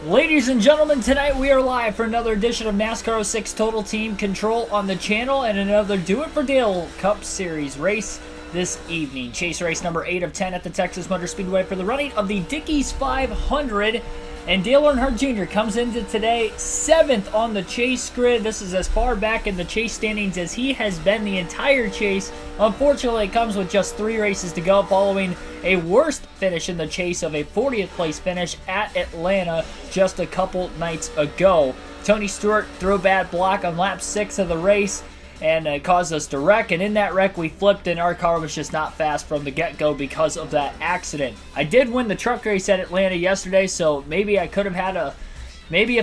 Ladies and gentlemen, tonight we are live for another edition of NASCAR 06 Total Team Control on the channel and another Do It For Dale Cup Series race this evening. Chase race number 8 of 10 at the Texas Motor Speedway for the running of the Dickies 500. And Dale Earnhardt Jr. comes into today 7th on the Chase grid. This is as far back in the Chase standings as he has been the entire Chase. Unfortunately, it comes with just 3 races to go following a worst finish in the Chase of a 40th place finish at Atlanta just a couple nights ago. Tony Stewart threw a bad block on lap 6 of the race and caused us to wreck, and in that wreck we flipped and our car was just not fast from the get-go because of that accident. I did win the truck race at Atlanta yesterday, so maybe I could have had a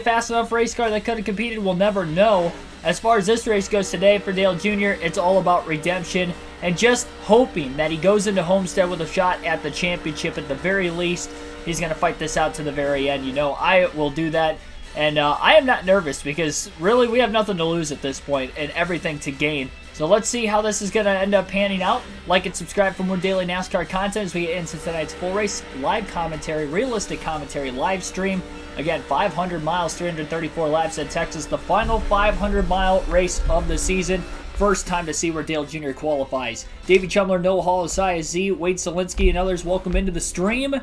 fast enough race car that could have competed. We'll never know. As far as this race goes today for Dale Jr., it's all about redemption and just hoping that he goes into Homestead with a shot at the championship at the very least. He's going to fight this out to the very end. You know, I will do that. And I am not nervous because really we have nothing to lose at this point and everything to gain. So let's see how this is going to end up panning out. Like and subscribe for more daily NASCAR content as we get into tonight's full race, live commentary, realistic commentary, live stream. Again, 500 miles, 334 laps at Texas, the final 500-mile race of the season. First time to see where Dale Jr. qualifies. Davey Chumler, Noah Hall, Isaiah Z, Wade Solinsky, and others, welcome into the stream.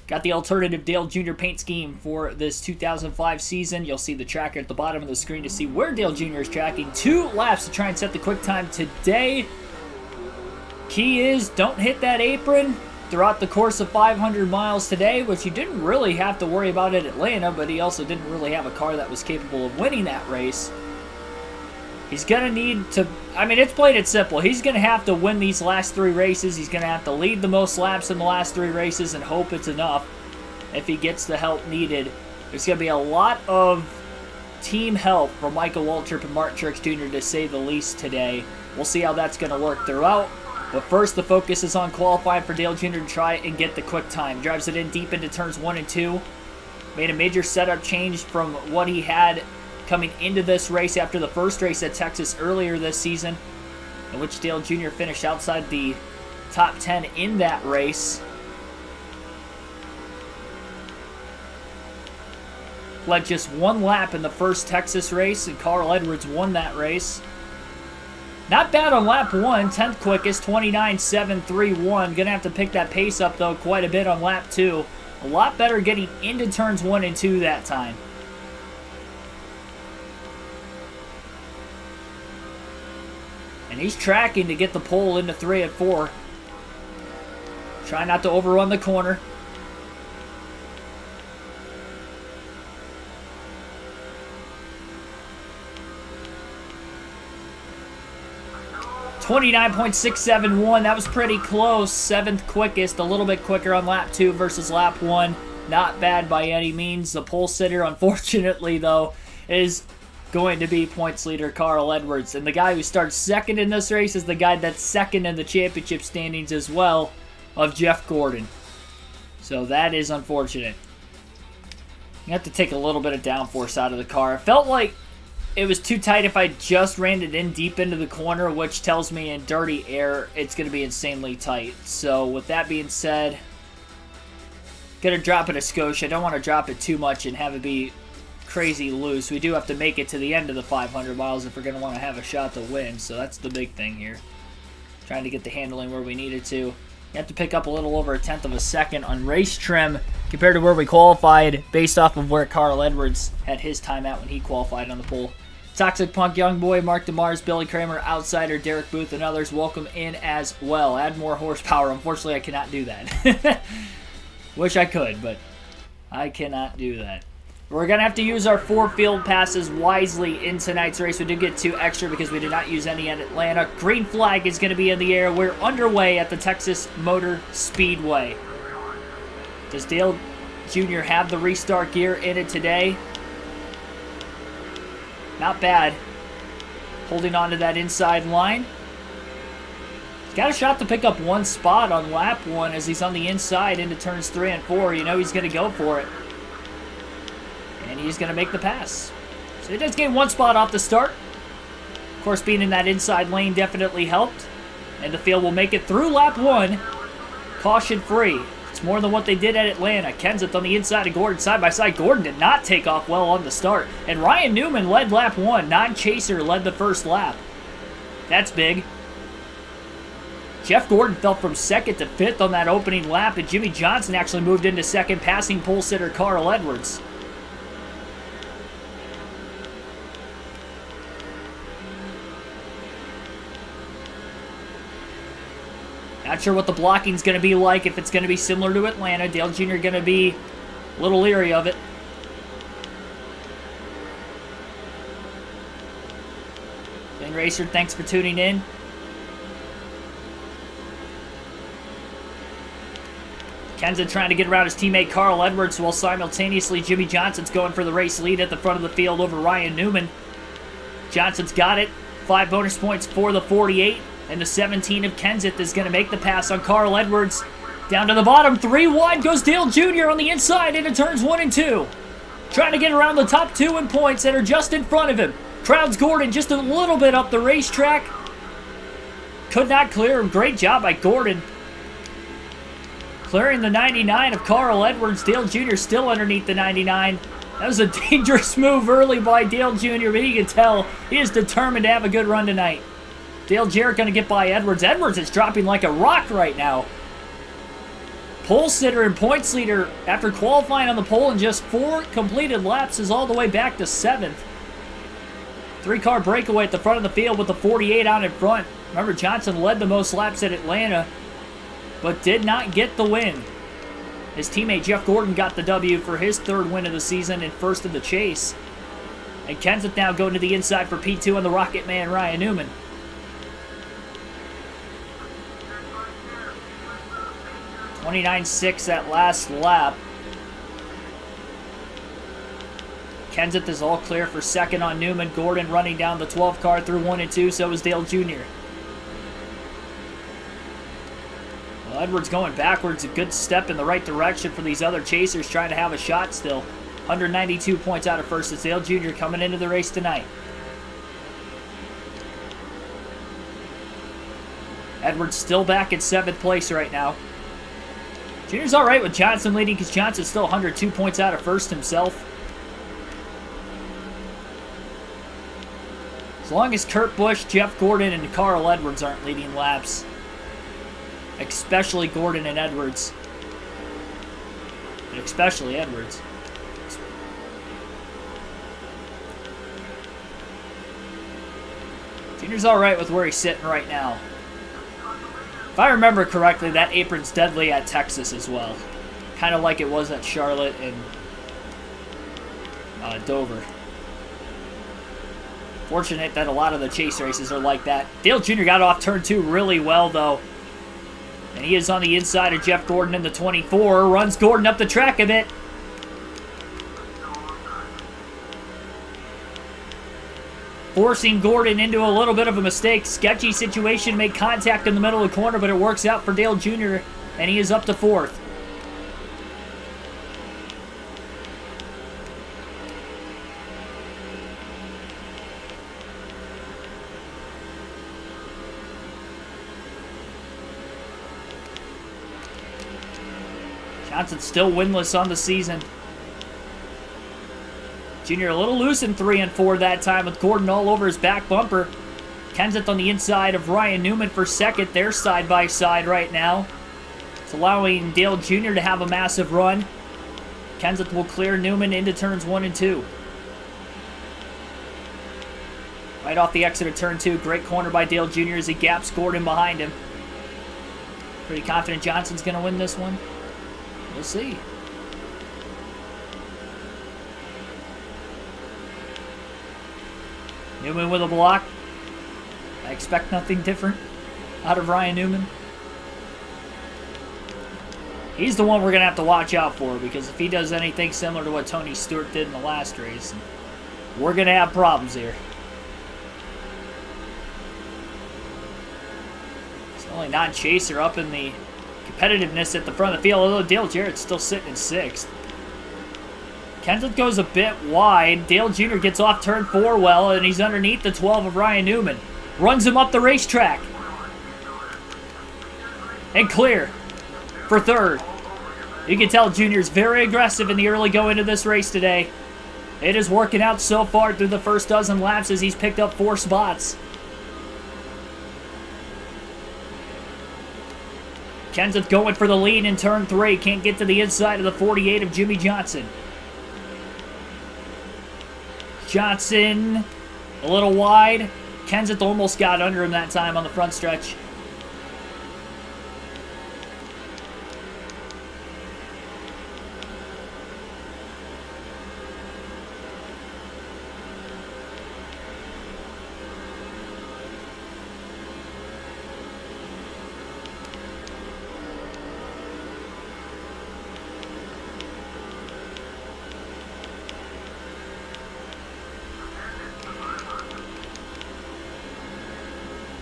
Got the alternative Dale Jr. paint scheme for this 2005 season. You'll see the tracker at the bottom of the screen to see where Dale Jr. is tracking. 2 laps to try and set the quick time today. Key is don't hit that apron throughout the course of 500 miles today, which you didn't really have to worry about at Atlanta, but he also didn't really have a car that was capable of winning that race. He's going to need to, it's plain and simple. He's going to have to win these last 3 races. He's going to have to lead the most laps in the last 3 races and hope it's enough if he gets the help needed. There's going to be a lot of team help from Michael Waltrip and Martin Truex Jr. to say the least today. We'll see how that's going to work throughout. But first, the focus is on qualifying for Dale Jr. to try and get the quick time. Drives it in deep into turns 1 and 2. Made a major setup change from what he had coming into this race after the first race at Texas earlier this season, in which Dale Jr. finished outside the top 10 in that race. Led just 1 lap in the first Texas race, and Carl Edwards won that race. Not bad on lap 1, 10th quickest, 29.731. Gonna have to pick that pace up though quite a bit on lap 2. A lot better getting into turns 1 and 2 that time. And he's tracking to get the pole into 3 and 4. Try not to overrun the corner. .29.671. That was pretty close. 7th quickest. A little bit quicker on lap 2 versus lap 1. Not bad by any means. The pole sitter, unfortunately, though, is going to be points leader Carl Edwards. And the guy who starts 2nd in this race is the guy that's 2nd in the championship standings as well, of Jeff Gordon. So that is unfortunate. You have to take a little bit of downforce out of the car. It felt like it was too tight if I just ran it in deep into the corner, which tells me in dirty air it's going to be insanely tight. So with that being said, going to drop it a skosh. I don't want to drop it too much and have it be crazy loose. We do have to make it to the end of the 500 miles if we're going to want to have a shot to win, so that's the big thing here. Trying to get the handling where we needed to. You have to pick up a little over 1/10 of a second on race trim compared to where we qualified based off of where Carl Edwards had his time at when he qualified on the pole. Toxic Punk, Young Boy, Mark DeMars, Billy Kramer, Outsider, Derek Booth, and others welcome in as well. Add more horsepower. Unfortunately, I cannot do that. Wish I could, but I cannot do that. We're going to have to use our 4 field passes wisely in tonight's race. We did get 2 extra because we did not use any at Atlanta. Green flag is going to be in the air. We're underway at the Texas Motor Speedway. Does Dale Jr. have the restart gear in it today? Not bad. Holding on to that inside line. He's got a shot to pick up 1 spot on lap 1 as he's on the inside into turns 3 and 4. You know he's going to go for it. And he's going to make the pass. So he does gain 1 spot off the start. Of course, being in that inside lane definitely helped. And the field will make it through lap 1. Caution free. It's more than what they did at Atlanta. Kenseth on the inside of Gordon, side by side. Gordon did not take off well on the start. And Ryan Newman led lap 1. Non-chaser led the first lap. That's big. Jeff Gordon fell from 2nd to 5th on that opening lap, and Jimmy Johnson actually moved into 2nd, passing pole sitter Carl Edwards. Not sure what the blocking's going to be like, if it's going to be similar to Atlanta. Dale Jr. going to be a little leery of it. Ben Racer, thanks for tuning in. Kenseth trying to get around his teammate Carl Edwards, while simultaneously Jimmy Johnson's going for the race lead at the front of the field over Ryan Newman. Johnson's got it. 5 bonus points for the 48. And the 17 of Kenseth is going to make the pass on Carl Edwards. Down to the bottom, 3 wide goes Dale Jr. on the inside into turns 1 and 2. Trying to get around the top 2 in points that are just in front of him. Crowds Gordon just a little bit up the racetrack. Could not clear him. Great job by Gordon. Clearing the 99 of Carl Edwards. Dale Jr. still underneath the 99. That was a dangerous move early by Dale Jr., but you can tell he is determined to have a good run tonight. Dale Jarrett going to get by Edwards. Edwards is dropping like a rock right now. Pole sitter and points leader after qualifying on the pole in just 4 completed laps is all the way back to 7th. 3-car breakaway at the front of the field with the 48 out in front. Remember, Johnson led the most laps at Atlanta, but did not get the win. His teammate Jeff Gordon got the W for his 3rd win of the season and 1st of the chase. And Kenseth now going to the inside for P2 on the Rocket Man, Ryan Newman. 29.6 that last lap. Kenseth is all clear for 2nd on Newman. Gordon running down the 12 car through 1 and 2. So is Dale Jr. Well, Edwards going backwards. A good step in the right direction for these other chasers trying to have a shot still. 192 points out of first. It's Dale Jr. coming into the race tonight. Edwards still back in 7th place right now. Junior's all right with Johnson leading because Johnson's still 102 points out of first himself. As long as Kurt Busch, Jeff Gordon, and Carl Edwards aren't leading laps. Especially Gordon and Edwards. And especially Edwards. Junior's all right with where he's sitting right now. If I remember correctly, that apron's deadly at Texas as well. Kind of like it was at Charlotte and Dover. Fortunate that a lot of the chase races are like that. Dale Jr. got off turn 2 really well, though. And he is on the inside of Jeff Gordon in the 24. Runs Gordon up the track a bit. Forcing Gordon into a little bit of a mistake. Sketchy situation, made contact in the middle of the corner, but it works out for Dale Jr., and he is up to 4th. Johnson still winless on the season. Junior a little loose in 3 and 4 that time with Gordon all over his back bumper. Kenseth on the inside of Ryan Newman for 2nd. They're side by side right now. It's allowing Dale Jr. to have a massive run. Kenseth will clear Newman into turns 1 and 2. Right off the exit of turn 2. Great corner by Dale Jr. as he gaps Gordon behind him. Pretty confident Johnson's going to win this one. We'll see. Newman with a block. I expect nothing different out of Ryan Newman. He's the one we're going to have to watch out for, because if he does anything similar to what Tony Stewart did in the last race, we're going to have problems here. It's the only non-chaser up in the competitiveness at the front of the field, although Dale Jarrett's still sitting in 6th. Kenseth goes a bit wide. Dale Jr. gets off turn 4 well, and he's underneath the 12 of Ryan Newman. Runs him up the racetrack. And clear for 3rd. You can tell Junior's very aggressive in the early going of this race today. It is working out so far through the first dozen laps as he's picked up 4 spots. Kenseth going for the lead in turn 3. Can't get to the inside of the 48 of Jimmy Johnson. Johnson a little wide. Kenseth almost got under him that time on the front stretch.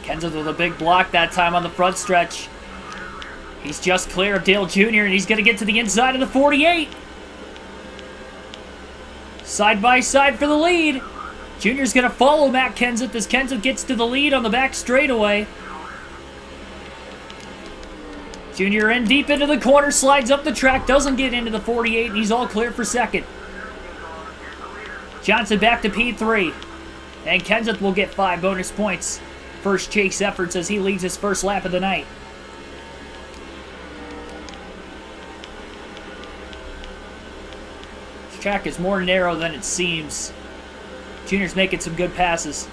Kenseth with a big block that time on the front stretch. He's just clear of Dale Jr. and he's going to get to the inside of the 48. Side by side for the lead. Junior's going to follow Matt Kenseth as Kenseth gets to the lead on the back straightaway. Junior in deep into the corner, slides up the track, doesn't get into the 48, and he's all clear for second. Johnson back to P3. And Kenseth will get 5 bonus points. First chase efforts as he leads his first lap of the night. This track is more narrow than it seems. Junior's making some good passes.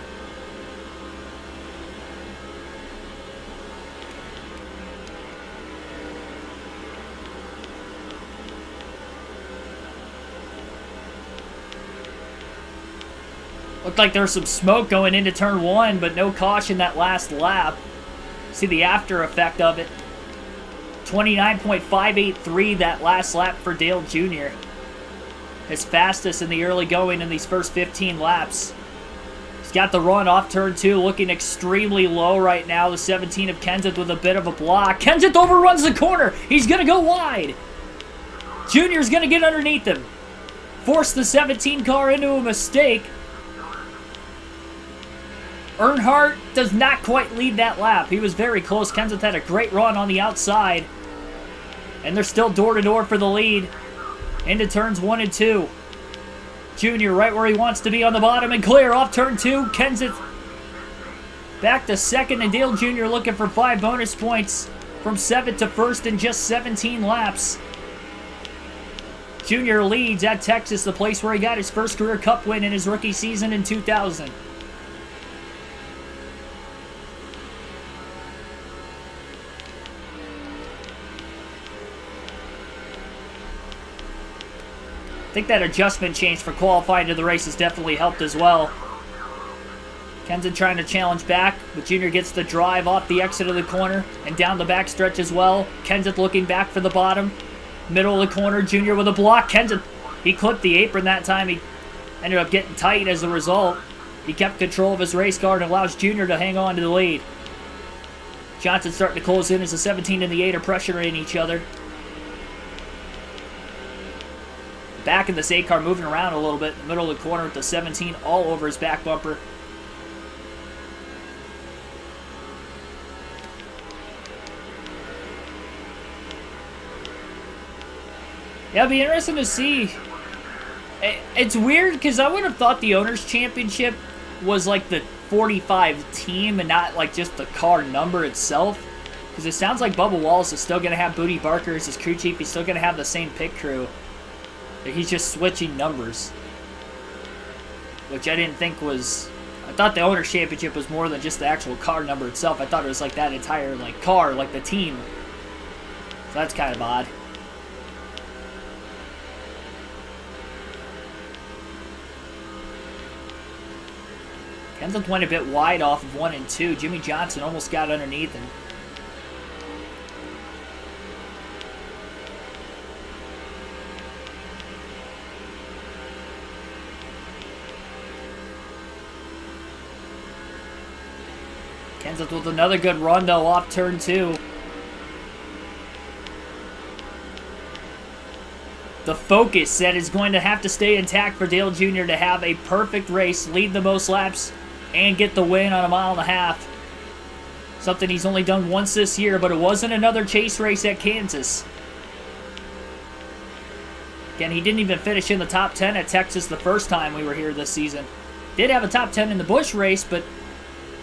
Looked like there was some smoke going into turn 1, but no caution that last lap. See the after effect of it. 29.583 that last lap for Dale Jr. His fastest in the early going in these first 15 laps. He's got the run off turn 2, looking extremely low right now. The 17 of Kenseth with a bit of a block. Kenseth overruns the corner. He's going to go wide. Junior's going to get underneath him. Force the 17 car into a mistake. Earnhardt does not quite lead that lap. He was very close. Kenseth had a great run on the outside. And they're still door-to-door for the lead. Into turns 1 and 2. Junior right where he wants to be on the bottom and clear off turn 2. Kenseth back to second, and Dale Jr. looking for 5 bonus points from 7th to 1st in just 17 laps. Junior leads at Texas, the place where he got his first career cup win in his rookie season in 2000. I think that adjustment change for qualifying to the race has definitely helped as well. Kenseth trying to challenge back, but Junior gets the drive off the exit of the corner and down the back stretch as well. Kenseth looking back for the bottom. Middle of the corner, Junior with a block. Kenseth, he clipped the apron that time. He ended up getting tight as a result. He kept control of his race car and allows Junior to hang on to the lead. Johnson starting to close in as the 17 and the 8 are pressuring each other. Back in this 8 car moving around a little bit in the middle of the corner with the 17 all over his back bumper. Yeah, it'll be interesting to see. It's weird because I would have thought the Owners' Championship was like the 45 team and not like just the car number itself. Because it sounds like Bubba Wallace is still going to have Booty Barker as his crew chief. He's still going to have the same pit crew. He's just switching numbers. Which I didn't think was... I thought the Owners' Championship was more than just the actual car number itself. I thought it was like that entire like car, like the team. So that's kind of odd. Kenseth went a bit wide off of 1 and 2. Jimmy Johnson almost got underneath him. Kenseth with another good run, though, off turn 2. The focus that is going to have to stay intact for Dale Jr. to have a perfect race, lead the most laps, and get the win on a 1.5 miles. Something he's only done once this year, but it wasn't another chase race at Kansas. Again, he didn't even finish in the top 10 at Texas the first time we were here this season. Did have a top 10 in the Busch race, but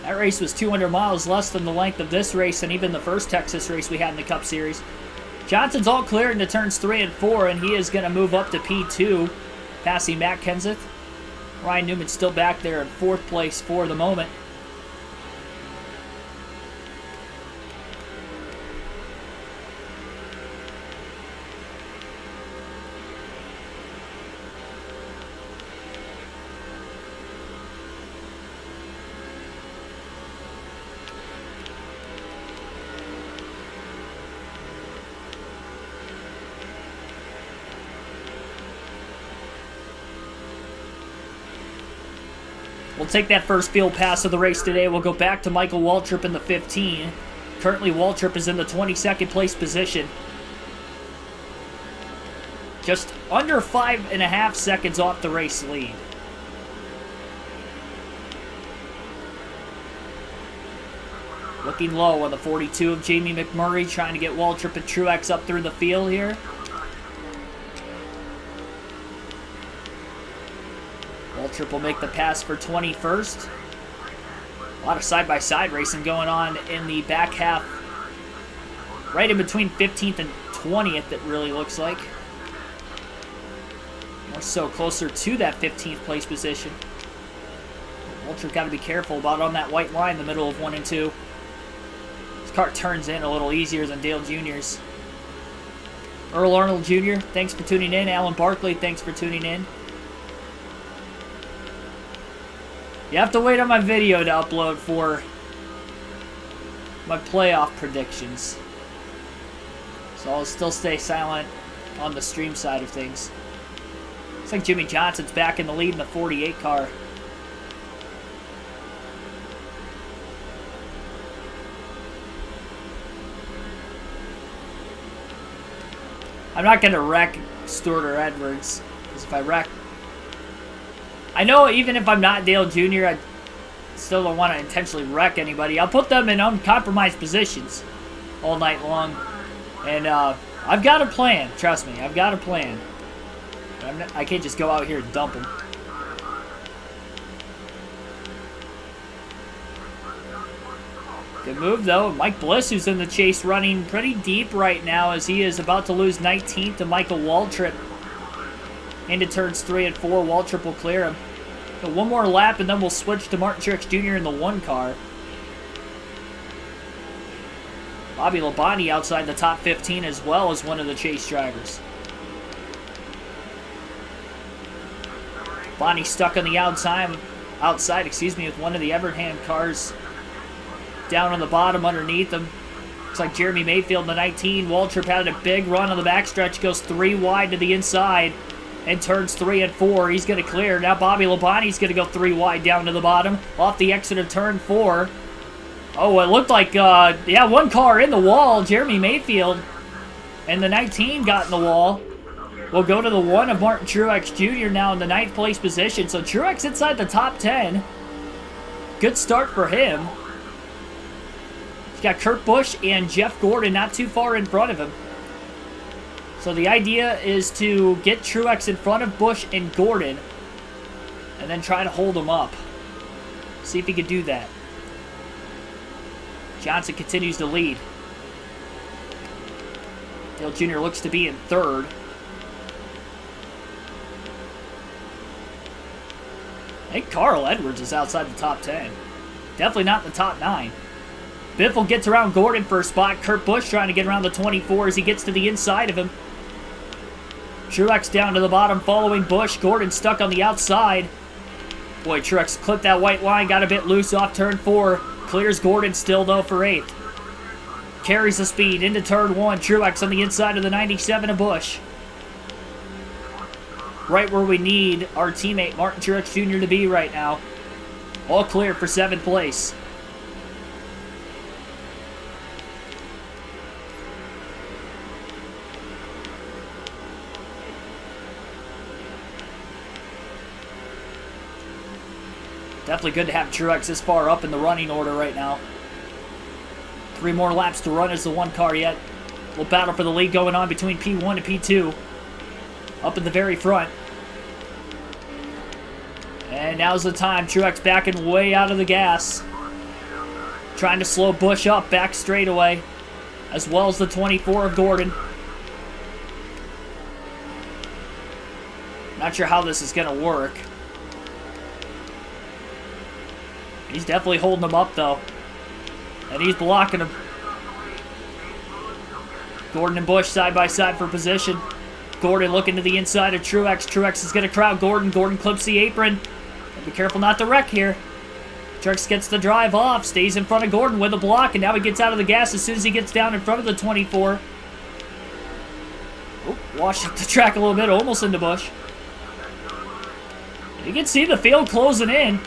that race was 200 miles less than the length of this race and even the first Texas race we had in the Cup Series. Johnson's all clear into turns 3 and 4, and he is going to move up to P2, passing Matt Kenseth. Ryan Newman's still back there in 4th place for the moment. We'll take that first field pass of the race today. We'll go back to Michael Waltrip in the 15. Currently, Waltrip is in the 22nd place position. Just under 5.5 seconds off the race lead. Looking low on the 42 of Jamie McMurray, trying to get Waltrip and Truex up through the field here. Waltrip will make the pass for 21st. A lot of side-by-side racing going on in the back half. Right in between 15th and 20th, it really looks like. More so closer to that 15th place position. Waltrip got to be careful about on that white line in the middle of 1 and 2. This car turns in a little easier than Dale Jr.'s. Earl Arnold Jr., thanks for tuning in. Alan Barkley, thanks for tuning in. You have to wait on my video to upload for my playoff predictions. So I'll still stay silent on the stream side of things. Looks like Jimmy Johnson's back in the lead in the 48 car. I'm not going to wreck Stewart or Edwards, because if I wreck... I know even if I'm not Dale Jr., I still don't want to intentionally wreck anybody. I'll put them in uncompromised positions all night long. And I've got a plan, trust me. I've got a plan. I can't just go out here and dump them. Good move, though. Mike Bliss, who's in the chase, running pretty deep right now as he is about to lose 19th to Michael Waltrip. Into turns 3 and 4. Waltrip will clear him. So one more lap, and then we'll switch to Martin Truex Jr. in the 1 car. Bobby Labonte outside the top 15 as well as one of the chase drivers. Bonnie stuck on the outside, with one of the Evernham cars down on the bottom underneath him. Looks like Jeremy Mayfield in the 19. Waltrip had a big run on the backstretch, goes 3 wide to the inside. And turns 3 and 4, he's going to clear. Now Bobby Labonte's going to go 3 wide down to the bottom. Off the exit of turn 4. Oh, it looked like, 1 car in the wall. Jeremy Mayfield and the 19 got in the wall. We'll go to the 1 of Martin Truex Jr. now in the 9th place position. So Truex inside the top 10. Good start for him. He's got Kurt Busch and Jeff Gordon not too far in front of him. So the idea is to get Truex in front of Busch and Gordon and then try to hold him up. See if he can do that. Johnson continues to lead. Dale Jr. looks to be in 3rd. I think Carl Edwards is outside the top 10. Definitely not in the top 9. Biffle gets around Gordon for a spot. Kurt Busch trying to get around the 24 as he gets to the inside of him. Truex down to the bottom following Busch. Gordon stuck on the outside. Boy, Truex clipped that white line, got a bit loose off turn 4. Clears Gordon still, though, for 8th. Carries the speed into turn 1. Truex on the inside of the 97 of Busch. Right where we need our teammate Martin Truex Jr. to be right now. All clear for 7th place. Definitely good to have Truex this far up in the running order right now. 3 more laps to run as the 1 car yet. We'll battle for the lead going on between P1 and P2. up in the very front. And now's the time. Truex backing way out of the gas. Trying to slow Busch up back straightaway, as well as the 24 of Gordon. Not sure how this is going to work. He's definitely holding him up, though. And he's blocking him. Gordon and Busch side by side for position. Gordon looking to the inside of Truex. Truex is going to crowd Gordon. Gordon clips the apron. Be careful not to wreck here. Truex gets the drive off. Stays in front of Gordon with a block. And now he gets out of the gas as soon as he gets down in front of the 24. Oh, washed up the track a little bit. Almost into Busch. You can see the field closing in.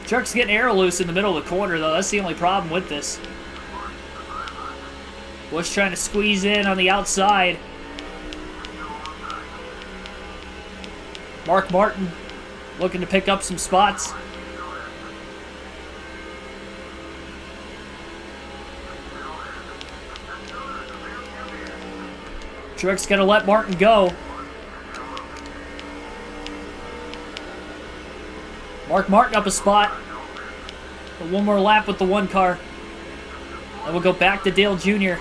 Truex getting air loose in the middle of the corner, though. That's the only problem with this. Busch trying to squeeze in on the outside. Mark Martin looking to pick up some spots. Truex going to let Martin go. Mark Martin up a spot. But one more lap with the one car. And we'll go back to Dale Jr.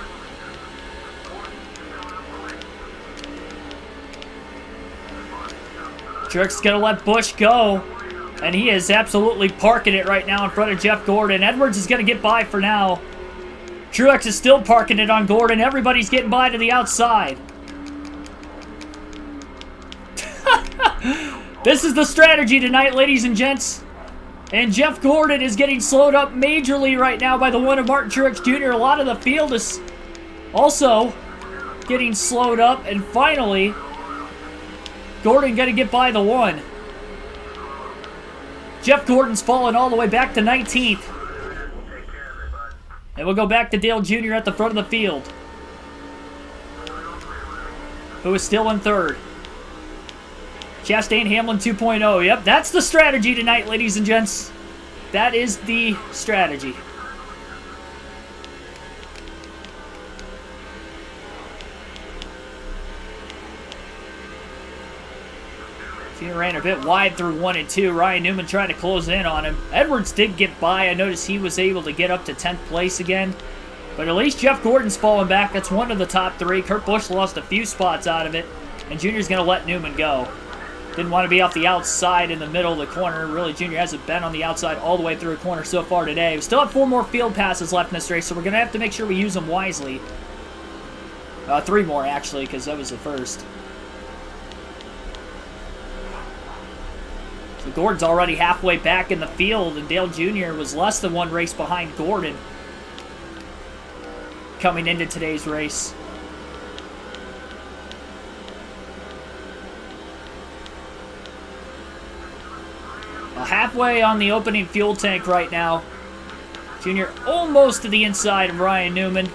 Truex going to let Busch go. And he is absolutely parking it right now in front of Jeff Gordon. Edwards is going to get by for now. Truex is still parking it on Gordon. Everybody's getting by to the outside. This is the strategy tonight, ladies and gents. And Jeff Gordon is getting slowed up majorly right now by the one of Martin Truex Jr. A lot of the field is also getting slowed up. And finally, Gordon going to get by the one. Jeff Gordon's fallen all the way back to 19th. And we'll go back to Dale Jr. at the front of the field, who is still in third. Chastain Hamlin 2.0. Yep, that's the strategy tonight, ladies and gents. That is the strategy. Jr. ran a bit wide through 1 and 2. Ryan Newman trying to close in on him. Edwards did get by. I noticed he was able to get up to 10th place again. But at least Jeff Gordon's falling back. That's one of the top three. Kurt Busch lost a few spots out of it. And Jr.'s going to let Newman go. Didn't want to be off the outside in the middle of the corner. Really, Jr. hasn't been on the outside all the way through a corner so far today. We still have 4 more field passes left in this race, so we're going to have to make sure we use them wisely. 3 more, actually, because that was the first. So Gordon's already halfway back in the field, and Dale Jr. was less than 1 race behind Gordon coming into today's race. Halfway on the opening fuel tank right now. Jr. almost to the inside of Ryan Newman.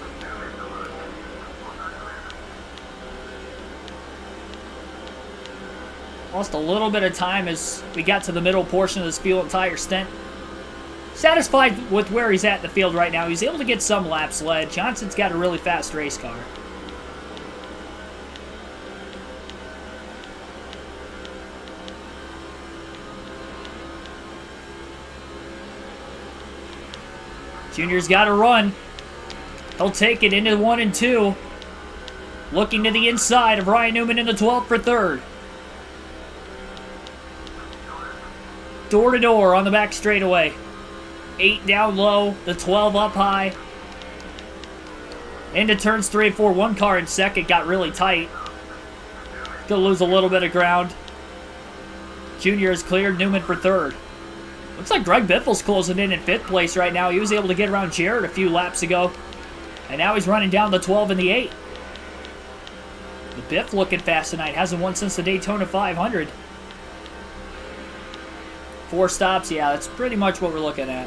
Lost a little bit of time as we got to the middle portion of this fuel and tire stint. Satisfied with where he's at in the field right now. He's able to get some laps led. Johnson's got a really fast race car. Junior's got to run. He'll take it into 1 and 2. Looking to the inside of Ryan Newman in the 12th for third. Door to door on the back straightaway. 8 down low, the 12 up high. Into turns 3 and 4. One car in second got really tight. Gonna lose a little bit of ground. Junior has cleared Newman for third. Looks like Greg Biffle's closing in 5th place right now. He was able to get around Jarrett a few laps ago. And now he's running down the 12 and the 8. The Biff looking fast tonight. Hasn't won since the Daytona 500. 4 stops. Yeah, that's pretty much what we're looking at.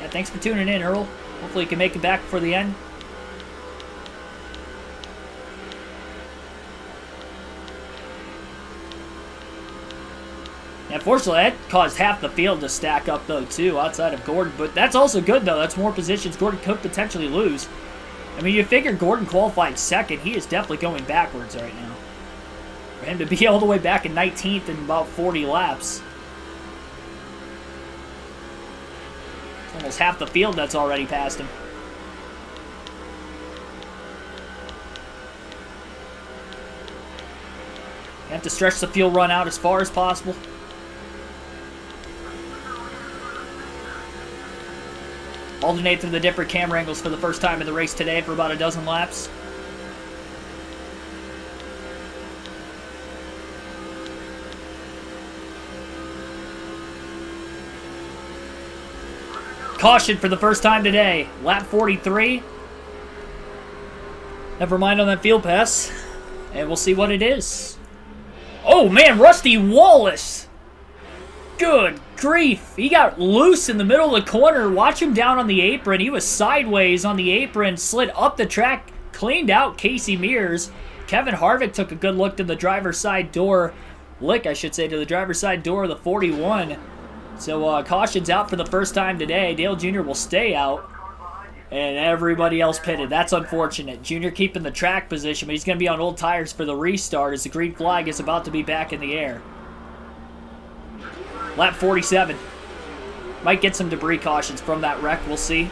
Yeah, thanks for tuning in, Earl. Hopefully you can make it back for the end. Unfortunately, that caused half the field to stack up, though, too, outside of Gordon. But that's also good, though. That's more positions Gordon could potentially lose. I mean, you figure Gordon qualified second. He is definitely going backwards right now. For him to be all the way back in 19th in about 40 laps. It's almost half the field that's already passed him. You have to stretch the fuel run out as far as possible. Alternate through the different camera angles for the first time in the race today for about a dozen laps. Caution for the first time today. Lap 43. Never mind on that field pass. And we'll see what it is. Oh man, Rusty Wallace! Good grief. He got loose in the middle of the corner. Watch him down on the apron. He was sideways on the apron, slid up the track, cleaned out Casey Mears. Kevin Harvick took a good look to the driver's side door. Lick, I should say, to the driver's side door of the 41. So caution's out for the first time today. Dale Jr. will stay out. And everybody else pitted. That's unfortunate. Jr. keeping the track position, but he's going to be on old tires for the restart as the green flag is about to be back in the air. Lap 47. Might get some debris cautions from that wreck, we'll see.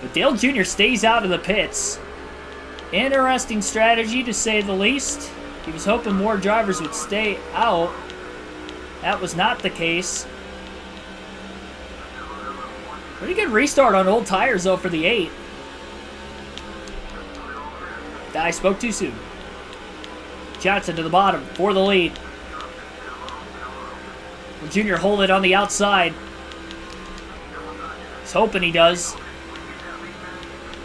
But Dale Jr. stays out of the pits. Interesting strategy, to say the least. He was hoping more drivers would stay out. That was not the case. Pretty good restart on old tires, though, for the 8. I spoke too soon. Johnson to the bottom for the lead. Will Junior hold it on the outside? He's hoping he does.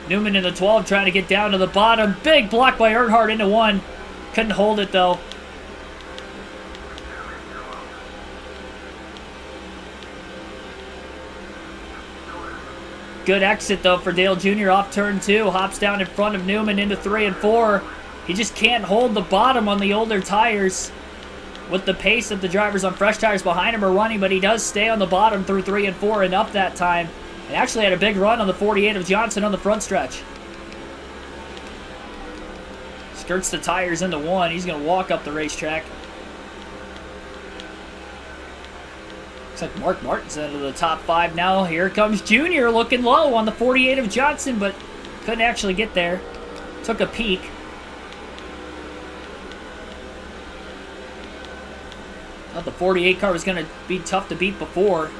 Newman in the 12 trying to get down to the bottom. Big block by Earnhardt into 1. Couldn't hold it, though. Good exit, though, for Dale Jr. off turn 2. Hops down in front of Newman into 3 and 4. He just can't hold the bottom on the older tires with the pace that the drivers on fresh tires behind him are running, but he does stay on the bottom through 3 and 4 and up that time. And actually had a big run on the 48 of Johnson on the front stretch. Skirts the tires into 1. He's going to walk up the racetrack. Looks like Mark Martin's into the top 5 now. Here comes Junior looking low on the 48 of Johnson, but couldn't actually get there. Took a peek. Thought the 48 car was going to be tough to beat before.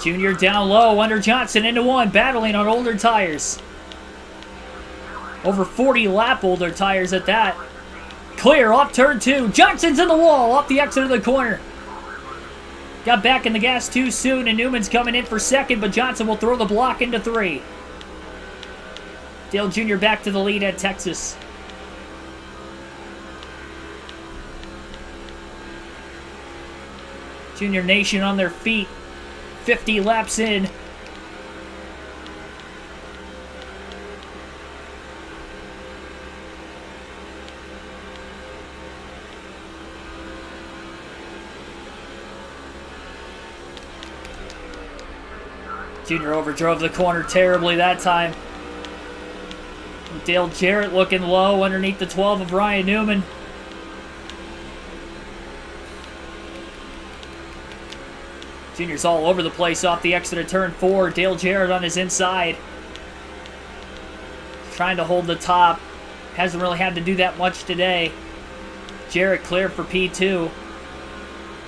Junior down low under Johnson into 1, battling on older tires. Over 40 lap older tires at that. Clear off turn 2. Johnson's in the wall off the exit of the corner. Got back in the gas too soon, and Newman's coming in for second, but Johnson will throw the block into 3. Dale Jr. back to the lead at Texas. Junior Nation on their feet. 50 laps in. Junior overdrove the corner terribly that time. Dale Jarrett looking low underneath the 12 of Ryan Newman. Junior's all over the place off the exit of turn 4. Dale Jarrett on his inside. Trying to hold the top. Hasn't really had to do that much today. Jarrett clear for P2.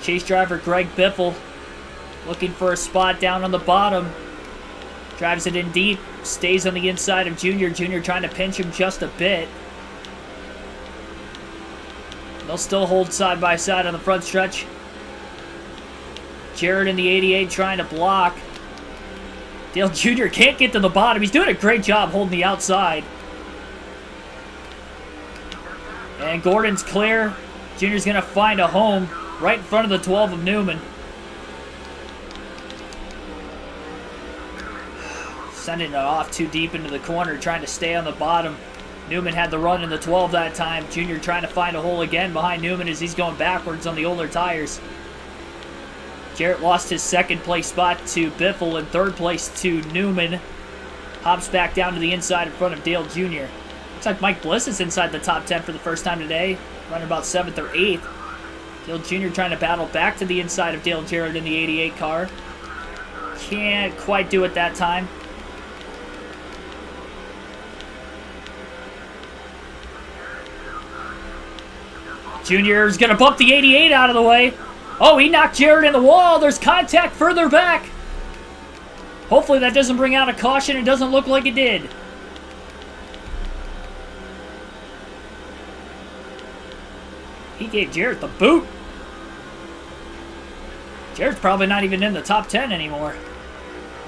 Chase driver Greg Biffle looking for a spot down on the bottom. Drives it in deep. Stays on the inside of Junior. Junior trying to pinch him just a bit. They'll still hold side by side on the front stretch. Jarrett in the 88 trying to block. Dale Jr. can't get to the bottom. He's doing a great job holding the outside. And Gordon's clear. Junior's going to find a home right in front of the 12 of Newman. Sending it off too deep into the corner, trying to stay on the bottom. Newman had the run in the 12 that time. Junior trying to find a hole again behind Newman as he's going backwards on the older tires. Jarrett lost his second place spot to Biffle and third place to Newman. Hops back down to the inside in front of Dale Jr. Looks like Mike Bliss is inside the top 10 for the first time today, running about 7th or 8th. Dale Jr. trying to battle back to the inside of Dale Jarrett in the 88 car. Can't quite do it that time. Jr. is going to bump the 88 out of the way. Oh, he knocked Jarrett in the wall. There's contact further back. Hopefully that doesn't bring out a caution. It doesn't look like it did. He gave Jarrett the boot. Jarrett's probably not even in the top 10 anymore.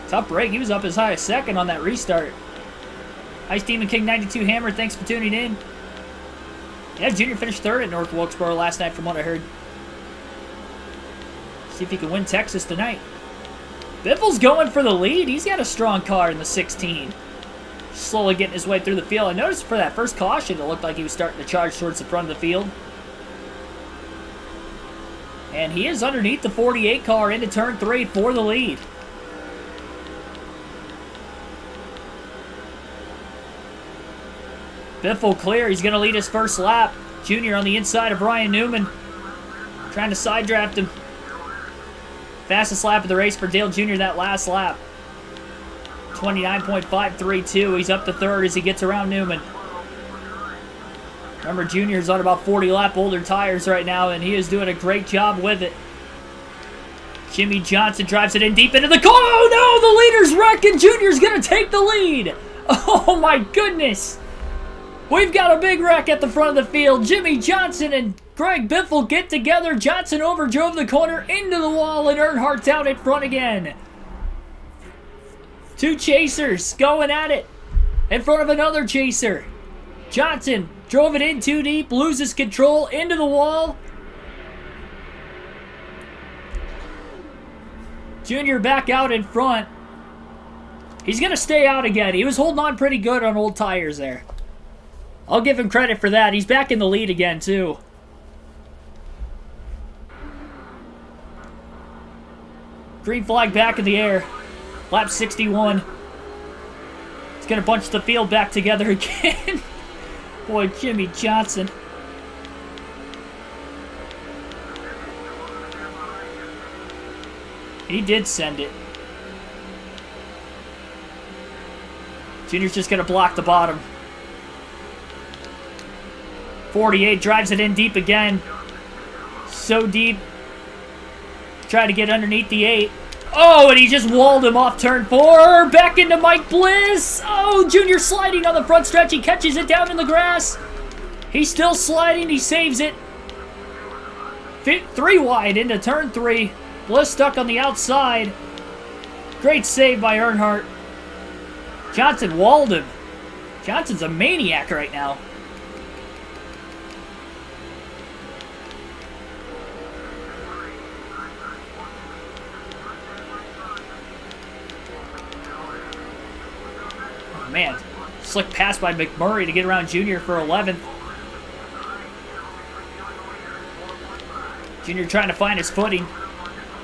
Tough break. He was up as high as second on that restart. Ice Demon King 92 Hammer, thanks for tuning in. Yeah, Junior finished third at North Wilkesboro last night from what I heard. See if he can win Texas tonight. Biffle's going for the lead. He's got a strong car in the 16. Slowly getting his way through the field. I noticed for that first caution, it looked like he was starting to charge towards the front of the field. And he is underneath the 48 car into turn 3 for the lead. Biffle clear. He's going to lead his first lap. Junior on the inside of Ryan Newman. Trying to side draft him. Fastest lap of the race for Dale Jr. that last lap. 29.532. He's up to third as he gets around Newman. Remember, Junior's on about 40 lap older tires right now, and he is doing a great job with it. Jimmy Johnson drives it in deep into the car. Oh no, the leader's wrecked and Junior's going to take the lead. Oh my goodness. We've got a big wreck at the front of the field. Jimmy Johnson and Greg Biffle get together. Johnson overdrove the corner into the wall, and Earnhardt's out in front again. Two chasers going at it in front of another chaser. Johnson drove it in too deep, loses control into the wall. Junior back out in front. He's going to stay out again. He was holding on pretty good on old tires there. I'll give him credit for that. He's back in the lead again, too. Green flag back in the air. Lap 61. He's going to bunch the field back together again. Boy, Jimmy Johnson. He did send it. Junior's just going to block the bottom. 48 drives it in deep again. So deep. Try to get underneath the 8. Oh, and he just walled him off turn 4. Back into Mike Bliss. Oh, Junior sliding on the front stretch. He catches it down in the grass. He's still sliding. He saves it. 3 wide into turn 3. Bliss stuck on the outside. Great save by Earnhardt. Johnson walled him. Johnson's a maniac right now. Man, slick pass by McMurray to get around Junior for 11th. Junior trying to find his footing.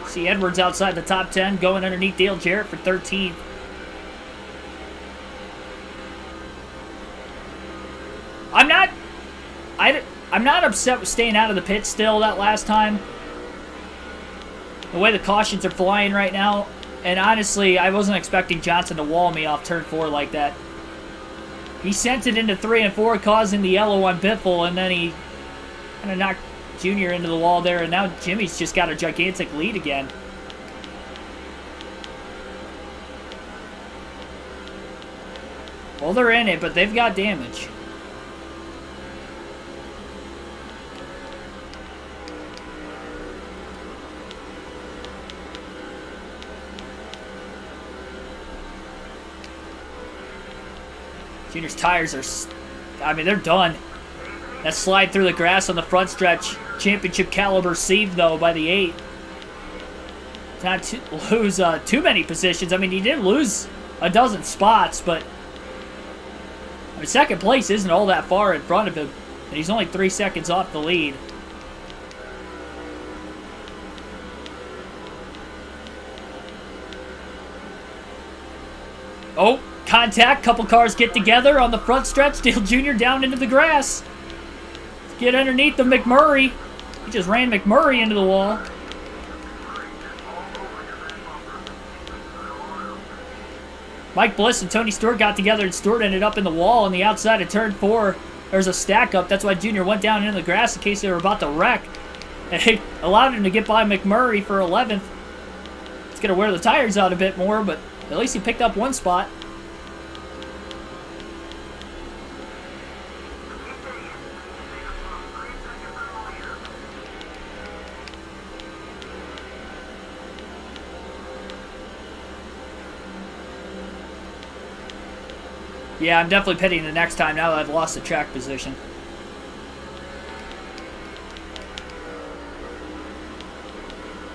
See Edwards outside the top 10, going underneath Dale Jarrett for 13th. I'm not upset with staying out of the pit still that last time. The way the cautions are flying right now. And honestly, I wasn't expecting Johnson to wall me off turn 4 like that. He sent it into 3 and 4, causing the yellow on Biffle, and then he kind of knocked Junior into the wall there, and now Jimmy's just got a gigantic lead again. Well, they're in it, but they've got damage. Junior's tires are, I mean, they're done. That slide through the grass on the front stretch. Championship caliber sieve, though, by the 8. Not to lose too many positions. I mean, he did lose a dozen spots, but I mean, second place isn't all that far in front of him. And he's only 3 seconds off the lead. Oh, contact. Couple cars get together on the front stretch. Dale Jr. down into the grass. Get underneath the McMurray. He just ran McMurray into the wall. Mike Bliss and Tony Stewart got together, and Stewart ended up in the wall on the outside of turn 4. There's a stack up. That's why Jr. went down into the grass in case they were about to wreck. And it allowed him to get by McMurray for 11th. It's going to wear the tires out a bit more, but at least he picked up one spot. Yeah, I'm definitely pitting the next time now that I've lost the track position.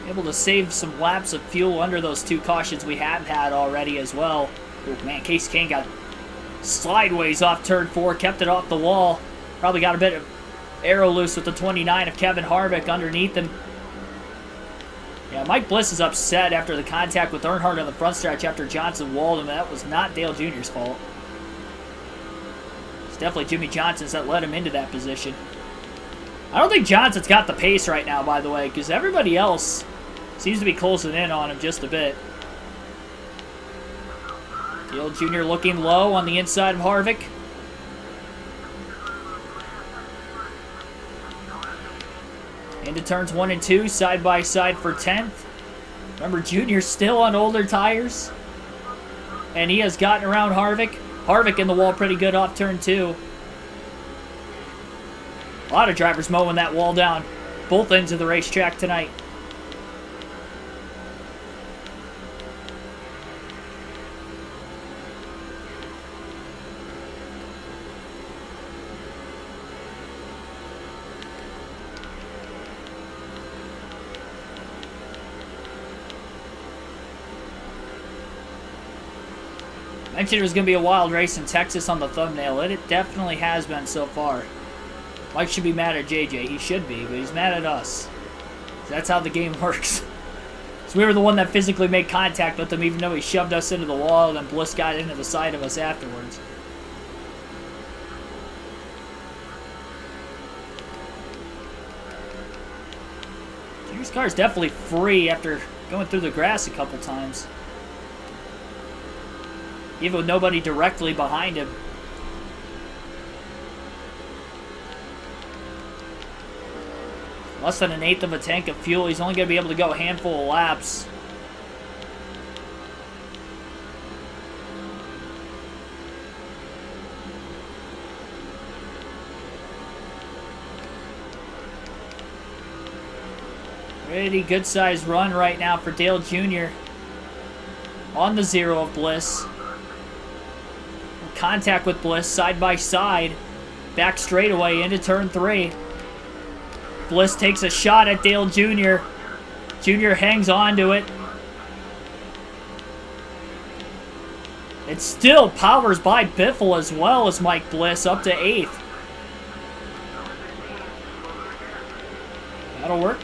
Able to save some laps of fuel under those 2 cautions we have had already as well. Oh man, Casey Kane got sideways off turn 4, kept it off the wall. Probably got a bit of arrow loose with the 29 of Kevin Harvick underneath him. Yeah, Mike Bliss is upset after the contact with Earnhardt on the front stretch after Johnson walled him. That was not Dale Jr.'s fault. It's definitely Jimmy Johnson's that led him into that position. I don't think Johnson's got the pace right now, by the way, because everybody else seems to be closing in on him just a bit. Dale Jr. looking low on the inside of Harvick. Into turns 1 and 2, side by side for 10th. Remember, Jr. still on older tires. And he has gotten around Harvick. Harvick in the wall pretty good off turn 2. A lot of drivers mowing that wall down. Both ends of the racetrack tonight. Mentioned it was going to be a wild race in Texas on the thumbnail. It definitely has been so far. Mike should be mad at JJ. He should be, but he's mad at us. That's how the game works. So we were the one that physically made contact with him, even though he shoved us into the wall, and then Bliss got into the side of us afterwards. Junior's car is definitely free after going through the grass a couple times. Even with nobody directly behind him. Less than an eighth of a tank of fuel. He's only going to be able to go a handful of laps. Pretty good sized run right now for Dale Jr. On the 0 of Bliss. Contact with Bliss side by side. Back straightaway into turn 3. Bliss takes a shot at Dale Jr. Jr. hangs on to it. It still powers by Biffle as well as Mike Bliss up to 8th. That'll work.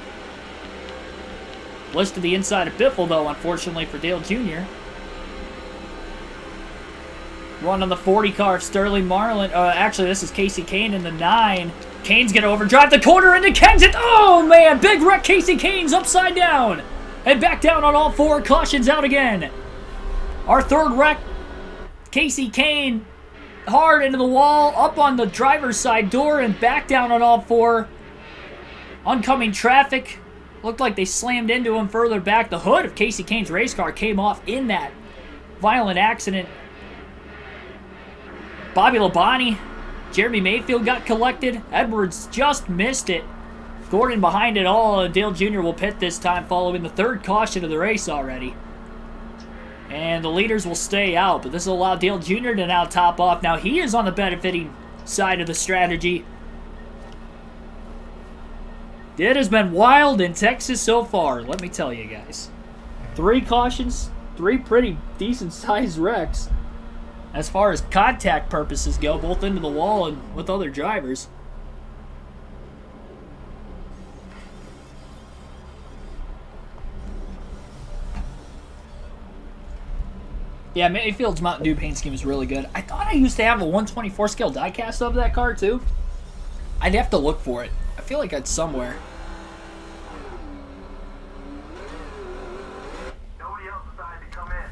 Bliss to the inside of Biffle though, unfortunately for Dale Jr. Run on the 40 car of Sterling Marlin. Actually, this is Casey Kane in the 9. Kane's going to overdrive the corner into Kensington. Oh, man. Big wreck. Casey Kane's upside down. And back down on all 4. Cautions out again. Our third wreck. Casey Kane hard into the wall. Up on the driver's side door and back down on all 4. Oncoming traffic. Looked like they slammed into him further back. The hood of Casey Kane's race car came off in that violent accident. Bobby Labonte, Jeremy Mayfield got collected. Edwards just missed it. Gordon behind it all. Dale Jr. will pit this time following the 3rd caution of the race already. And the leaders will stay out, but this will allow Dale Jr. to now top off. Now he is on the benefiting side of the strategy. It has been wild in Texas so far, let me tell you guys. 3 cautions, 3 pretty decent sized wrecks. As far as contact purposes go, both into the wall and with other drivers. Yeah, Mayfield's Mountain Dew paint scheme is really good. I thought I used to have a 124 scale diecast of that car, too. I'd have to look for it. I feel like it's somewhere. Nobody else decided to come in.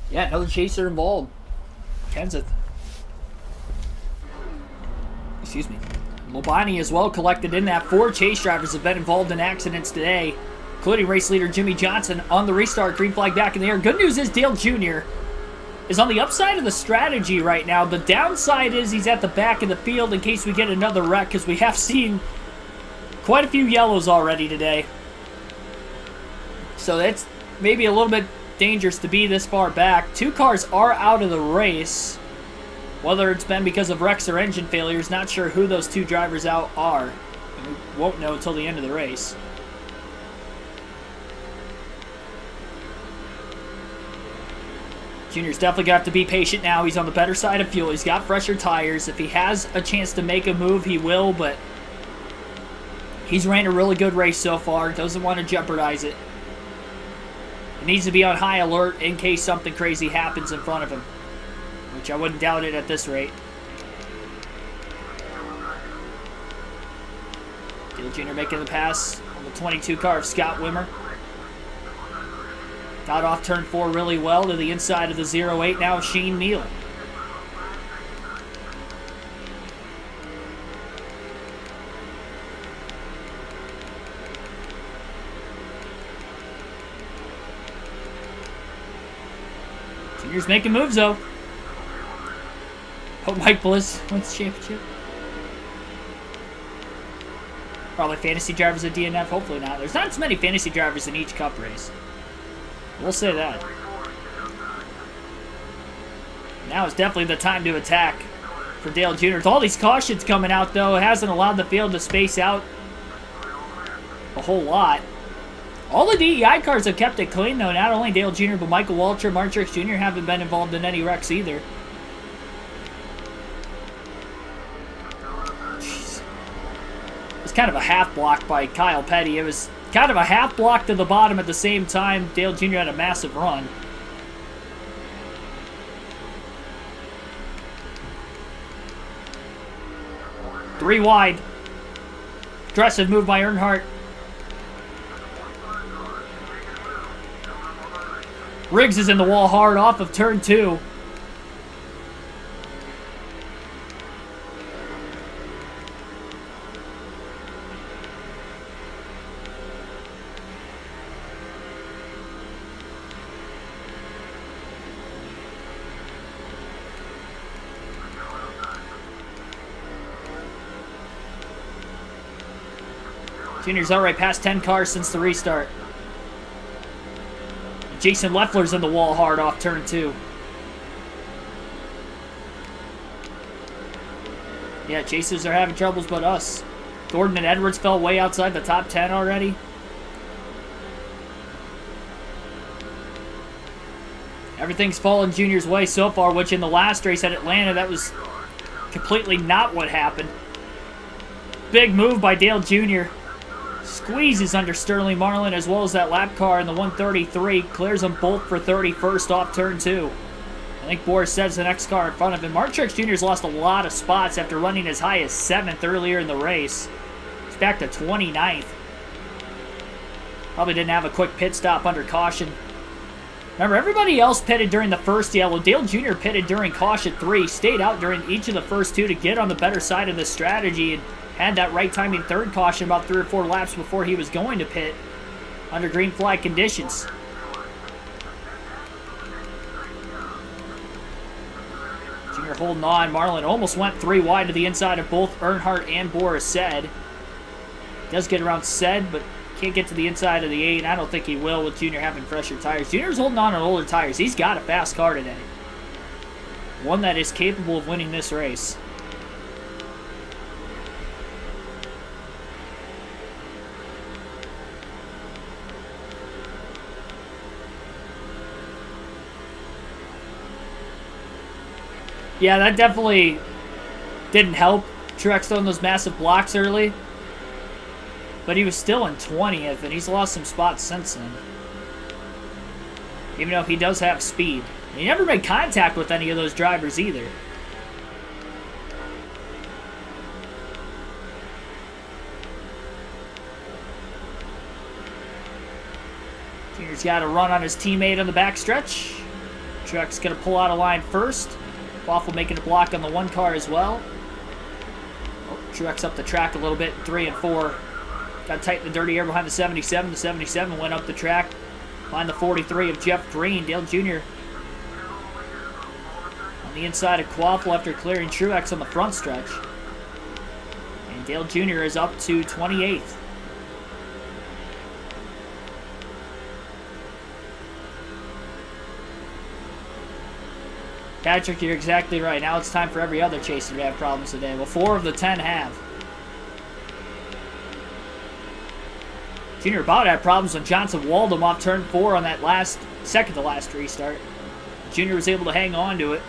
Yeah, another chaser involved. Kenseth. Excuse me. Lobani as well collected in that. 4 chase drivers have been involved in accidents today, including race leader Jimmy Johnson on the restart. Green flag back in the air. Good news is Dale Jr. is on the upside of the strategy right now. The downside is he's at the back of the field in case we get another wreck, because we have seen quite a few yellows already today. So that's maybe a little bit dangerous to be this far back. 2 cars are out of the race. Whether it's been because of wrecks or engine failures, not sure who those 2 drivers out are. And we won't know until the end of the race. Junior's definitely going to have to be patient now. He's on the better side of fuel. He's got fresher tires. If he has a chance to make a move, he will, but he's ran a really good race so far. Doesn't want to jeopardize it. He needs to be on high alert in case something crazy happens in front of him, which I wouldn't doubt it at this rate. Dale Jr. making the pass on the 22 car of Scott Wimmer. Got off turn 4 really well to the inside of the 08 now, Shane Neal. Junior's making moves though. Hope Mike Bliss wins the championship. Probably fantasy drivers at DNF, hopefully not. There's not as many fantasy drivers in each cup race. We'll say that. Now is definitely the time to attack for Dale Jr. With all these cautions coming out, though, it hasn't allowed the field to space out a whole lot. All the DEI cars have kept it clean, though. Not only Dale Jr., but Michael Waltrip, Mark Truex Jr. haven't been involved in any wrecks either. Jeez. It was kind of a half block by Kyle Petty. It was kind of a half block to the bottom at the same time. Dale Jr. had a massive run. Three wide. Aggressive move by Earnhardt. Riggs is in the wall hard off of turn 2. Junior's already past 10 cars since the restart. Jason Leffler's in the wall hard off turn 2. Yeah, chasers are having troubles but us. Gordon and Edwards fell way outside the top 10 already. Everything's fallen Junior's way so far, which in the last race at Atlanta, that was completely not what happened. Big move by Dale Jr. Squeezes under Sterling Marlin as well as that lap car in the 133. Clears them both for 31st off turn 2. I think Boris says the next car in front of him. Mark Truex Jr. has lost a lot of spots after running as high as 7th earlier in the race. He's back to 29th. Probably didn't have a quick pit stop under caution. Remember, everybody else pitted during the first yellow. Dale Jr. pitted during caution 3. Stayed out during each of the first 2 to get on the better side of the strategy, and had that right timing third caution about 3 or 4 laps before he was going to pit under green flag conditions. Junior holding on. Marlin almost went 3 wide to the inside of both Earnhardt and Boris Said. Does get around Said, but can't get to the inside of the 8. I don't think he will with Junior having fresher tires. Junior's holding on older tires. He's got a fast car today. One that is capable of winning this race. Yeah, that definitely didn't help Truex throwing those massive blocks early. But he was still in 20th, and he's lost some spots since then. even though he does have speed. He never made contact with any of those drivers either. Junior's got a run on his teammate on the backstretch. Truex going to pull out of line first. Waffle making a block on the 1 car as well. Oh, Truex up the track a little bit, 3 and 4. Got tight in the dirty air behind the 77. The 77 went up the track. Behind the 43 of Jeff Green. Dale Jr. on the inside of Quaffle after clearing Truex on the front stretch. And Dale Jr. is up to 28th. Patrick, you're exactly right. Now it's time for every other chaser to have problems today. Well, 4 of the 10 have. Junior about had problems when Johnson walled him off turn 4 on that second to last restart. Junior was able to hang on to it.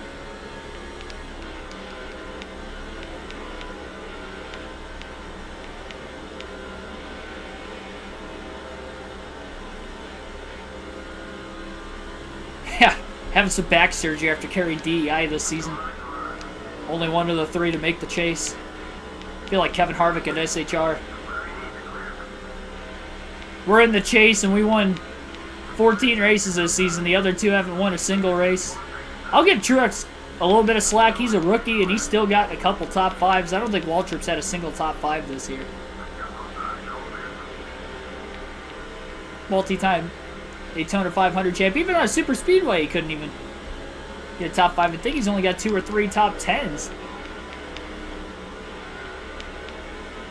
Yeah, having some back surgery after carrying DEI this season. Only one of the 3 to make the chase. I feel like Kevin Harvick at SHR. We're in the chase and we won 14 races this season. The other 2 haven't won a single race. I'll give Truex a little bit of slack. He's a rookie and he's still got a couple top 5s. I don't think Waltrip's had a single top 5 this year. Multi-time Daytona 500 champ. Even on a super speedway, he couldn't even get a top 5. I think he's only got 2 or 3 top 10s.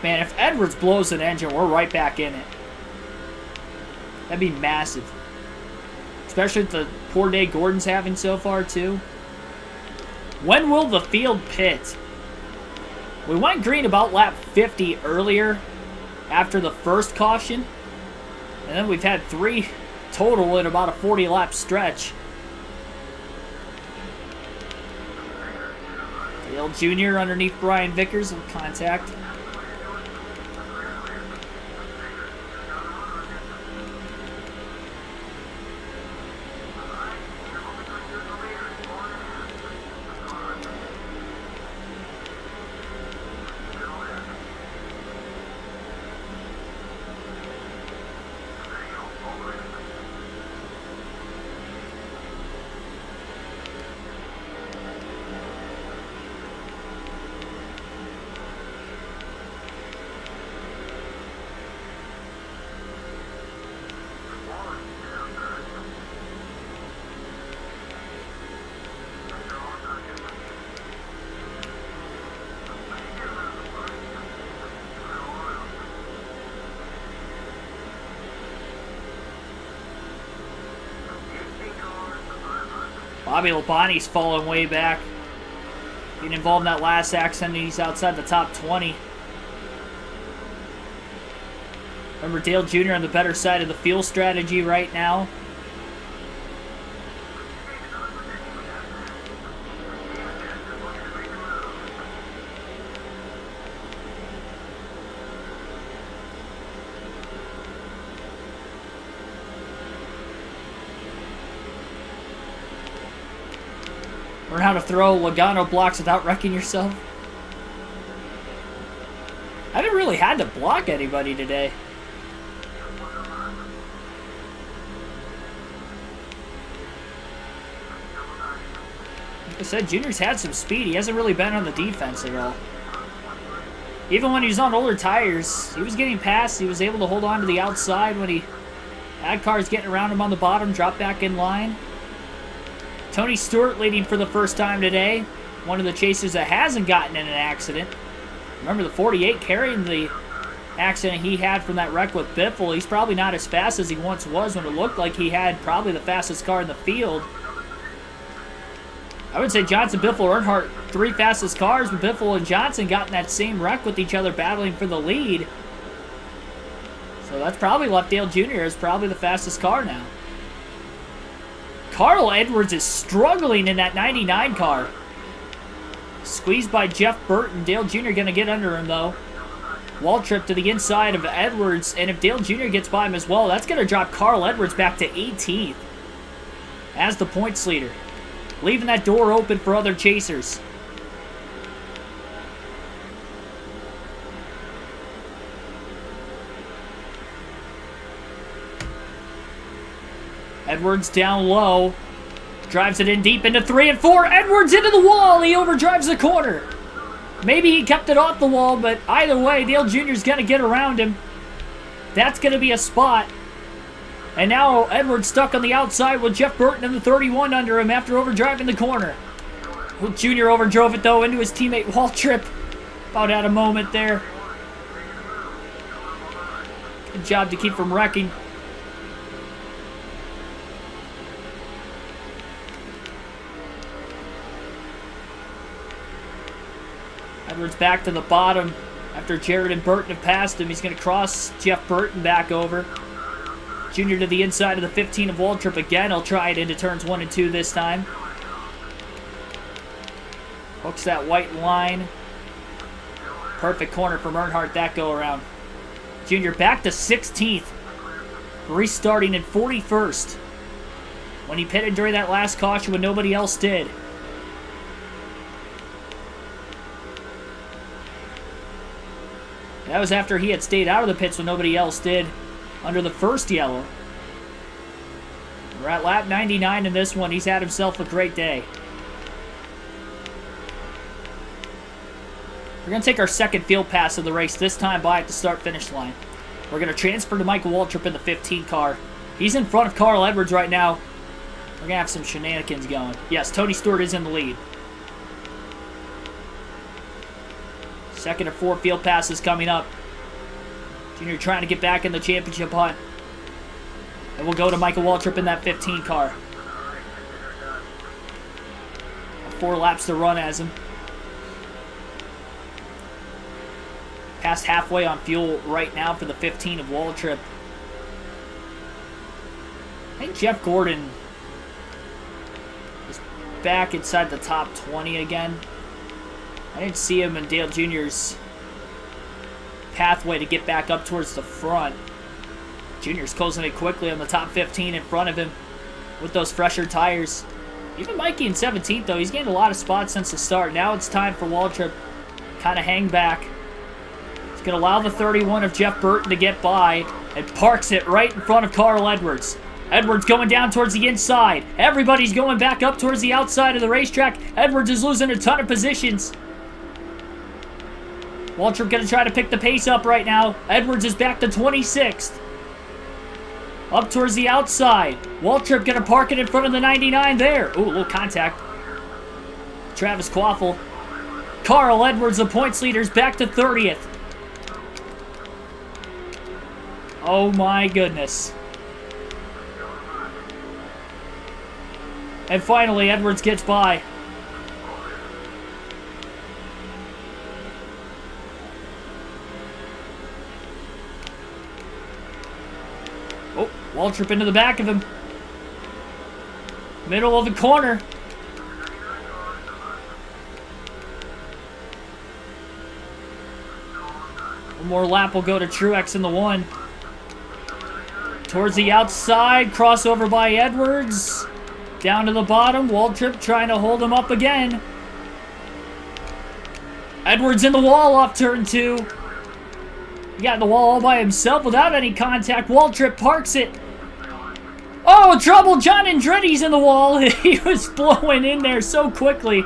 Man, if Edwards blows an engine, we're right back in it. That'd be massive. Especially with the poor day Gordon's having so far, too. When will the field pit? We went green about lap 50 earlier after the first caution. And then we've had 3 total in about a 40-lap stretch. Dale Jr. underneath Brian Vickers in contact. Bobby Labonte's falling way back. Being involved in that last accident, he's outside the top 20. Remember, Dale Jr. on the better side of the fuel strategy right now. Learn how to throw Logano blocks without wrecking yourself. I haven't really had to block anybody today. Like I said, Junior's had some speed. He hasn't really been on the defense at all. Even when he was on older tires, he was getting past. He was able to hold on to the outside when he had cars getting around him on the bottom, drop back in line. Tony Stewart leading for the first time today. One of the chasers that hasn't gotten in an accident. Remember the 48 carrying the accident he had from that wreck with Biffle. He's probably not as fast as he once was when it looked like he had probably the fastest car in the field. I would say Johnson, Biffle, Earnhardt, 3 fastest cars, but Biffle and Johnson got in that same wreck with each other battling for the lead. So that's probably left Dale Jr. as probably the fastest car now. Carl Edwards is struggling in that 99 car. Squeezed by Jeff Burton. Dale Jr. going to get under him, though. Waltrip to the inside of Edwards, and if Dale Jr. gets by him as well, that's going to drop Carl Edwards back to 18th. as the points leader, leaving that door open for other chasers. Edwards down low. Drives it in deep into 3 and 4. Edwards into the wall. He overdrives the corner. Maybe he kept it off the wall, but either way, Dale Jr.'s going to get around him. That's going to be a spot. And now Edwards stuck on the outside with Jeff Burton in the 31 under him after overdriving the corner. Jr. overdrove it, though, into his teammate Waltrip. About out of moment there. Good job to keep from wrecking. Edwards back to the bottom after Jared and Burton have passed him. He's going to cross Jeff Burton back over. Junior to the inside of the 15 of Waltrip again. He'll try it into turns 1 and 2 this time. Hooks that white line. Perfect corner from Earnhardt that go around. Junior back to 16th. Restarting in 41st. When he pitted during that last caution when nobody else did. That was after he had stayed out of the pits when nobody else did under the first yellow. We're at lap 99 in this one. He's had himself a great day. We're going to take our second field pass of the race, this time by at the start-finish line. We're going to transfer to Michael Waltrip in the 15 car. He's in front of Carl Edwards right now. We're going to have some shenanigans going. Yes, Tony Stewart is in the lead. Second of 4 field passes coming up. Junior trying to get back in the championship hunt. And we'll go to Michael Waltrip in that 15 car. 4 laps to run as him. Past halfway on fuel right now for the 15 of Waltrip. I think Jeff Gordon is back inside the top 20 again. I didn't see him in Dale Jr.'s pathway to get back up towards the front. Jr.'s closing it quickly on the top 15 in front of him with those fresher tires. Even Mikey in 17th, though, he's gained a lot of spots since the start. Now it's time for Waltrip kind of hang back. He's going to allow the 31 of Jeff Burton to get by and parks it right in front of Carl Edwards. Edwards going down towards the inside. Everybody's going back up towards the outside of the racetrack. Edwards is losing a ton of positions. Waltrip going to try to pick the pace up right now. Edwards is back to 26th. Up towards the outside. Waltrip going to park it in front of the 99 there. Ooh, a little contact. Travis Quaffle. Carl Edwards, the points leader's back to 30th. Oh my goodness. And finally, Edwards gets by. Oh, Waltrip into the back of him. Middle of the corner. One more lap will go to Truex in the 1. Towards the outside, crossover by Edwards. Down to the bottom, Waltrip trying to hold him up again. Edwards in the wall off turn 2. He got in the wall all by himself without any contact. Waltrip parks it. Oh, trouble! John Andretti's in the wall. He was blowing in there so quickly,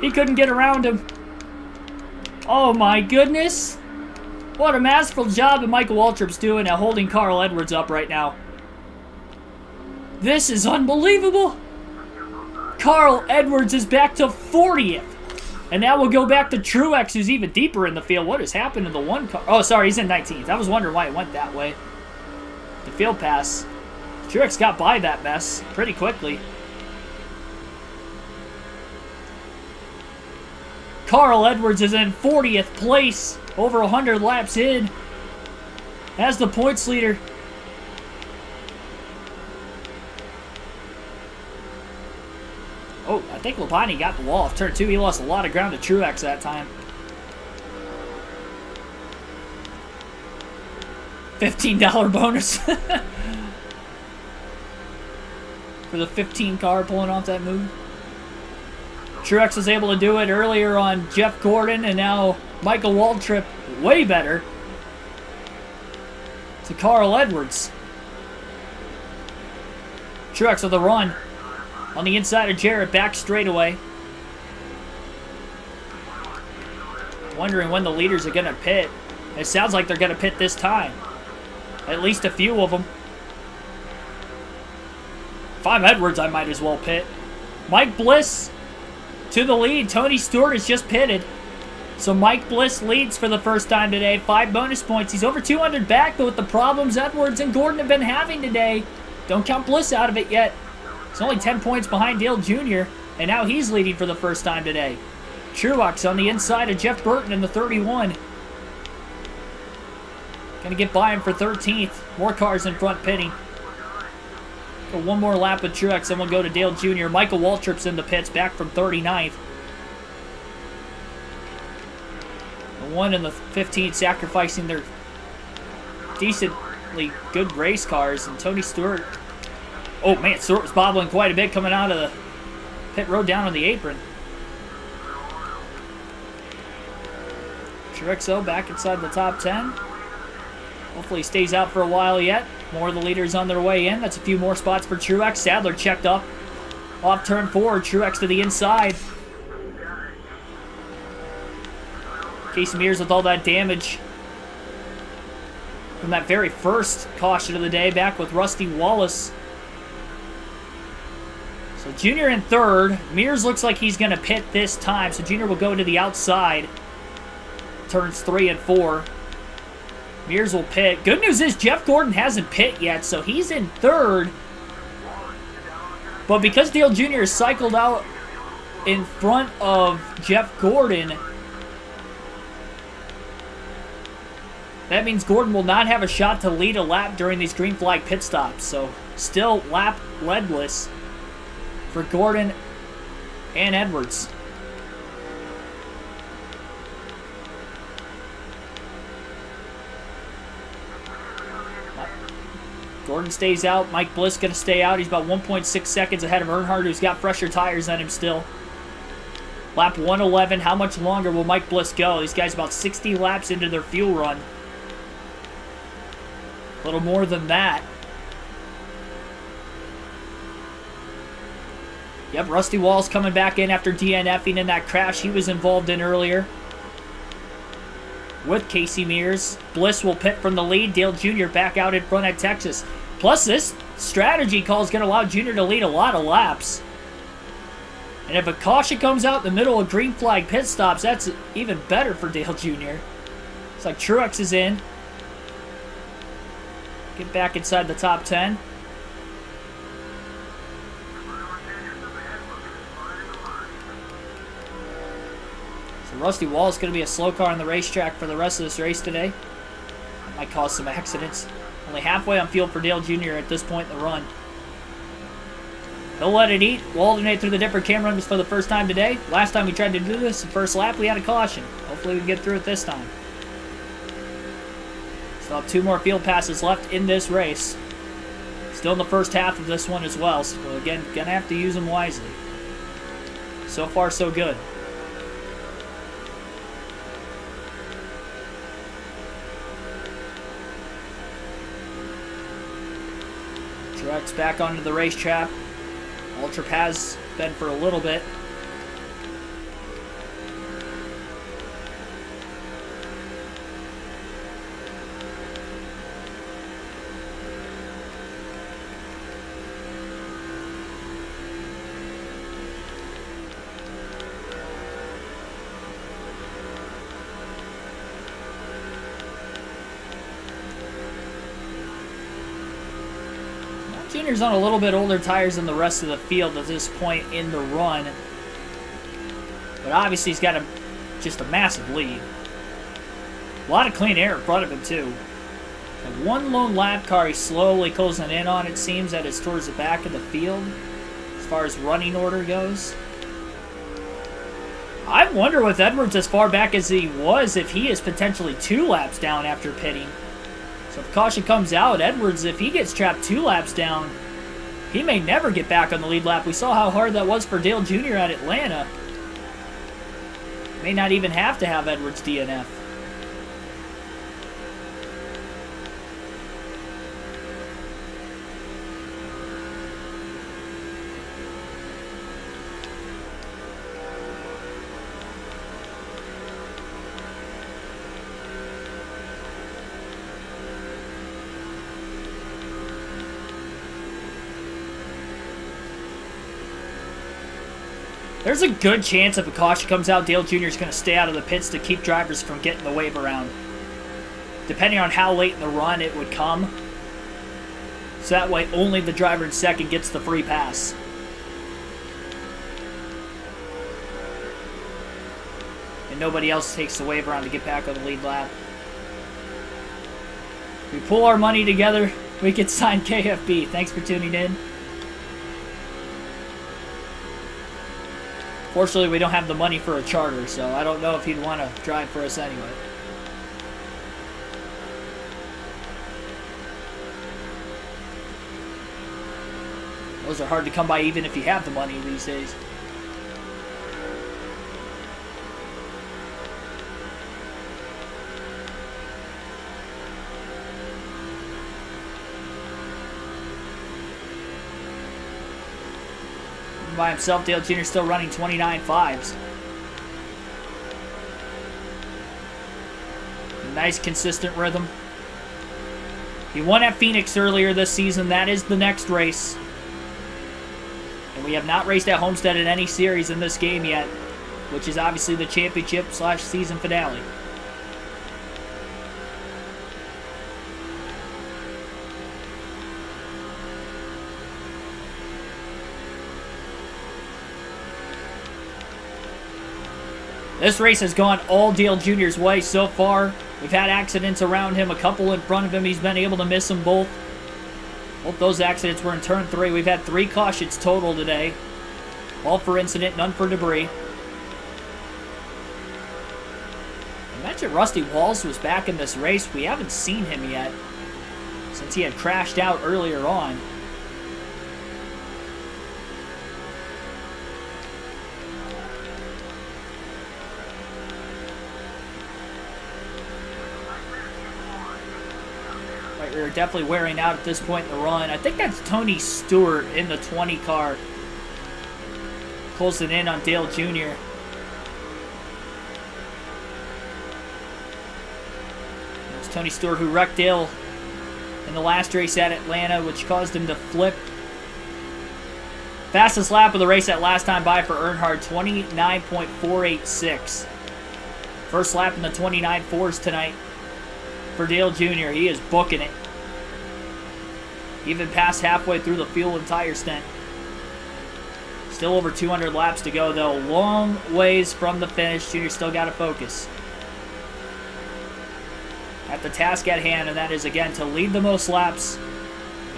he couldn't get around him. Oh my goodness. What a masterful job that Michael Waltrip's doing at holding Carl Edwards up right now. This is unbelievable. Carl Edwards is back to 40th. And now we'll go back to Truex, who's even deeper in the field. What has happened to the 1 car? Oh, sorry, he's in 19th. I was wondering why it went that way. The field pass. Truex got by that mess pretty quickly. Carl Edwards is in 40th place, over 100 laps in, as the points leader. Oh, I think Labonte got the wall off turn 2. He lost a lot of ground to Truex that time. $15 bonus. for the 15 car pulling off that move. Truex was able to do it earlier on Jeff Gordon, and now Michael Waltrip way better to Carl Edwards. Truex with a run on the inside of Jarrett, back straightaway. Wondering when the leaders are going to pit. It sounds like they're going to pit this time. At least a few of them. If I'm Edwards, I might as well pit. Mike Bliss to the lead. Tony Stewart has just pitted. So Mike Bliss leads for the first time today. 5 bonus points. He's over 200 back, but with the problems Edwards and Gordon have been having today, don't count Bliss out of it yet. He's only 10 points behind Dale Jr., and now he's leading for the first time today. Truex on the inside of Jeff Burton in the 31. Gonna get by him for 13th. More cars in front pitting. Go one more lap with Truex, then we'll go to Dale Jr. Michael Waltrip's in the pits, back from 39th. The 1 and the 15 sacrificing their decently good race cars, and Tony Stewart. Oh man, Stewart was bobbling quite a bit coming out of the pit road down on the apron. Truex back inside the top 10. Hopefully he stays out for a while yet. More of the leaders on their way in. That's a few more spots for Truex. Sadler checked up. Off turn 4. Truex to the inside. Casey Mears with all that damage from that very first caution of the day, back with Rusty Wallace. So Junior in third. Mears looks like he's going to pit this time. So Junior will go to the outside. Turns 3 and 4. Mears will pit. Good news is Jeff Gordon hasn't pit yet, so he's in third. But because Dale Jr. is cycled out in front of Jeff Gordon, that means Gordon will not have a shot to lead a lap during these green flag pit stops. So still lap leadless for Gordon and Edwards. Gordon stays out. Mike Bliss going to stay out. He's about 1.6 seconds ahead of Earnhardt, who's got fresher tires than him still. Lap 111. How much longer will Mike Bliss go? These guys about 60 laps into their fuel run. A little more than that. Yep, Rusty Wall's coming back in after DNFing in that crash he was involved in earlier with Casey Mears. Bliss will pit from the lead. Dale Jr. back out in front at Texas. Plus, this strategy call is going to allow Jr. to lead a lot of laps. And if a caution comes out in the middle of green flag pit stops, that's even better for Dale Jr. It's like Truex is in. Get back inside the top 10. Rusty Wall is going to be a slow car on the racetrack for the rest of this race today. That might cause some accidents. Only halfway on field for Dale Jr. at this point in the run. He'll let it eat. We'll alternate through the different camera angles for the first time today. Last time we tried to do this, the first lap, we had a caution. Hopefully we can get through it this time. Still have 2 more field passes left in this race. Still in the first half of this one as well. So again, going to have to use them wisely. So far, so good. Truex back onto the racetrack. Waltrip has been for a little bit. Junior's on a little bit older tires than the rest of the field at this point in the run. But obviously he's got just a massive lead. A lot of clean air in front of him too. And one lone lap car he's slowly closing in on, it seems, that is towards the back of the field as far as running order goes. I wonder with Edwards as far back as he was if he is potentially 2 laps down after pitting. So if caution comes out, Edwards, if he gets trapped 2 laps down, He may never get back on the lead lap. We saw how hard that was for Dale Jr. at Atlanta. May not even have to have Edwards DNF. There's a good chance if a caution comes out, Dale Jr. is going to stay out of the pits to keep drivers from getting the wave around. Depending on how late in the run it would come. So that way only the driver in second gets the free pass. And nobody else takes the wave around to get back on the lead lap. We pull our money together, we can sign KFB. Thanks for tuning in. Fortunately, we don't have the money for a charter, so I don't know if he'd want to drive for us anyway. Those are hard to come by even if you have the money these days. By himself, Dale Jr. still running 29.5s. Nice consistent rhythm. He won at Phoenix earlier this season. That is the next race. And we have not raced at Homestead in any series in this game yet, which is obviously the championship/season finale. This race has gone all Dale Jr.'s way so far. We've had accidents around him, a couple in front of him. He's been able to miss them both. Both those accidents were in turn 3. We've had 3 cautions total today. All for incident, none for debris. I mentioned Rusty Walls was back in this race. We haven't seen him yet since he had crashed out earlier on. We're definitely wearing out at this point in the run. I think that's Tony Stewart in the 20 car. Closing in on Dale Jr. It's Tony Stewart who wrecked Dale in the last race at Atlanta, which caused him to flip. Fastest lap of the race that last time by for Earnhardt, 29.486. First lap in the 29.4s tonight for Dale Jr. He is booking it. Even past halfway through the fuel and tire stint. Still over 200 laps to go, though. Long ways from the finish. Jr. still got to focus at the task at hand, and that is, again, to lead the most laps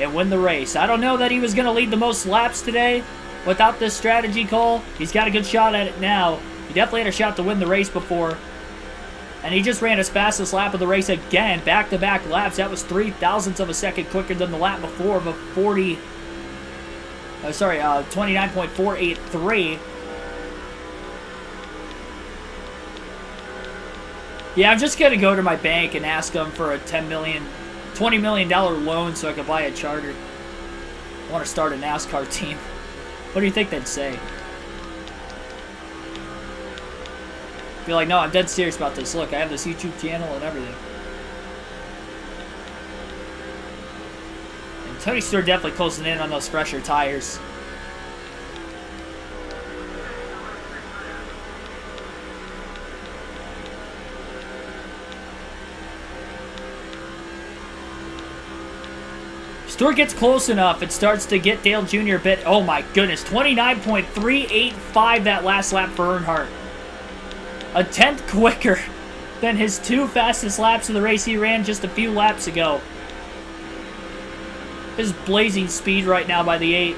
and win the race. I don't know that he was going to lead the most laps today without this strategy call. He's got a good shot at it now. He definitely had a shot to win the race before. And he just ran his fastest lap of the race again, back-to-back laps. That was 0.03 of a second quicker than the lap before of a 29.483. Yeah, I'm just going to go to my bank and ask them for a $20 million loan so I can buy a charter. I want to start a NASCAR team. What do you think they'd say? Be like, no, I'm dead serious about this. Look, I have this YouTube channel and everything. And Tony Stewart definitely closing in on those fresher tires. Stewart gets close enough. It starts to get Dale Jr. a bit. Oh my goodness, 29.385 that last lap for Earnhardt. A tenth quicker than his 2 fastest laps of the race he ran just a few laps ago. His blazing speed right now by the 8.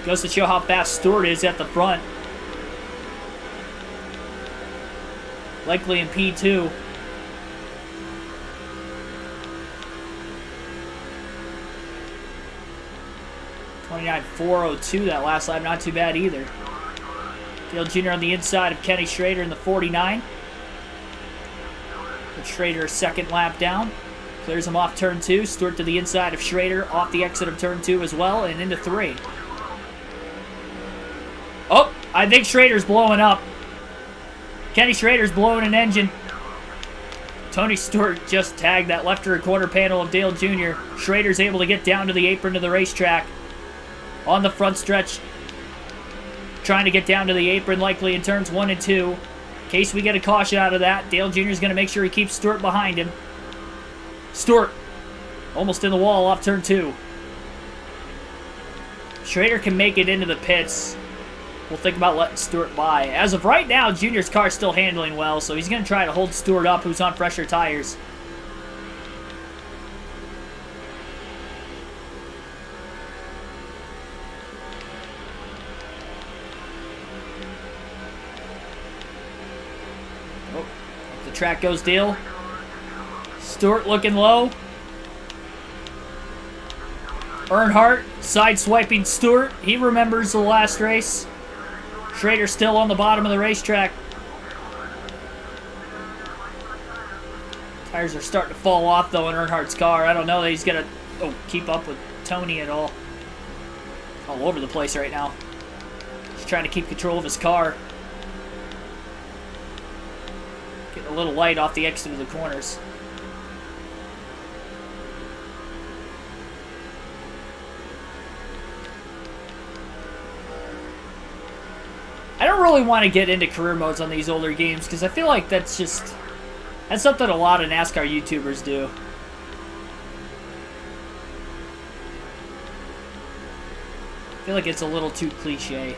Goes to show how fast Stewart is at the front. Likely in P2. 29.402 that last lap. Not too bad either. Dale Jr. on the inside of Kenny Schrader in the 49. But Schrader second lap down. Clears him off turn 2. Stewart to the inside of Schrader. Off the exit of turn 2 as well. And into 3. Oh, I think Schrader's blowing up. Kenny Schrader's blowing an engine. Tony Stewart just tagged that left rear quarter panel of Dale Jr. Schrader's able to get down to the apron of the racetrack. On the front stretch. Trying to get down to the apron likely in turns 1 and 2. In case we get a caution out of that, Dale Jr. is going to make sure he keeps Stewart behind him. Stewart almost in the wall off turn 2. Schrader can make it into the pits. We'll think about letting Stewart by. As of right now, Junior's car is still handling well, so he's going to try to hold Stewart up, who's on fresher tires. Oh, up the track goes Dale. Stewart looking low. Earnhardt side-swiping Stewart. He remembers the last race. Schrader still on the bottom of the racetrack. Tires are starting to fall off, though, in Earnhardt's car. I don't know that he's going to keep up with Tony at all. All over the place right now. He's trying to keep control of his car. Getting a little light off the exit of the corners. I don't really want to get into career modes on these older games because I feel like that's something a lot of NASCAR YouTubers do. I feel like it's a little too cliche.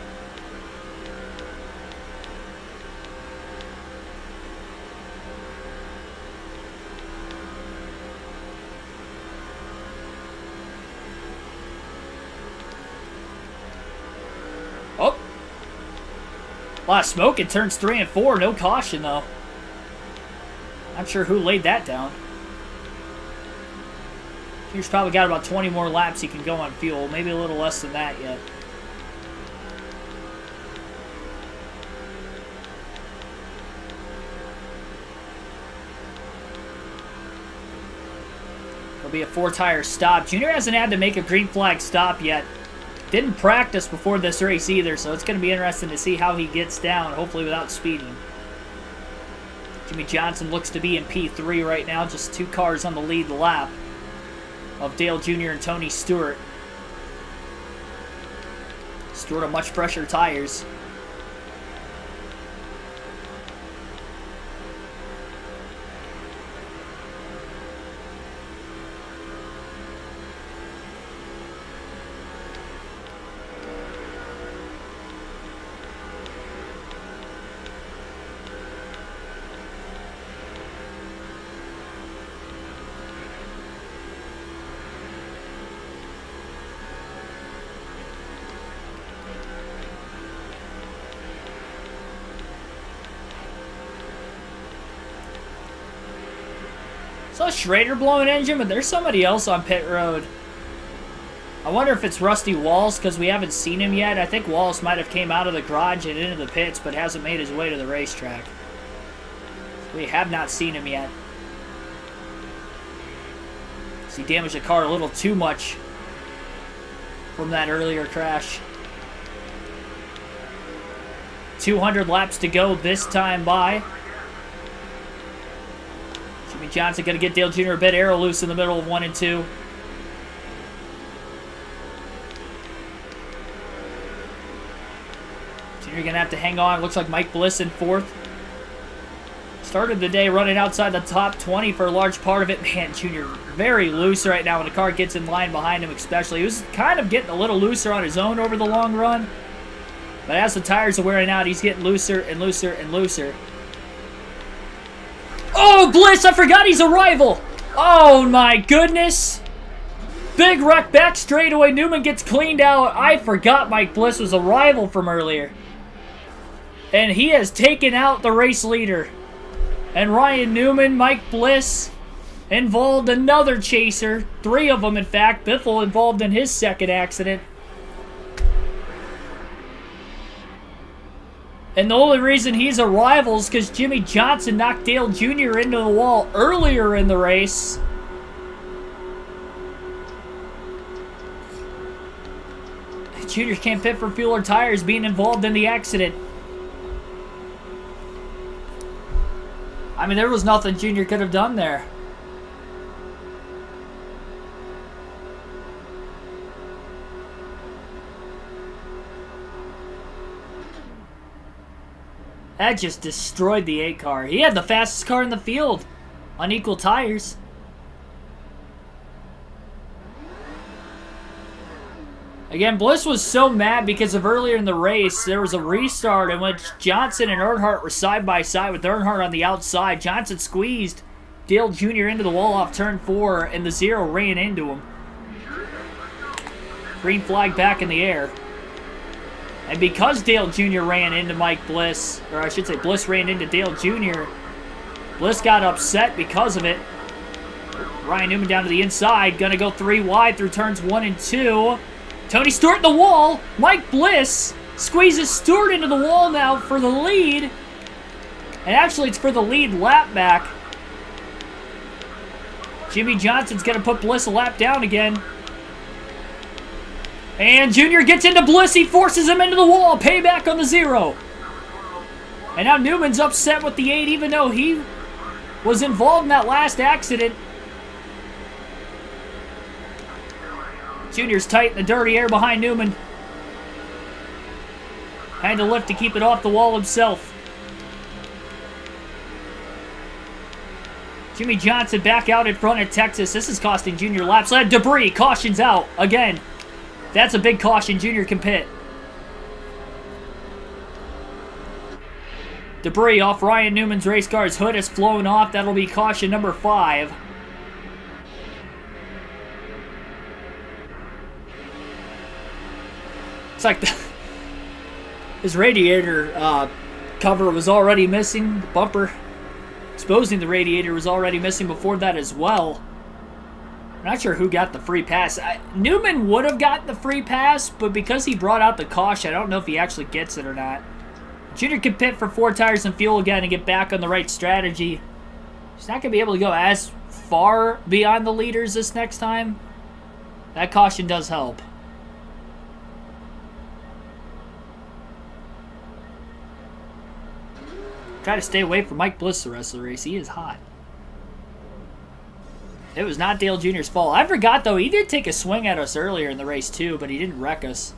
Oh! A lot of smoke in turns 3 and 4. No caution, though. Not sure who laid that down. He's probably got about 20 more laps he can go on fuel. Maybe a little less than that yet. It'll be a 4-tire stop. Junior hasn't had to make a green flag stop yet. Didn't practice before this race either, so it's going to be interesting to see how he gets down, hopefully without speeding. Jimmy Johnson looks to be in P3 right now, just 2 cars on the lead lap of Dale Jr. and Tony Stewart. Stewart on much fresher tires. Saw Schrader blowing engine, but there's somebody else on pit road. I wonder if it's Rusty Walls, because we haven't seen him yet. I think Walls might have came out of the garage and into the pits, but hasn't made his way to the racetrack. We have not seen him yet. So he damaged the car a little too much from that earlier crash. 200 laps to go this time by. Jimmy Johnson going to get Dale Jr. a bit arrow loose in the middle of 1 and 2. Jr. going to have to hang on. Looks like Mike Bliss in 4th. Started the day running outside the top 20 for a large part of it. Man, Jr. very loose right now when the car gets in line behind him especially. He was kind of getting a little looser on his own over the long run. But as the tires are wearing out, he's getting looser and looser and looser. Oh, Bliss! I forgot he's a rival! Oh, my goodness! Big wreck back straightaway. Newman gets cleaned out. I forgot Mike Bliss was a rival from earlier. And he has taken out the race leader. And Ryan Newman, Mike Bliss, involved another chaser. 3 of them, in fact. Biffle involved in his second accident. And the only reason he's a rival is because Jimmy Johnson knocked Dale Jr. into the wall earlier in the race. Junior can't pit for fuel or tires, being involved in the accident. I mean, there was nothing Junior could have done there. That just destroyed the 8 car. He had the fastest car in the field on equal tires. Again, Bliss was so mad because of earlier in the race, there was a restart in which Johnson and Earnhardt were side by side with Earnhardt on the outside. Johnson squeezed Dale Jr. into the wall off turn 4, and the 0 ran into him. Green flag back in the air. And because Dale Jr. ran into Mike Bliss, or I should say Bliss ran into Dale Jr., Bliss got upset because of it. Ryan Newman down to the inside, gonna go 3 wide through turns 1 and 2. Tony Stewart in the wall. Mike Bliss squeezes Stewart into the wall now for the lead. And actually, it's for the lead lap back. Jimmy Johnson's going to put Bliss a lap down again. And Junior gets into Bliss. He forces him into the wall. Payback on the 0. And now Newman's upset with the 8, even though he was involved in that last accident. Junior's tight in the dirty air behind Newman. Had to lift to keep it off the wall himself. Jimmy Johnson back out in front at Texas. This is costing Junior laps. That debris. Caution's out again. That's a big caution. Junior can pit. Debris off Ryan Newman's race car's hood has flown off. That'll be caution number 5. It's like his radiator cover was already missing. The bumper exposing the radiator was already missing before that as well. I'm not sure who got the free pass. Newman would have gotten the free pass, but because he brought out the caution, I don't know if he actually gets it or not. Junior can pit for 4 tires and fuel again and get back on the right strategy. He's not going to be able to go as far beyond the leaders this next time. That caution does help. Try to stay away from Mike Bliss the rest of the race. He is hot. It was not Dale Jr.'s fault. I forgot, though, he did take a swing at us earlier in the race, too, but he didn't wreck us.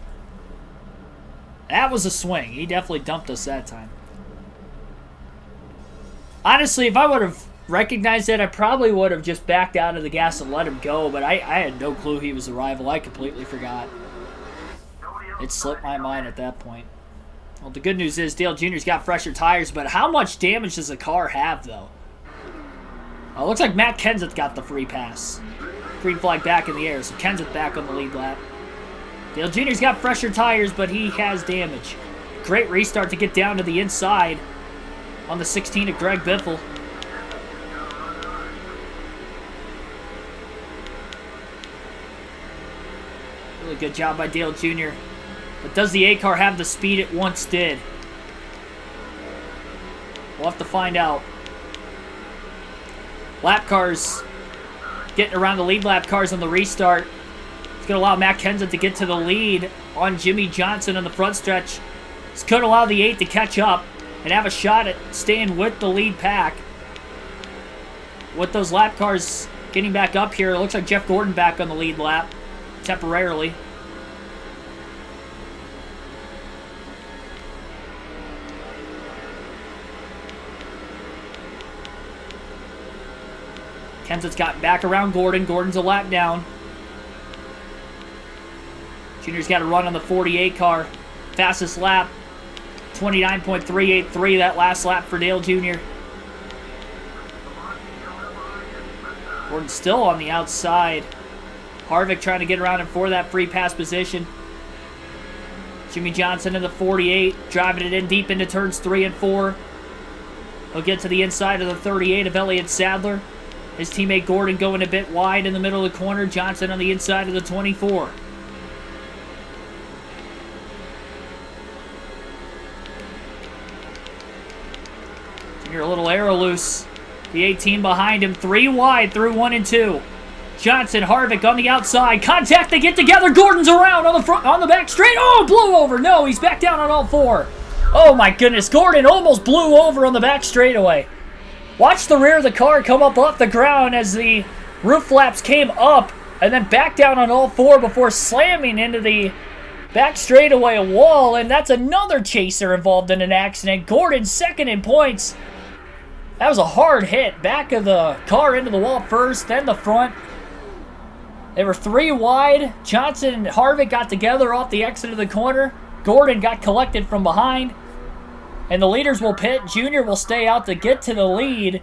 That was a swing. He definitely dumped us that time. Honestly, if I would have recognized that, I probably would have just backed out of the gas and let him go, but I had no clue he was a rival. I completely forgot. It slipped my mind at that point. Well, the good news is Dale Jr.'s got fresher tires, but how much damage does the car have, though? Oh, looks like Matt Kenseth got the free pass. Green flag back in the air, so Kenseth back on the lead lap. Dale Jr.'s got fresher tires, but he has damage. Great restart to get down to the inside on the 16 of Greg Biffle. Really good job by Dale Jr. But does the A-car have the speed it once did? We'll have to find out. Lap cars getting around the lead lap cars on the restart. It's going to allow Matt Kenseth to get to the lead on Jimmy Johnson on the front stretch. This could allow the 8 to catch up and have a shot at staying with the lead pack. With those lap cars getting back up here, it looks like Jeff Gordon back on the lead lap temporarily. Kenseth's got back around Gordon. Gordon's a lap down. Junior's got to run on the 48 car. Fastest lap, 29.383, that last lap for Dale Jr. Gordon's still on the outside. Harvick trying to get around him for that free pass position. Jimmy Johnson in the 48, driving it in deep into turns 3 and 4. He'll get to the inside of the 38 of Elliott Sadler. His teammate Gordon going a bit wide in the middle of the corner. Johnson on the inside of the 24. Junior a little arrow loose. The 18 behind him, 3 wide through 1 and 2. Johnson, Harvick on the outside. Contact, they get together. Gordon's around on the front, on the back straight. Oh, blew over. No, he's back down on all 4. Oh my goodness, Gordon almost blew over on the back straightaway. Watch the rear of the car come up off the ground as the roof flaps came up and then back down on all 4 before slamming into the back straightaway wall, and that's another chaser involved in an accident. Gordon second in points. That was a hard hit. Back of the car into the wall first, then the front. They were 3 wide. Johnson and Harvick got together off the exit of the corner. Gordon got collected from behind. And the leaders will pit. Junior will stay out to get to the lead.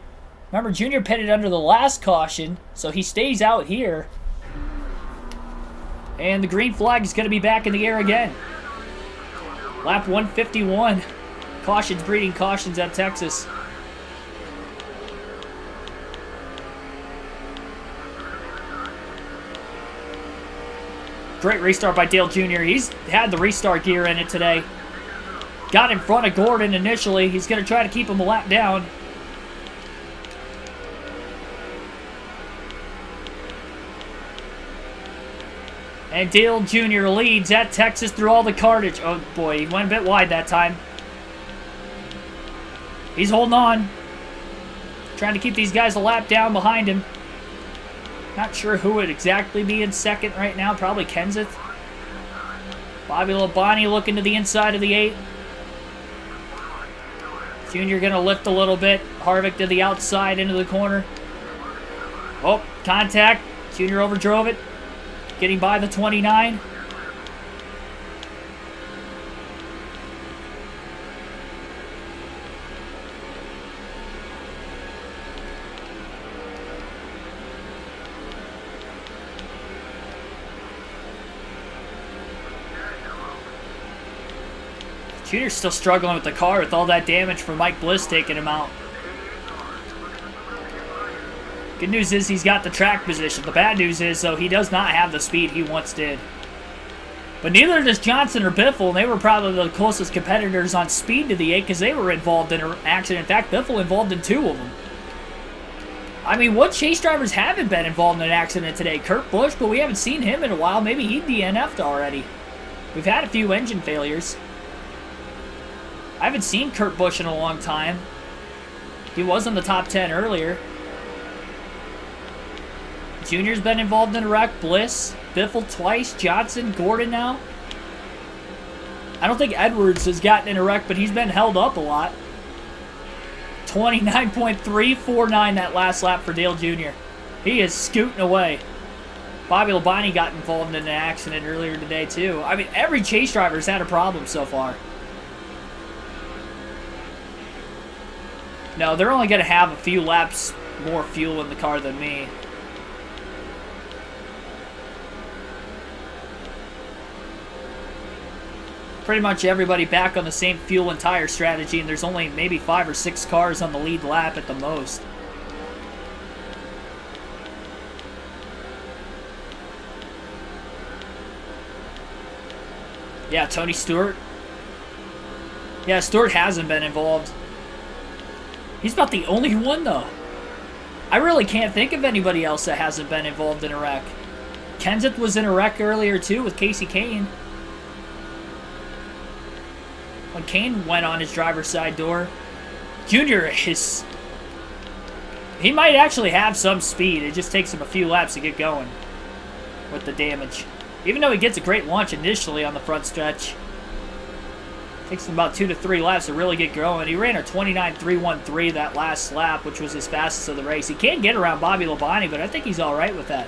Remember, Junior pitted under the last caution, so he stays out here. And the green flag is going to be back in the air again. Lap 151. Cautions breeding cautions at Texas. Great restart by Dale Jr. He's had the restart gear in it today. Got in front of Gordon initially. He's going to try to keep him a lap down. And Dale Jr. leads at Texas through all the cartage. Oh boy, he went a bit wide that time. He's holding on. Trying to keep these guys a lap down behind him. Not sure who would exactly be in second right now. Probably Kenseth. Bobby Labonte looking to the inside of the 8. Junior going to lift a little bit. Harvick to the outside into the corner. Oh, contact. Junior overdrove it. Getting by the 29. Junior's still struggling with the car with all that damage from Mike Bliss taking him out. Good news is he's got the track position. The bad news is, though, he does not have the speed he once did. But neither does Johnson or Biffle, and they were probably the closest competitors on speed to the 8 because they were involved in an accident. In fact, Biffle involved in 2 of them. I mean, what chase drivers haven't been involved in an accident today? Kurt Busch, but we haven't seen him in a while. Maybe he DNF'd already. We've had a few engine failures. I haven't seen Kurt Busch in a long time. He was in the top 10 earlier. Junior's been involved in a wreck. Bliss, Biffle twice, Johnson, Gordon now. I don't think Edwards has gotten in a wreck, but he's been held up a lot. 29.349 that last lap for Dale Jr. He is scooting away. Bobby Labonte got involved in an accident earlier today, too. I mean, every chase driver's had a problem so far. No, they're only going to have a few laps more fuel in the car than me. Pretty much everybody back on the same fuel and tire strategy, and there's only maybe 5 or 6 cars on the lead lap at the most. Yeah, Tony Stewart. Yeah, Stewart hasn't been involved. He's about the only one, though. I really can't think of anybody else that hasn't been involved in a wreck. Kenseth was in a wreck earlier, too, with Casey Kane. When Kane went on his driver's side door. Junior is... He might actually have some speed. It just takes him a few laps to get going with the damage. Even though he gets a great launch initially on the front stretch. Takes him about 2 to 3 laps to really get going. He ran a 29.313 that last lap, which was his fastest of the race. He can't get around Bobby Labonte, but I think he's all right with that.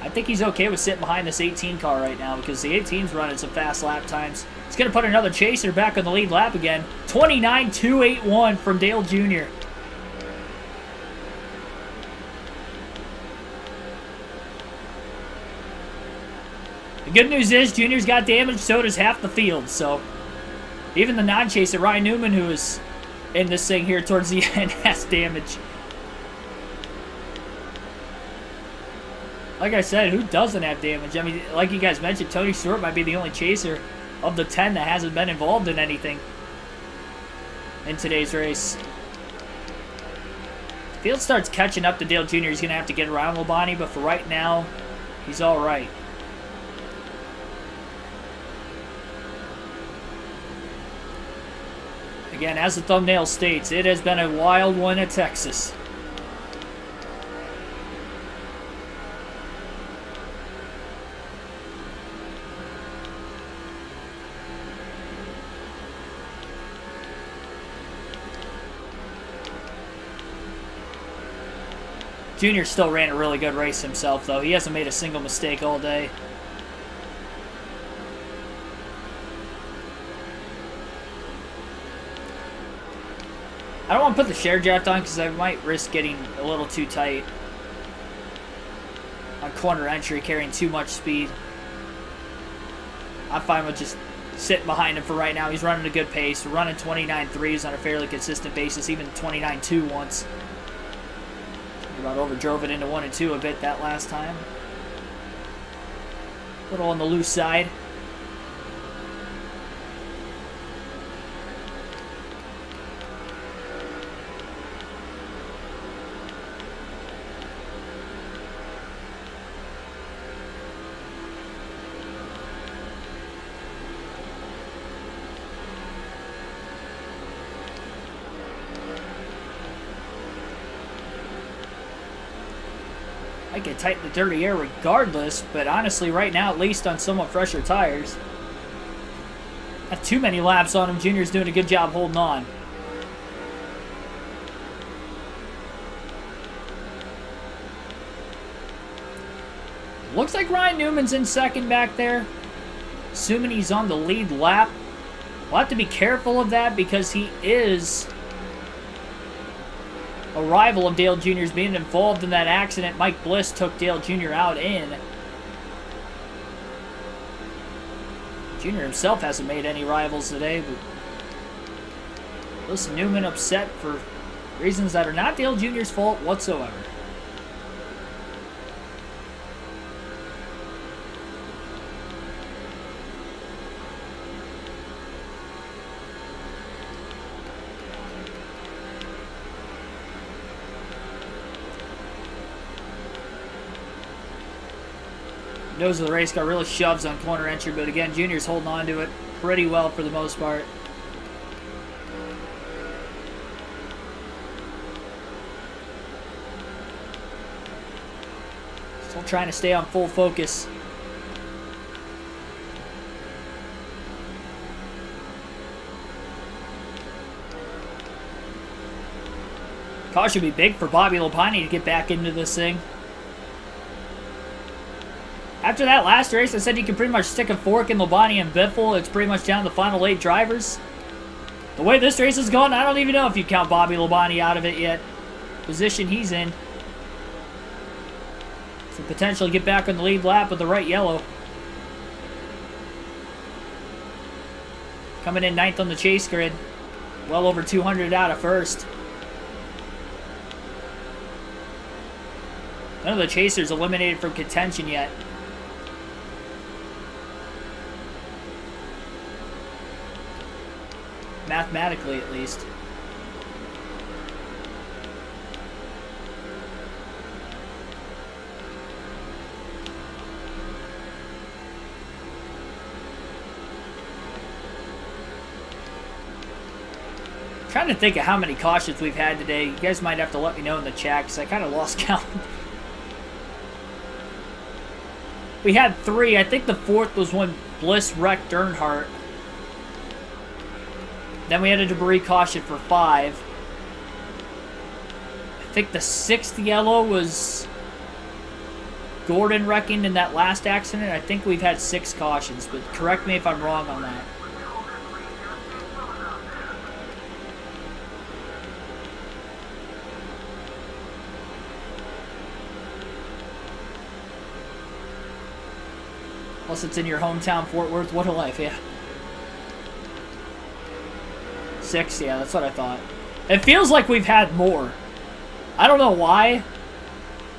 I think he's okay with sitting behind this 18 car right now because the 18's running some fast lap times. He's going to put another chaser back on the lead lap again. 29.281 from Dale Jr. The good news is Junior's got damage, so does half the field. So even the non-chaser, Ryan Newman, who is in this thing here towards the end, has damage. Like I said, who doesn't have damage? I mean, like you guys mentioned, Tony Stewart might be the only chaser of the 10 that hasn't been involved in anything in today's race. Field starts catching up to Dale Jr., he's going to have to get around Labonte, but for right now, he's all right. Again, as the thumbnail states, it has been a wild one at Texas. Junior still ran a really good race himself, though. He hasn't made a single mistake all day. I don't want to put the share draft on because I might risk getting a little too tight on corner entry, carrying too much speed. I'm fine with just sitting behind him for right now. He's running a good pace. We're running 29.3s on a fairly consistent basis, even 29.2 once. About overdrove it into 1 and 2 a bit that last time. A little on the loose side. I get tight in the dirty air regardless, but honestly, right now, at least on somewhat fresher tires. Not too many laps on him. Junior's doing a good job holding on. Looks like Ryan Newman's in second back there. Assuming he's on the lead lap. We'll have to be careful of that because he is a rival of Dale Jr.'s, being involved in that accident Mike Bliss took Dale Jr. out in. Jr. himself hasn't made any rivals today, but Bliss and Newman upset for reasons that are not Dale Jr.'s fault whatsoever. Nose of the race car really shoves on corner entry, but again, Junior's holding on to it pretty well for the most part. Still trying to stay on full focus. Caution would be big for Bobby Labonte to get back into this thing. After that last race, I said you can pretty much stick a fork in Labonte and Biffle. It's pretty much down to the final 8 drivers. The way this race is going, I don't even know if you count Bobby Labonte out of it yet. Position he's in. So potentially get back on the lead lap with the right yellow. Coming in 9th on the chase grid. Well over 200 out of first. None of the chasers eliminated from contention yet. Mathematically, at least. Trying to think of how many cautions we've had today. You guys might have to let me know in the chat because I kind of lost count. We had 3. I think the 4th was when Bliss wrecked Earnhardt. Then we had a debris caution for 5. I think the 6th yellow was Gordon wrecking in that last accident. I think we've had 6 cautions, but correct me if I'm wrong on that. Plus it's in your hometown, Fort Worth. What a life, yeah. 6, yeah, that's what I thought. It feels like we've had more. I don't know why.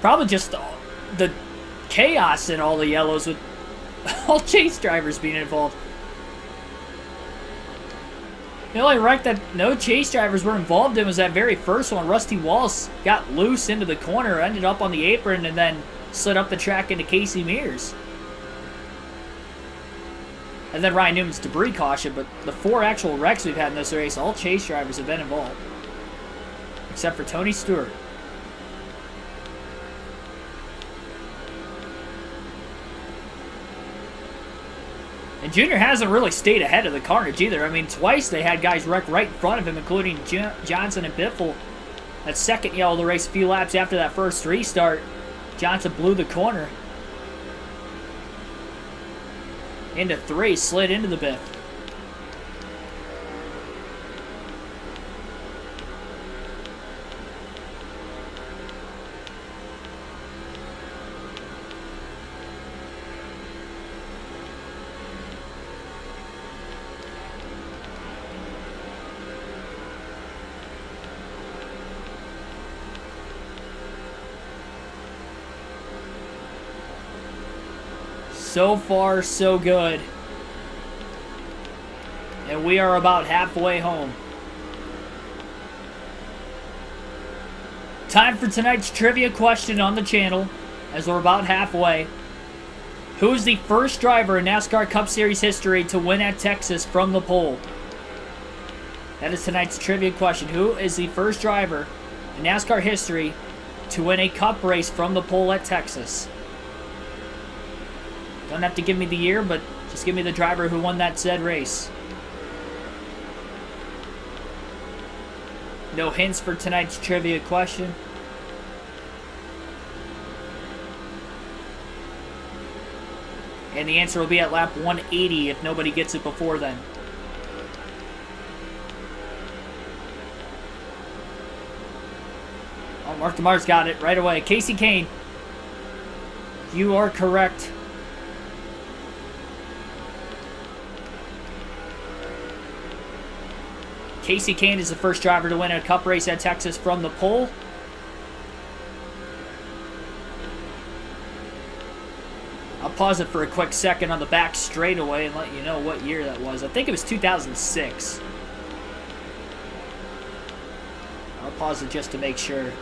Probably just the chaos in all the yellows with all chase drivers being involved. The only wreck that no chase drivers were involved in was that very first one. Rusty Walsh got loose into the corner, ended up on the apron, and then slid up the track into Casey Mears. And then Ryan Newman's debris caution, but the 4 actual wrecks we've had in this race, all chase drivers have been involved. Except for Tony Stewart. And Junior hasn't really stayed ahead of the carnage either. I mean, twice they had guys wreck right in front of him, including Johnson and Biffle. That second yellow of the race a few laps after that first restart. Johnson blew the corner. Into 3, slid into the Biff. So far, so good. And we are about halfway home. Time for tonight's trivia question on the channel, as we're about halfway. Who is the first driver in NASCAR Cup Series history to win at Texas from the pole? That is tonight's trivia question. Who is the first driver in NASCAR history to win a Cup race from the pole at Texas? Don't have to give me the year, but just give me the driver who won that said race. No hints for tonight's trivia question. And the answer will be at lap 180 if nobody gets it before then. Oh, Mark DeMar's got it right away. Casey Kane. You are correct. Casey Kane is the first driver to win a Cup race at Texas from the pole. I'll pause it for a quick second on the back straightaway and let you know what year that was. I think it was 2006. I'll pause it just to make sure.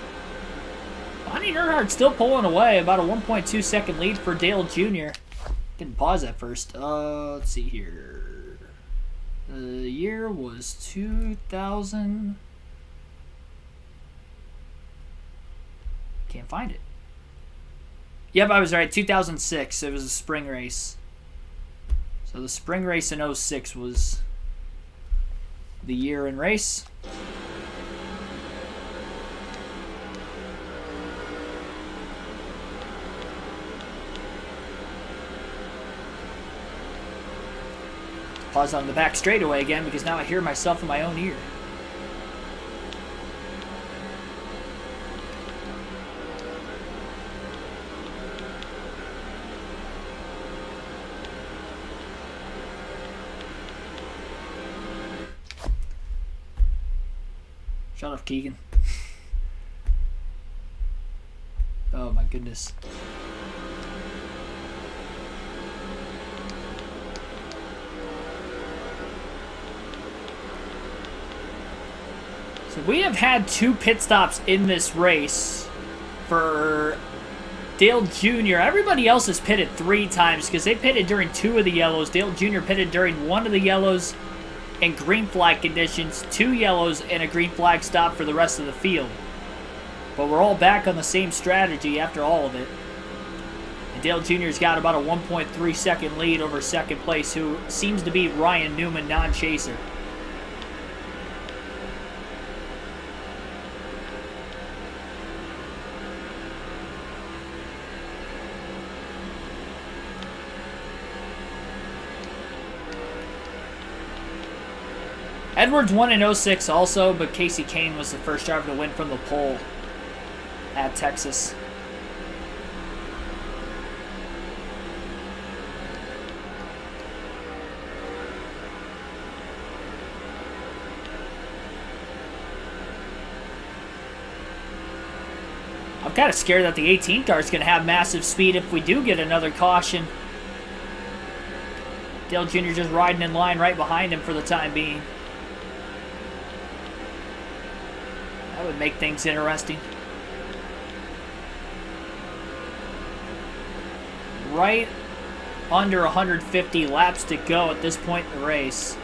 Bonnie Earnhardt still pulling away, about a 1.2 second lead for Dale Jr. Didn't pause that first. Let's see here. The year was 2000. Can't find it. Yep, I was right. 2006. It was a spring race. So the spring race in 06 was the year in race. Pause on the back straightaway again because now I hear myself in my own ear. Shut up, Keegan. Oh my goodness. So we have had 2 pit stops in this race for Dale Jr. Everybody else has pitted 3 times because they pitted during 2 of the yellows. Dale Jr. pitted during 1 of the yellows in green flag conditions, 2 yellows, and a green flag stop for the rest of the field. But we're all back on the same strategy after all of it. And Dale Jr.'s got about a 1.3 second lead over second place, who seems to be Ryan Newman, non-chaser. Edwards won in 06 also, but Casey Kane was the first driver to win from the pole at Texas. I'm kind of scared that the 18 car is going to have massive speed if we do get another caution. Dale Jr. just riding in line right behind him for the time being. That would make things interesting. Right under 150 laps to go at this point in the race.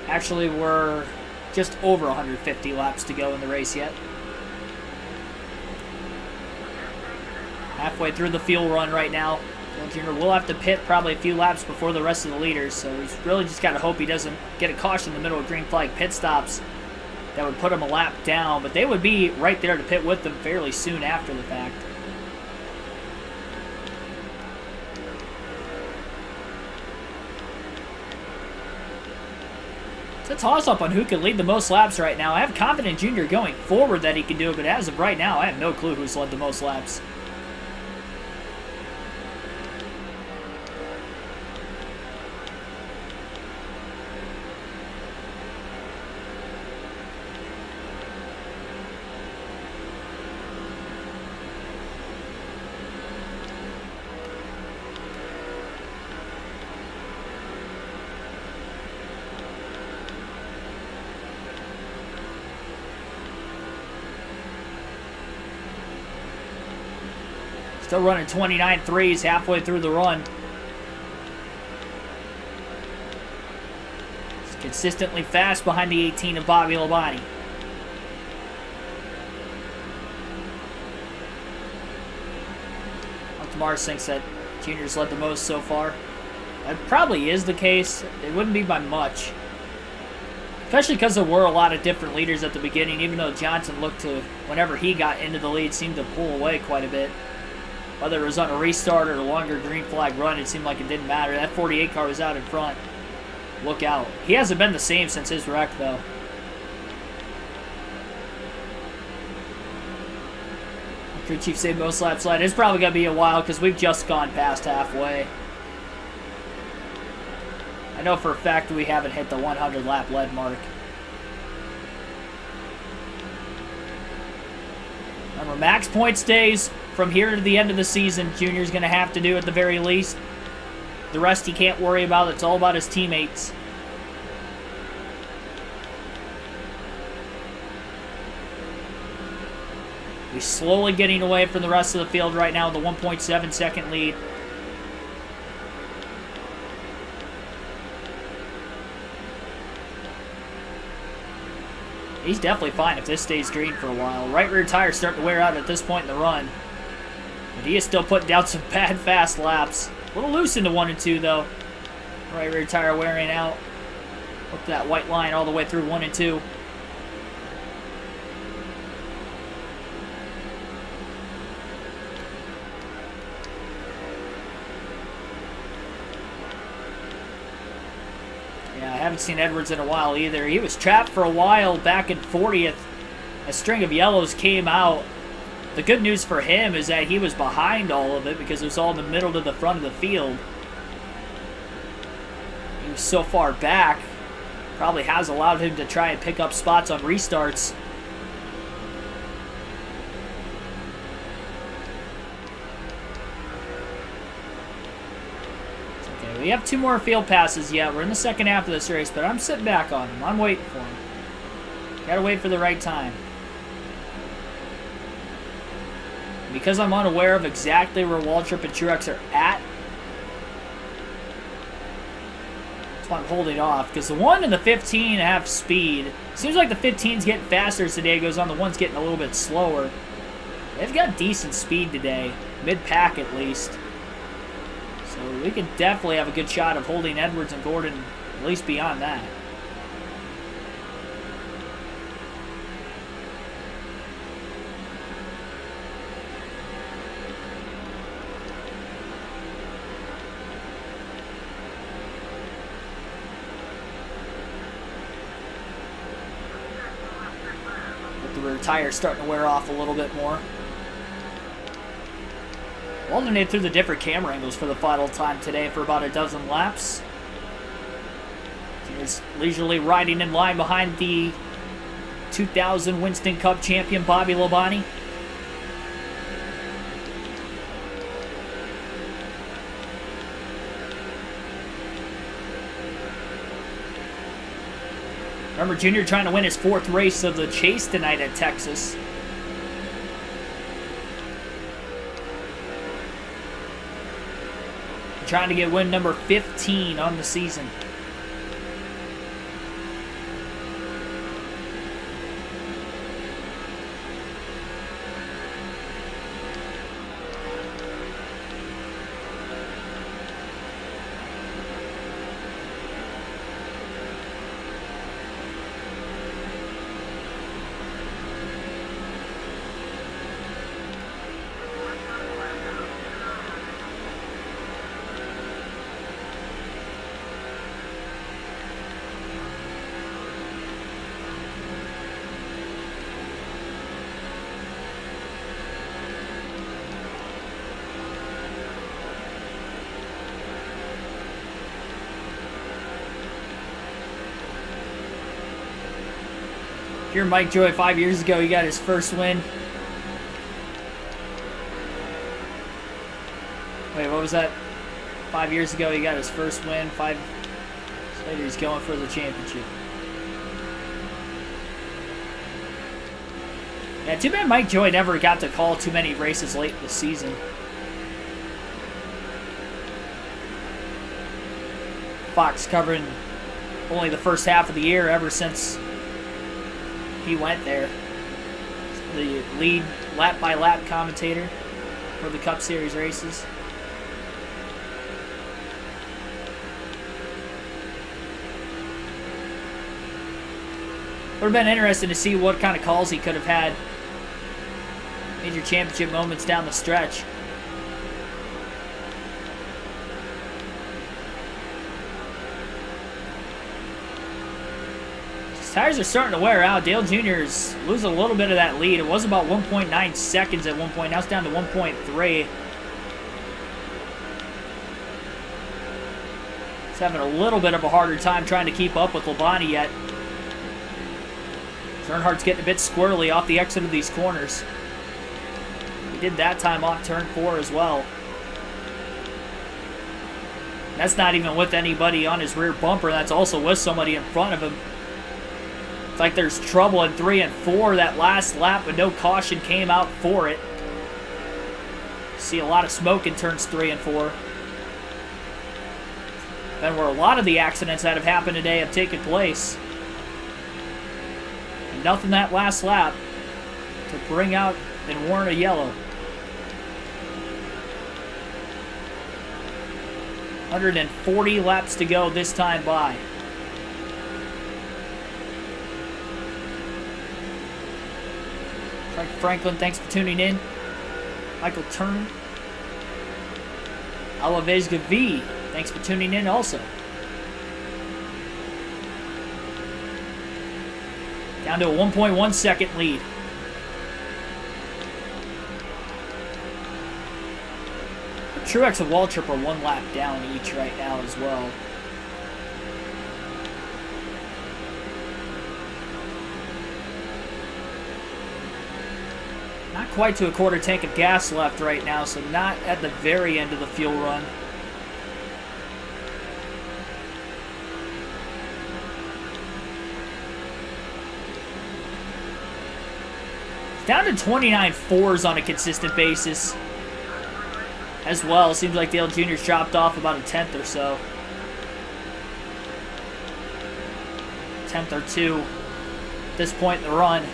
Actually, we're just over 150 laps to go in the race yet. Halfway through the fuel run right now. Dale Jr. will have to pit probably a few laps before the rest of the leaders, so he's really just got to hope he doesn't get a caution in the middle of green flag pit stops that would put him a lap down, but they would be right there to pit with them fairly soon after the fact. It's a toss-up on who can lead the most laps right now. I have confidence Jr. going forward that he can do it, but as of right now, I have no clue who's led the most laps. Still running 29.3s halfway through the run. He's consistently fast behind the 18 of Bobby Labonte. Mars thinks that Junior's led the most so far. That probably is the case. It wouldn't be by much. Especially because there were a lot of different leaders at the beginning, even though Johnson looked to, whenever he got into the lead, seemed to pull away quite a bit. Whether it was on a restart or a longer green flag run, it seemed like it didn't matter. That 48 car was out in front. Look out. He hasn't been the same since his wreck, though. Crew Chief saved most laps led. It's probably going to be a while because we've just gone past halfway. I know for a fact we haven't hit the 100 lap lead mark. Remember, max points days from here to the end of the season, Junior's going to have to do at the very least. The rest he can't worry about. It's all about his teammates. He's slowly getting away from the rest of the field right now with a 1.7 second lead. He's definitely fine if this stays green for a while. Right rear tire's starting to wear out at this point in the run. But he is still putting down some bad fast laps. A little loose into 1 and 2 though. Right rear tire wearing out. Up that white line all the way through 1 and 2. Yeah, I haven't seen Edwards in a while either. He was trapped for a while back in 40th. A string of yellows came out. The good news for him is that he was behind all of it because it was all in the middle to the front of the field. He was so far back. Probably has allowed him to try and pick up spots on restarts. We have 2 more field passes yet. We're in the second half of this race, but I'm sitting back on him. I'm waiting for him. Gotta wait for the right time. Because I'm unaware of exactly where Waltrip and Truex are at, that's why I'm holding off. Because the 1 and the 15 have speed. Seems like the 15's getting faster as the day goes on. The 1's getting a little bit slower. They've got decent speed today. Mid-pack at least. So we could definitely have a good shot of holding Edwards and Gordon, at least beyond that. With the rear tire starting to wear off a little bit more. Alternated through the different camera angles for the final time today for about a dozen laps. He's leisurely riding in line behind the 2000 Winston Cup champion Bobby Labonte. Remember, Junior trying to win his 4th race of the chase tonight at Texas. Trying to get win number 15 on the season. Here, Mike Joy, 5 years ago, he got his first win. Wait, what was that? 5 years ago, he got his first win. 5 years later, he's going for the championship. Yeah, too bad Mike Joy never got to call too many races late this season. Fox covering only the first half of the year ever since he went there. The lead lap-by-lap commentator for the Cup Series races. Would have been interesting to see what kind of calls he could have had. Major championship moments down the stretch. Tires are starting to wear out. Dale Jr. is losing a little bit of that lead. It was about 1.9 seconds at one point. Now it's down to 1.3. He's having a little bit of a harder time trying to keep up with Labonte yet. Earnhardt's getting a bit squirrely off the exit of these corners. He did that time off turn 4 as well. That's not even with anybody on his rear bumper. That's also with somebody in front of him. It's like there's trouble in 3 and 4 that last lap, but no caution came out for it. See a lot of smoke in turns 3 and 4. And where a lot of the accidents that have happened today have taken place. And nothing that last lap to bring out and warrant a yellow. 140 laps to go this time by. Frank Franklin, thanks for tuning in. Michael Turner. Alavezga V, thanks for tuning in also. Down to a 1.1 second lead. Truex and Waltrip are 1 lap down each right now as well. Not quite to a quarter tank of gas left right now, so not at the very end of the fuel run. Down to 29 fours on a consistent basis as well. Seems like Dale Jr.'s dropped off about a tenth or so. Tenth or two at this point in the run.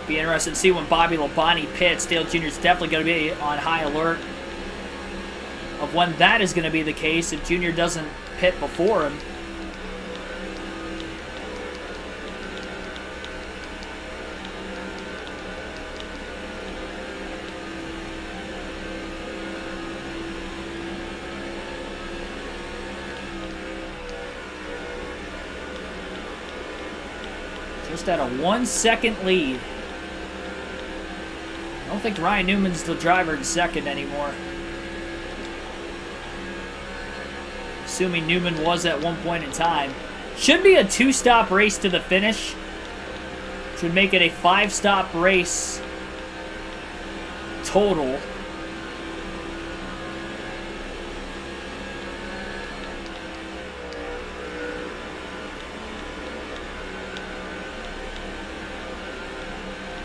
Be interested to see when Bobby Labonte pits. Dale Jr. is definitely going to be on high alert of when that is going to be the case if Jr. doesn't pit before him. Just at a 1 second lead. I don't think Ryan Newman's the driver in second anymore. Assuming Newman was at one point in time. Should be a 2-stop race to the finish. Should make it a 5-stop race total.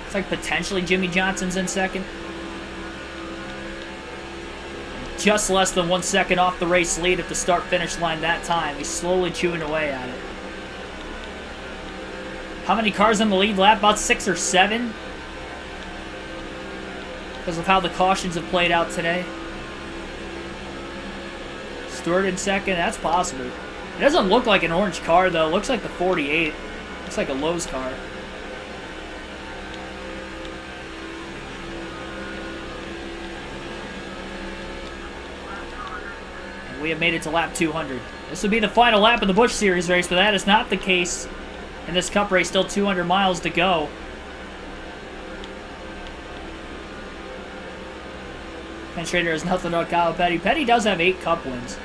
It's like potentially Jimmy Johnson's in second. Just less than 1 second off the race lead at the start-finish line that time. He's slowly chewing away at it. How many cars in the lead lap? About 6 or 7. Because of how the cautions have played out today. Stewart in second. That's possible. It doesn't look like an orange car, though. It looks like the 48. Looks like a Lowe's car. And we have made it to lap 200. This would be the final lap of the Busch Series race, but that is not the case in this Cup race. Still 200 miles to go. Ken Schrader has nothing on Kyle Petty. Petty does have 8 Cup wins.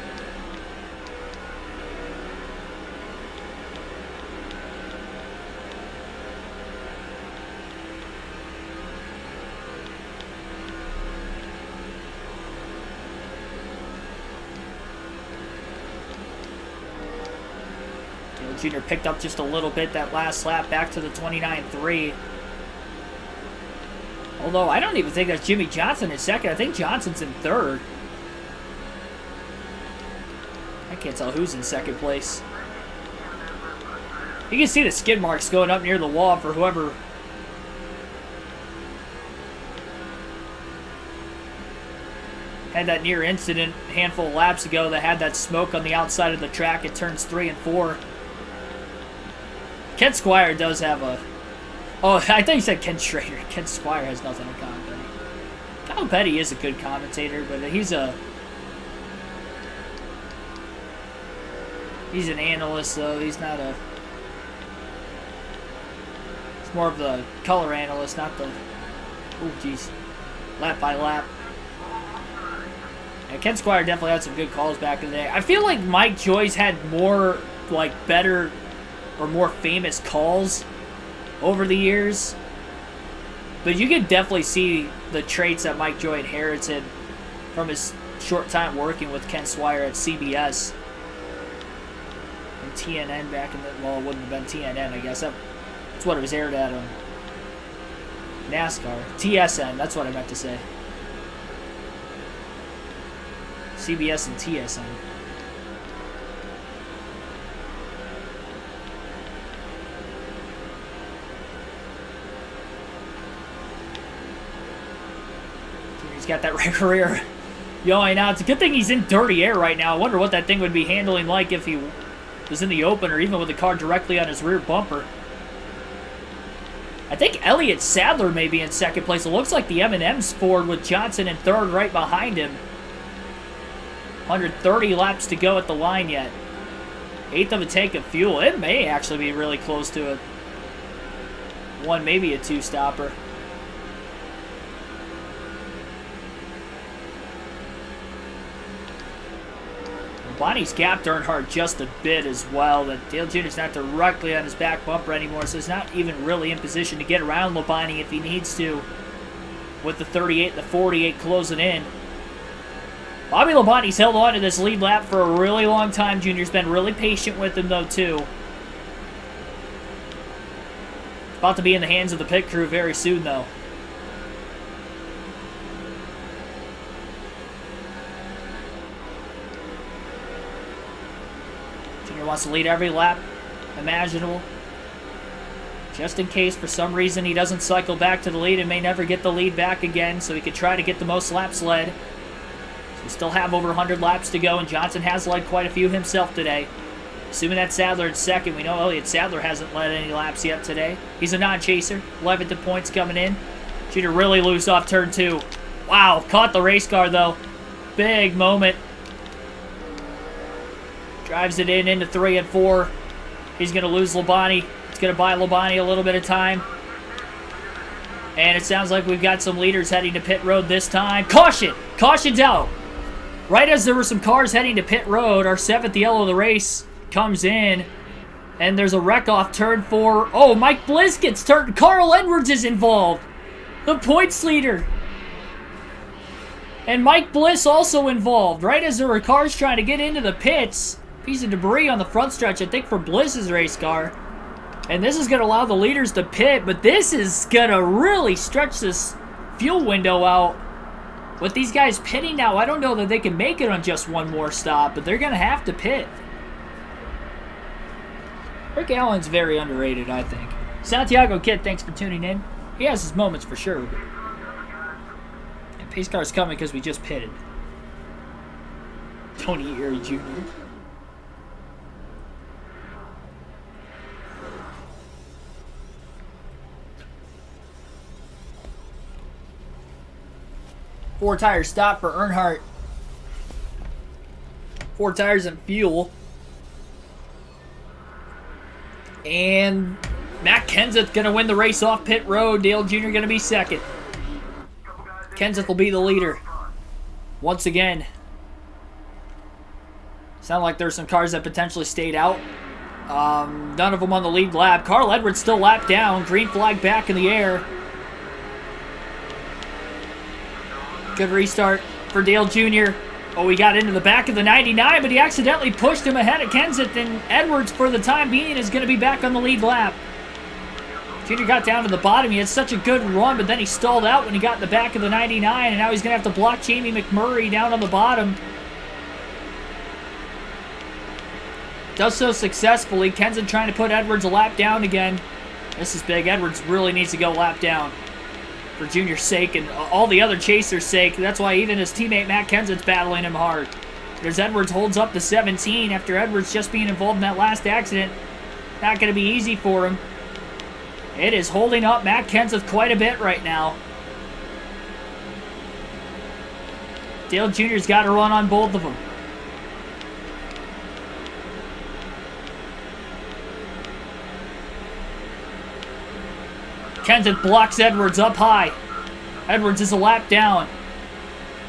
Jr. picked up just a little bit that last lap, back to the 29.3. Although, I don't even think that's Jimmy Johnson in second. I think Johnson's in third. I can't tell who's in second place. You can see the skid marks going up near the wall for whoever had that near incident a handful of laps ago that had that smoke on the outside of the track at turns 3 and 4. Ken Squire does have a... Oh, I thought you said Ken Schrader. Ken Squire has nothing in common. Kyle Petty is a good commentator, but he's an analyst, though. He's not a... He's more of the color analyst, not the... Oh, jeez. Lap by lap. Yeah, Ken Squire definitely had some good calls back in the day. I feel like Mike Joyce had more, like, better... or more famous calls over the years. But you can definitely see the traits that Mike Joy inherited from his short time working with Ken Swire at CBS and TNN back in the... Well, it wouldn't have been TNN, I guess. That's what it was aired at on NASCAR. TSN, that's what I meant to say. CBS and TSN. He's got that rear yelling out. It's a good thing he's in dirty air right now. I wonder what that thing would be handling like if he was in the open or even with the car directly on his rear bumper. I think Elliott Sadler may be in second place. It looks like the M&M's Ford with Johnson in third right behind him. 130 laps to go at the line yet. Eighth of a tank of fuel. It may actually be really close to a one, maybe a two-stopper. Bonnie's gapped Earnhardt just a bit as well. That Dale Jr.'s not directly on his back bumper anymore, so he's not even really in position to get around Labonte if he needs to. With the 38, the 48 closing in. Bobby Labonte's held on to this lead lap for a really long time. Junior's been really patient with him, though, too. It's about to be in the hands of the pit crew very soon, though. Junior wants to lead every lap imaginable. Just in case, for some reason, he doesn't cycle back to the lead and may never get the lead back again, so he could try to get the most laps led. We still have over 100 laps to go, and Johnson has led quite a few himself today. Assuming that's Sadler in second, we know Elliott Sadler hasn't led any laps yet today. He's a non-chaser. 11th in points coming in. Junior really loose off turn 2. Wow, caught the race car, though. Big moment. Drives it in into 3 and 4. He's going to lose Labonte. It's going to buy Labonte a little bit of time. And it sounds like we've got some leaders heading to pit road this time. Caution! Caution's out! Right as there were some cars heading to pit road, our 7th yellow of the race comes in. And there's a wreck off turn 4. Oh, Mike Bliss gets turned. Carl Edwards is involved. The points leader. And Mike Bliss also involved. Right as there were cars trying to get into the pits. Piece of debris on the front stretch, I think, from Bliss's race car. And this is going to allow the leaders to pit, but this is going to really stretch this fuel window out. With these guys pitting now, I don't know that they can make it on just one more stop, but they're going to have to pit. Rick Allen's very underrated, I think. Santiago Kid, thanks for tuning in. He has his moments for sure. And pace car's coming because we just pitted. Tony Erie Jr. Four tire stop for Earnhardt. 4 tires and fuel. And Matt Kenseth going to win the race off pit road. Dale Jr. going to be second. Kenseth will be the leader. Once again. Sound like there's some cars that potentially stayed out. None of them on the lead lap. Carl Edwards still lapped down. Green flag back in the air. Good restart for Dale Jr. Oh, he got into the back of the 99, but he accidentally pushed him ahead of Kenseth, and Edwards, for the time being, is going to be back on the lead lap. Jr. got down to the bottom. He had such a good run, but then he stalled out when he got in the back of the 99, and now he's going to have to block Jamie McMurray down on the bottom. Does so successfully. Kenseth trying to put Edwards a lap down again. This is big. Edwards really needs to go lap down. For Junior's sake and all the other chasers' sake. That's why even his teammate Matt Kenseth's battling him hard. As Edwards holds up to 17 after Edwards just being involved in that last accident. Not going to be easy for him. It is holding up Matt Kenseth quite a bit right now. Dale Jr.'s got to run on both of them. Kenseth blocks Edwards up high. Edwards is a lap down.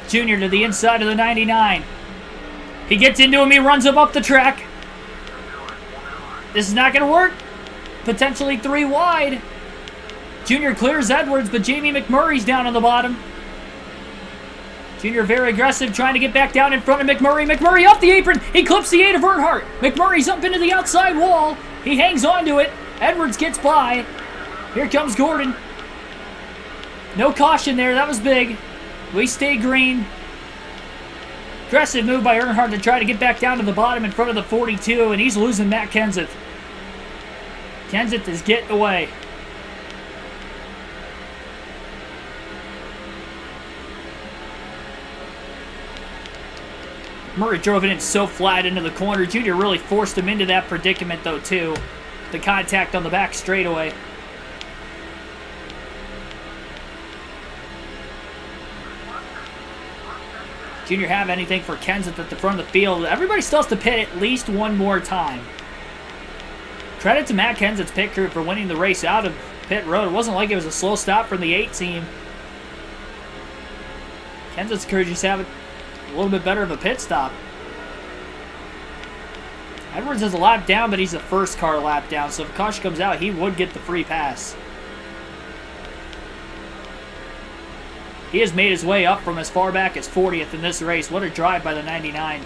Junior to the inside of the 99. He gets into him. He runs him up the track. This is not going to work. Potentially 3 wide. Junior clears Edwards, but Jamie McMurray's down on the bottom. Junior very aggressive, trying to get back down in front of McMurray. McMurray off the apron. He clips the 8 of Earnhardt. McMurray's up into the outside wall. He hangs on to it. Edwards gets by. Here comes Gordon. No caution there. That was big. We stay green. Aggressive move by Earnhardt to try to get back down to the bottom in front of the 42, and he's losing Matt Kenseth. Kenseth is getting away. Murray drove it in so flat into the corner. Junior really forced him into that predicament, though, too. The contact on the back straightaway. Junior have anything for Kenseth at the front of the field. Everybody still has to pit at least one more time. Credit to Matt Kenseth's pit crew for winning the race out of pit road. It wasn't like it was a slow stop from the 8 team. Kenseth's crew just have a little bit better of a pit stop. Edwards is a lap down, but he's the first car lap down, so if caution comes out, he would get the free pass. He has made his way up from as far back as 40th in this race. What a drive by the 99.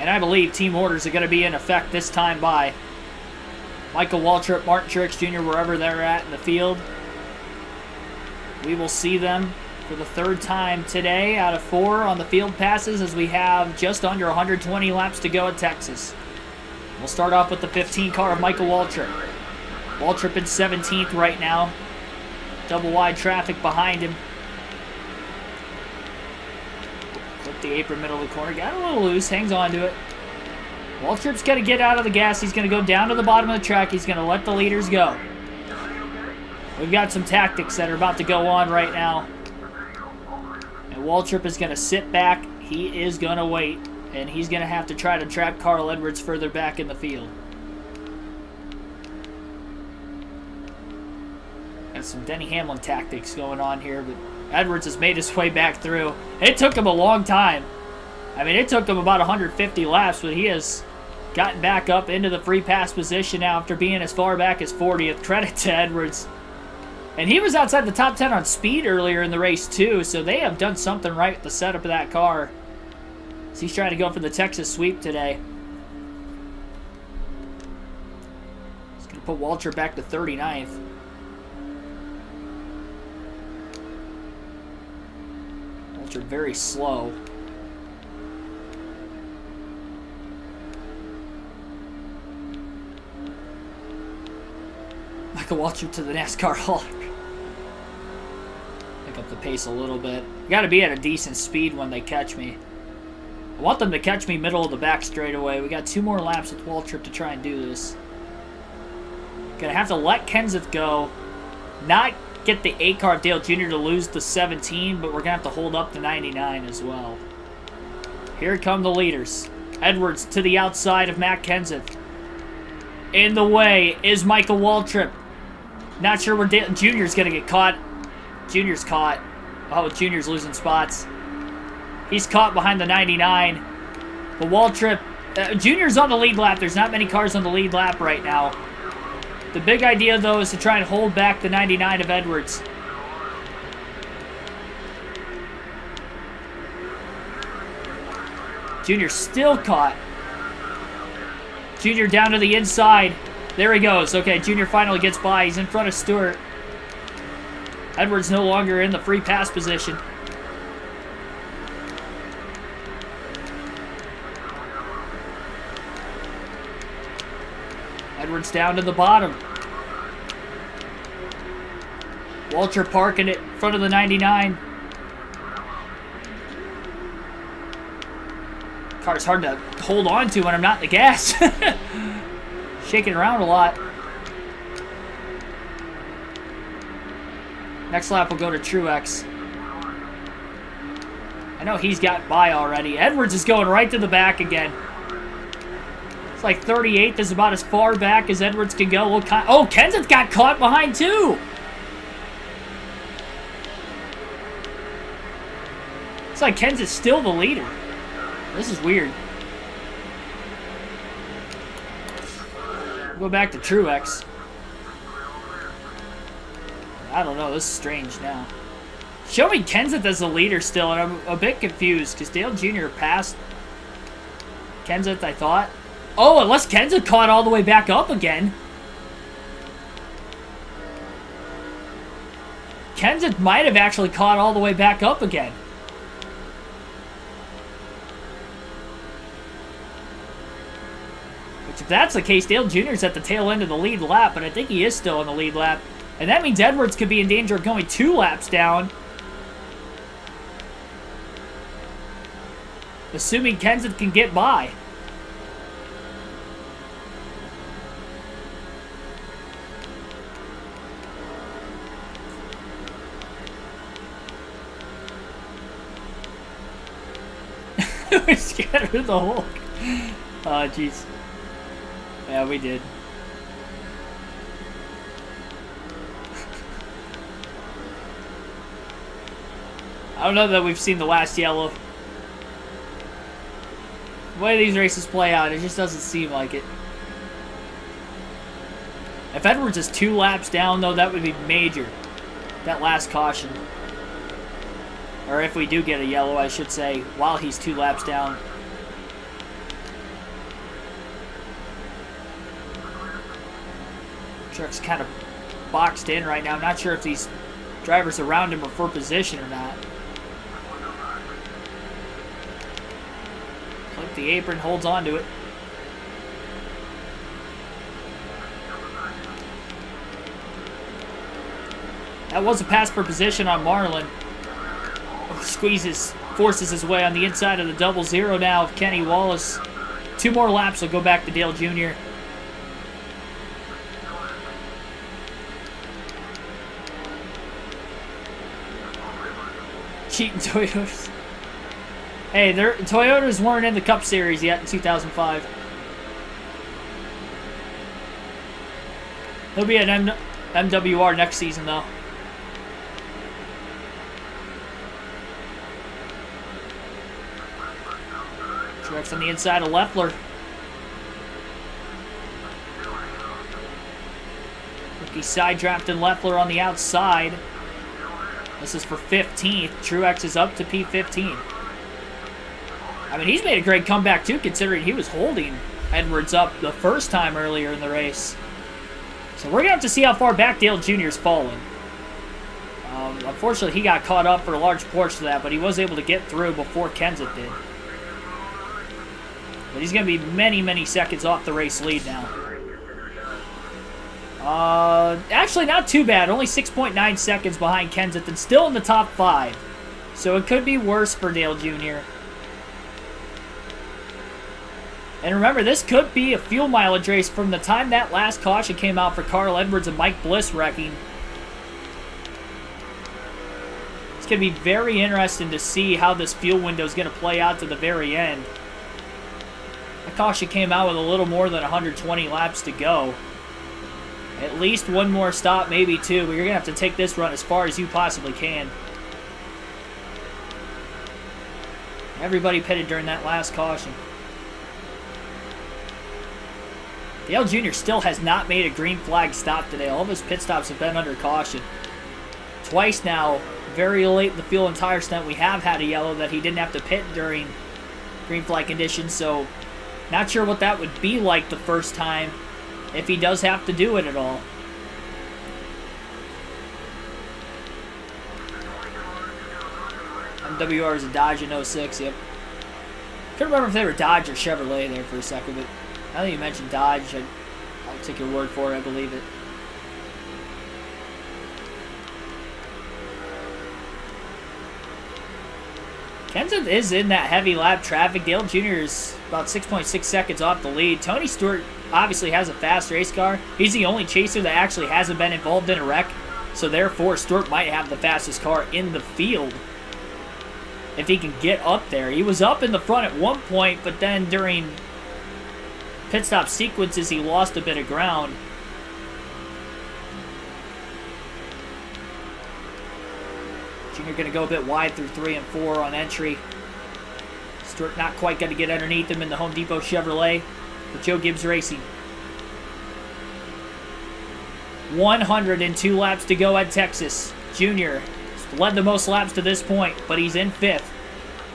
And I believe team orders are going to be in effect this time by Michael Waltrip, Martin Truex Jr., wherever they're at in the field. We will see them for the 3rd time today out of 4 on the field passes as we have just under 120 laps to go at Texas. We'll start off with the 15 car of Michael Waltrip. Waltrip in 17th right now. Double wide traffic behind him. Clip the apron, middle of the corner. Got a little loose, hangs on to it. Waltrip's got to get out of the gas. He's going to go down to the bottom of the track. He's going to let the leaders go. We've got some tactics that are about to go on right now. And Waltrip is going to sit back. He is going to wait. And he's going to have to try to trap Carl Edwards further back in the field. Got some Denny Hamlin tactics going on here, but Edwards has made his way back through. It took him a long time. I mean, it took him about 150 laps, but he has gotten back up into the free pass position now after being as far back as 40th. Credit to Edwards. And he was outside the top 10 on speed earlier in the race, too, so they have done something right with the setup of that car. So he's trying to go for the Texas sweep today. He's going to put Waltrip back to 39th. Waltrip very slow. Michael Waltrip to the NASCAR Hall. Pick up the pace a little bit. Got to be at a decent speed when they catch me. I want them to catch me middle of the back straightaway. We got 2 more laps with Waltrip to try and do this. Gonna have to let Kenseth go. Not get the 8 car of Dale Jr. to lose the 17, but we're gonna have to hold up the 99 as well. Here come the leaders. Edwards to the outside of Matt Kenseth. In the way is Michael Waltrip. Not sure where Dale Jr.'s gonna get caught. Junior's caught. Oh, Junior's losing spots. He's caught behind the 99. But Waltrip, Junior's on the lead lap. There's not many cars on the lead lap right now. The big idea, though, is to try and hold back the 99 of Edwards. Junior still caught. Junior down to the inside. There he goes. Okay, Junior finally gets by. He's in front of Stewart. Edwards no longer in the free pass position. Edwards down to the bottom. Waltrip parking it in front of the 99. Car's hard to hold on to when I'm not in the gas. Shaking around a lot. Next lap will go to Truex. I know he's got by already. Edwards is going right to the back again. It's like 38th is about as far back as Edwards can go. Oh, Kenseth got caught behind too. It's like Kenseth's still the leader. This is weird. We'll go back to Truex. I don't know. This is strange now. Show me Kenseth as the leader still, and I'm a bit confused because Dale Jr. passed Kenseth, I thought. Oh, unless Kenseth caught all the way back up again. Kenseth might have actually caught all the way back up again. Which, if that's the case, Dale Jr.'s at the tail end of the lead lap, but I think he is still in the lead lap. And that means Edwards could be in danger of going 2 laps down. Assuming Kenseth can get by. We scattered the Hulk. Oh, jeez. Yeah, we did. I don't know that we've seen the last yellow. The way these races play out, it just doesn't seem like it. If Edwards is 2 laps down, though, that would be major. That last caution. Or if we do get a yellow, I should say, while he's 2 laps down. Truck's kind of boxed in right now. I'm not sure if these drivers around him are for position or not. Clip the apron, holds on to it. That was a pass for position on Marlin. Squeezes, forces his way on the inside of the 00 now of Kenny Wallace. 2 more laps will go back to Dale Jr. Cheating Toyotas. Hey, Toyotas weren't in the Cup Series yet in 2005. He'll be at MWR next season, though. Truex on the inside of Leffler. Rookie side drafting Leffler on the outside. This is for 15th. Truex is up to P15. I mean, he's made a great comeback, too, considering he was holding Edwards up the first time earlier in the race. So we're going to have to see how far back Dale Jr. is falling. Unfortunately, he got caught up for a large portion of that, but he was able to get through before Kenseth did. But he's going to be many, many seconds off the race lead now. Actually, not too bad. Only 6.9 seconds behind Kenseth and still in the top 5. So it could be worse for Dale Jr. And remember, this could be a fuel mileage race from the time that last caution came out for Carl Edwards and Mike Bliss wrecking. It's going to be very interesting to see how this fuel window is going to play out to the very end. The caution came out with a little more than 120 laps to go. At least one more stop, maybe two, but you're going to have to take this run as far as you possibly can. Everybody pitted during that last caution. Dale Jr. still has not made a green flag stop today. All of his pit stops have been under caution. Twice now, very late in the fuel and tire stint, we have had a yellow that he didn't have to pit during green flag conditions, so not sure what that would be like the first time, if he does have to do it at all. MWR is a Dodge in 06, yep. Couldn't remember if they were Dodge or Chevrolet there for a second, but now that you mentioned Dodge, I'll take your word for it, I believe it. Kenseth is in that heavy lap traffic. Dale Jr. is about 6.6 seconds off the lead. Tony Stewart obviously has a fast race car. He's the only chaser that actually hasn't been involved in a wreck. So therefore, Stewart might have the fastest car in the field if he can get up there. He was up in the front at one point, but then during pit stop sequences, he lost a bit of ground. Junior going to go a bit wide through 3 and 4 on entry. Stewart not quite going to get underneath him in the Home Depot Chevrolet for Joe Gibbs Racing. 102 laps to go at Texas. Junior led the most laps to this point, but he's in 5th.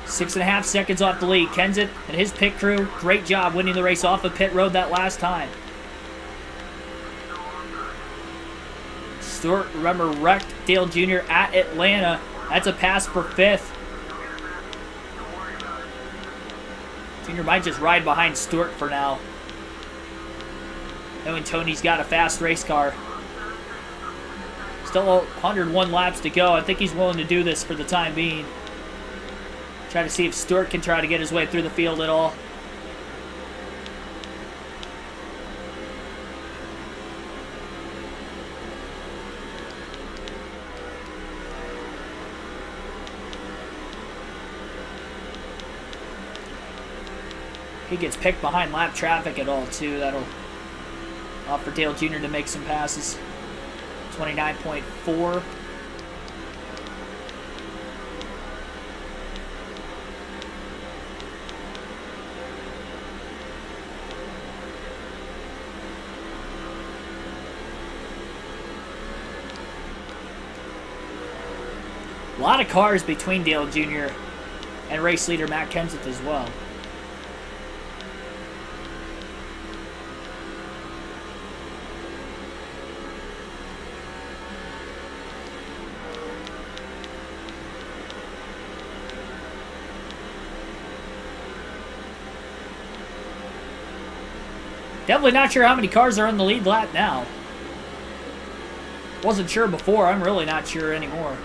6.5 seconds off the lead. Kenseth and his pit crew, great job winning the race off of pit road that last time. Stewart, remember, wrecked Dale Jr. at Atlanta. That's a pass for 5th. Junior might just ride behind Stewart for now, knowing Tony's got a fast race car. Still 101 laps to go. I think he's willing to do this for the time being. Try to see if Stewart can try to get his way through the field at all. He gets picked behind lap traffic at all, too. That'll offer Dale Jr. to make some passes. 29.4. A lot of cars between Dale Jr. and race leader Matt Kenseth as well. Definitely not sure how many cars are on the lead lap now. Wasn't sure before. I'm really not sure anymore.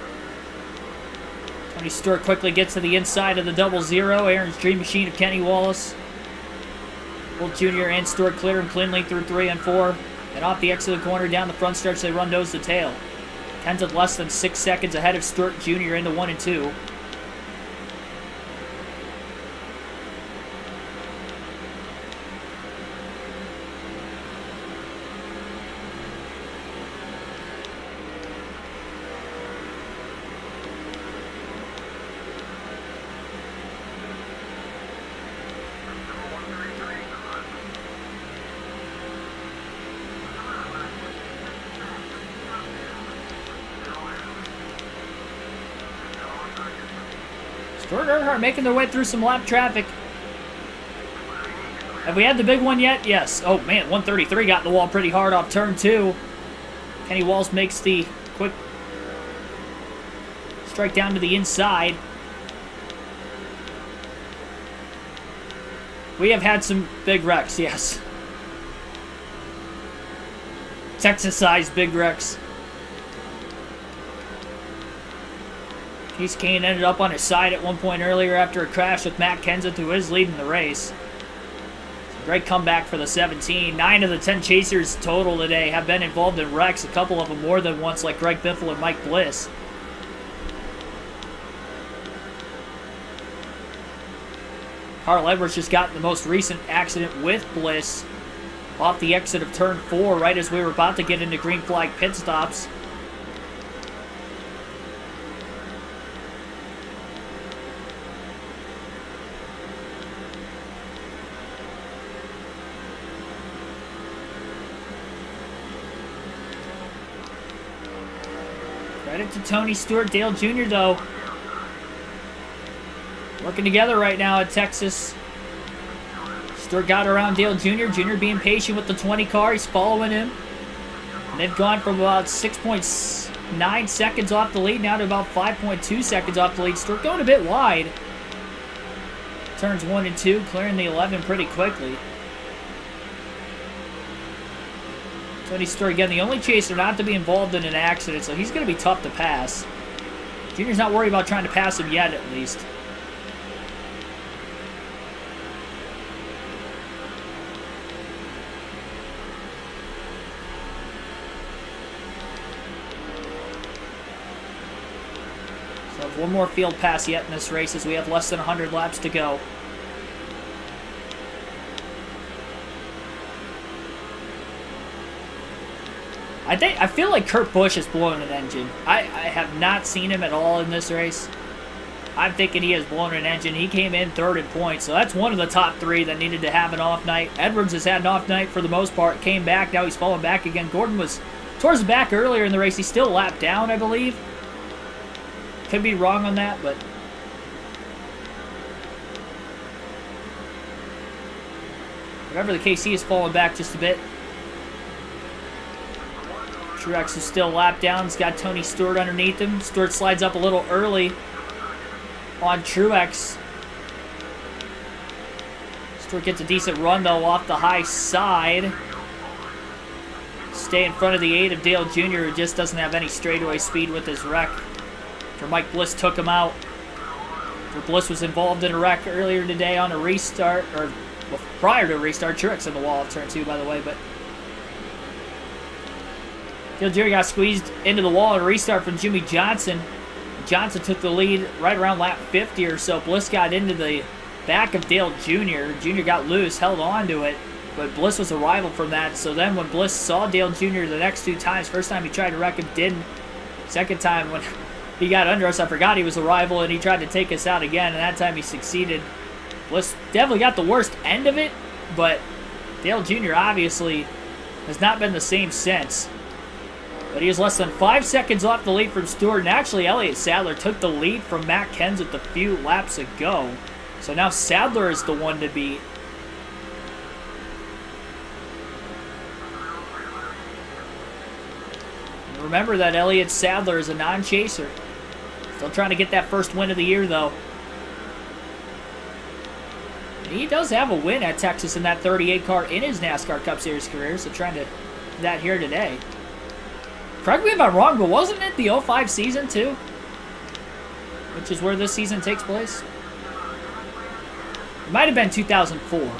Tony Stewart quickly gets to the inside of the 00. Aaron's Dream Machine of Kenny Wallace. Both Jr. and Stewart clear and cleanly through 3 and 4. And off the exit of the corner down the front stretch, they run nose to tail. Kenseth less than 6 seconds ahead of Stewart Jr. into 1 and 2. Stewart Earnhardt making their way through some lap traffic. Have we had the big one yet? Yes. Oh, man, 133 got in the wall pretty hard off turn 2. Kenny Walls makes the quick strike down to the inside. We have had some big wrecks, yes. Texas-sized big wrecks. Case Kane ended up on his side at one point earlier after a crash with Matt Kenseth, who is leading the race. Great comeback for the 17. 9 of the 10 chasers total today have been involved in wrecks, a couple of them more than once, like Greg Biffle and Mike Bliss. Carl Edwards just got in the most recent accident with Bliss off the exit of turn 4 right as we were about to get into green flag pit stops. Credit to Tony Stewart, Dale Jr. though. Working together right now at Texas. Stewart got around Dale Jr. Jr. being patient with the 20 car. He's following him. And they've gone from about 6.9 seconds off the lead now to about 5.2 seconds off the lead. Stewart going a bit wide. Turns 1 and 2, clearing the 11 pretty quickly. Tony Stewart, again, the only chaser not to be involved in an accident, so he's going to be tough to pass. Junior's not worried about trying to pass him yet, at least. So one more field pass yet in this race as we have less than 100 laps to go. I feel like Kurt Busch is blowing an engine. I have not seen him at all in this race. I'm thinking he has blown an engine. He came in third in points, so that's one of the top 3 that needed to have an off night. Edwards has had an off night for the most part. Came back, now he's falling back again. Gordon was towards the back earlier in the race. He's still lapped down, I believe. Could be wrong on that, but whatever the case, he is falling back just a bit. Truex is still lapped down. He's got Tony Stewart underneath him. Stewart slides up a little early on Truex. Stewart gets a decent run, though, off the high side. Stay in front of the 8 of Dale Jr., who just doesn't have any straightaway speed with his wreck. After Mike Bliss took him out. After Bliss was involved in a wreck earlier today on a restart, or well, prior to a restart. Truex in the wall of turn 2, by the way, but Dale Jr. got squeezed into the wall and a restart from Jimmy Johnson. Johnson took the lead right around lap 50 or so. Bliss got into the back of Dale Jr. Jr. got loose, held on to it, but Bliss was a rival from that. So then when Bliss saw Dale Jr. the next 2 times, first time he tried to wreck him, didn't. Second time when he got under us, I forgot he was a rival, and he tried to take us out again, and that time he succeeded. Bliss definitely got the worst end of it, but Dale Jr. obviously has not been the same since. But he is less than 5 seconds off the lead from Stewart. And actually, Elliott Sadler took the lead from Matt Kenseth a few laps ago. So now Sadler is the one to beat. And remember that Elliott Sadler is a non-chaser. Still trying to get that first win of the year, though. He does have a win at Texas in that 38 car in his NASCAR Cup Series career. So trying to do that here today. Correct me if I'm wrong, but wasn't it the 05 season too? Which is where this season takes place? It might have been 2004.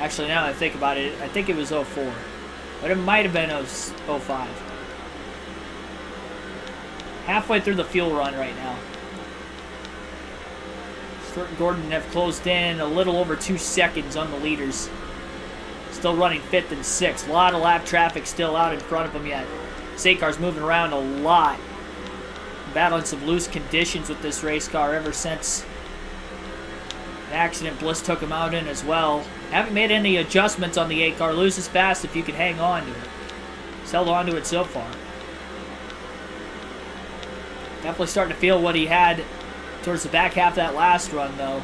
Actually, now that I think about it, I think it was 04. But it might have been 05. Halfway through the fuel run right now. Stewart and Gordon have closed in a little over 2 seconds on the leaders. Still running 5th and 6th. A lot of lap traffic still out in front of them yet. Sakar's moving around a lot. Battling some loose conditions with this race car ever since an accident Bliss took him out in as well. Haven't made any adjustments on the 8 car. Loses fast if you can hang on to it. He's held on to it so far. Definitely starting to feel what he had towards the back half of that last run, though.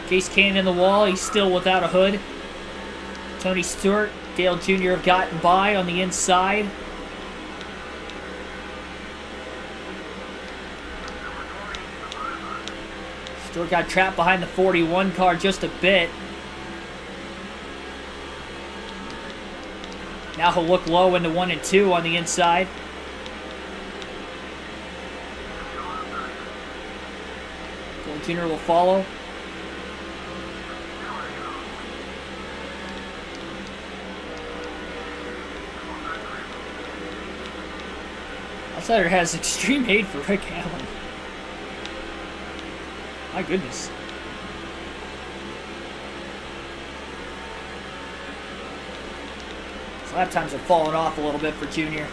Case Cannon in the wall. He's still without a hood. Tony Stewart, Dale Jr. have gotten by on the inside. Stewart got trapped behind the 41 car just a bit. Now he'll look low into 1 and 2 on the inside. Dale Jr. will follow. Outsider has extreme hate for Rick Allen. My goodness. His lap times are falling off a little bit for Junior.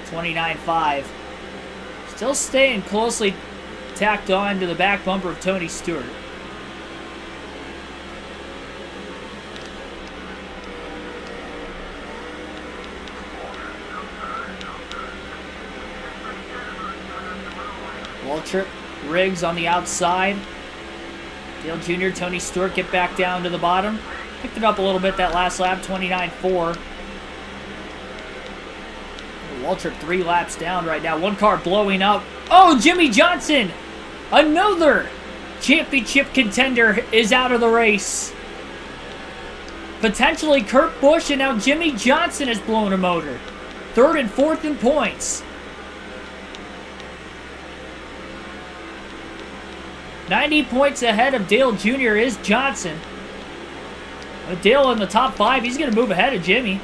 29.5. Still staying closely tacked on to the back bumper of Tony Stewart. Waltrip, Riggs on the outside. Dale Jr., Tony Stewart get back down to the bottom. Picked it up a little bit that last lap, 29.4. Waltrip 3 laps down right now. One car blowing up. Oh, Jimmy Johnson! Another championship contender is out of the race. Potentially Kurt Busch, and now Jimmy Johnson has blown a motor. 3rd and 4th in points. 90 points ahead of Dale Jr. is Johnson. With Dale in the top 5, he's going to move ahead of Jimmy.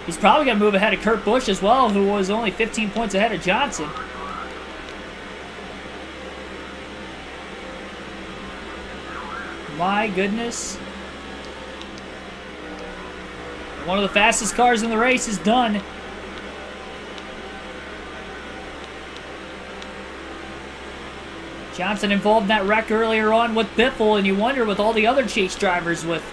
He's probably going to move ahead of Kurt Busch as well, who was only 15 points ahead of Johnson. My goodness. One of the fastest cars in the race is done. Johnson involved in that wreck earlier on with Biffle, and you wonder with all the other chase drivers with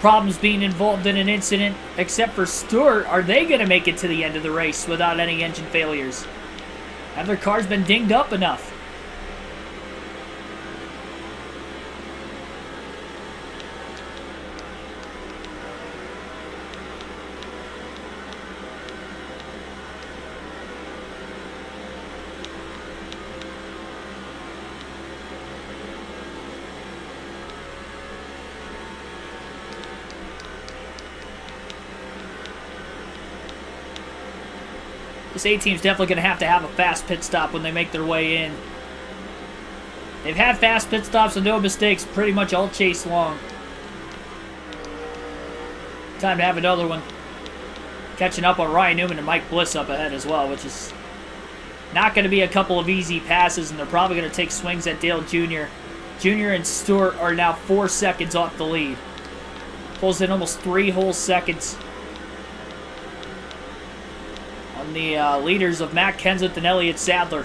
problems being involved in an incident, except for Stewart, are they going to make it to the end of the race without any engine failures? Have their cars been dinged up enough? This A-team's definitely going to have a fast pit stop when they make their way in. They've had fast pit stops and no mistakes pretty much all chase long. Time to have another one. Catching up on Ryan Newman and Mike Bliss up ahead as well, which is not going to be a couple of easy passes, and they're probably going to take swings at Dale Jr. Jr. and Stewart are now 4 seconds off the lead. Pulls in almost 3 whole seconds on the leaders of Matt Kenseth and Elliott Sadler.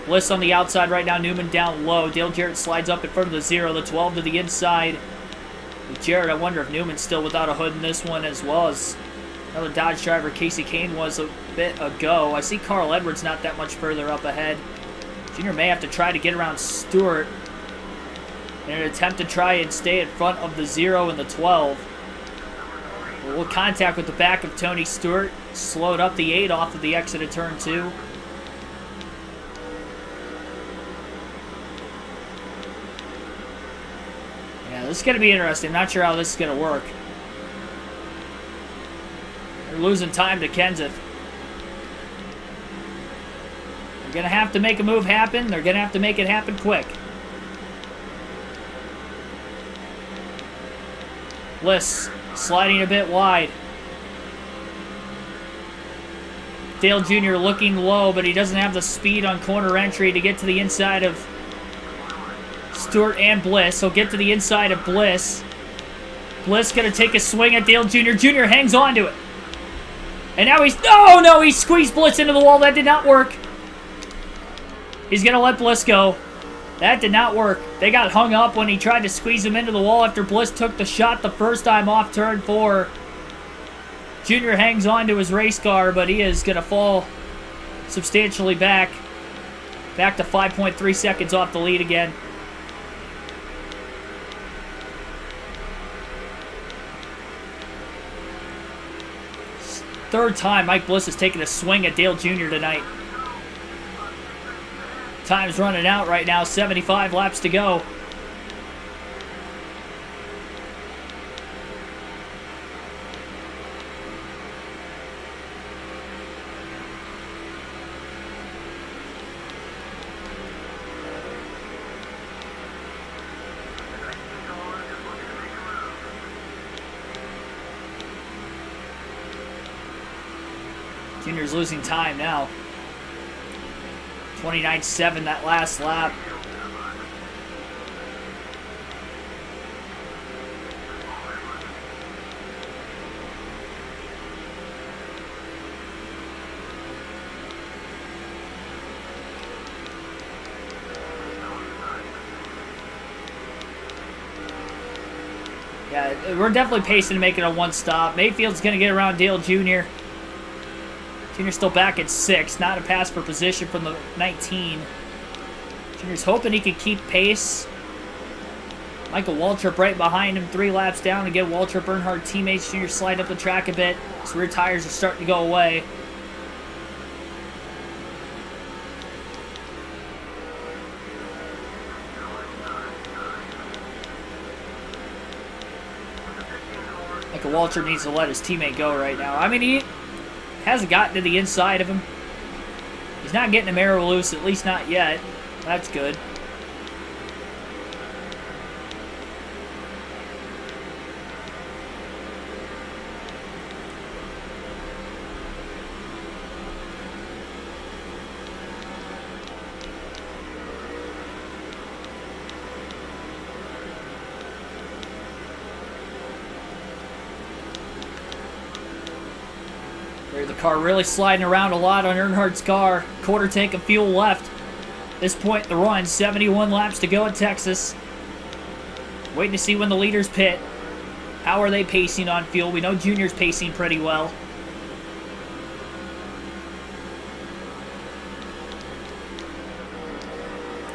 Bliss on the outside right now, Newman down low. Dale Jarrett slides up in front of the 0, the 12 to the inside. With Jarrett, I wonder if Newman's still without a hood in this one, as well as another Dodge driver, Casey Kane, was a bit ago. I see Carl Edwards not that much further up ahead. Junior may have to try to get around Stewart in an attempt to try and stay in front of the 0 and the 12. We'll contact with the back of Tony Stewart. Slowed up the 8 off of the exit of turn 2. Yeah, this is going to be interesting. I'm not sure how this is going to work. They're losing time to Kenseth. They're going to have to make a move happen. They're going to have to make it happen quick. Bliss Sliding a bit wide. Dale Jr. looking low, but he doesn't have the speed on corner entry to get to the inside of Stewart and Bliss. He'll get to the inside of Bliss. Bliss going to take a swing at Dale Jr. Jr. hangs on to it. And now he's... Oh, no! He squeezed Bliss into the wall. That did not work. He's going to let Bliss go. That did not work. They got hung up when he tried to squeeze him into the wall after Bliss took the shot the first time off turn 4. Junior hangs on to his race car, but he is going to fall substantially back. Back to 5.3 seconds off the lead again. Third time Mike Bliss has taken a swing at Dale Jr. tonight. Time's running out right now. 75 laps to go. Junior's losing time now. 29.7 that last lap. Yeah, we're definitely pacing to make it a one stop. Mayfield's going to get around Dale Jr. Junior's still back at 6. Not a pass for position from the 19. Junior's hoping he can keep pace. Michael Waltrip right behind him, 3 laps down. Again, Waltrip Earnhardt teammates. Junior slide up the track a bit. His rear tires are starting to go away. Michael Waltrip needs to let his teammate go right now. I mean, he hasn't gotten to the inside of him. He's not getting him arrow loose, at least not yet. That's good. The car really sliding around a lot on Earnhardt's car. Quarter tank of fuel left. At this point, the run, 71 laps to go at Texas. Waiting to see when the leaders pit. How are they pacing on fuel? We know Junior's pacing pretty well.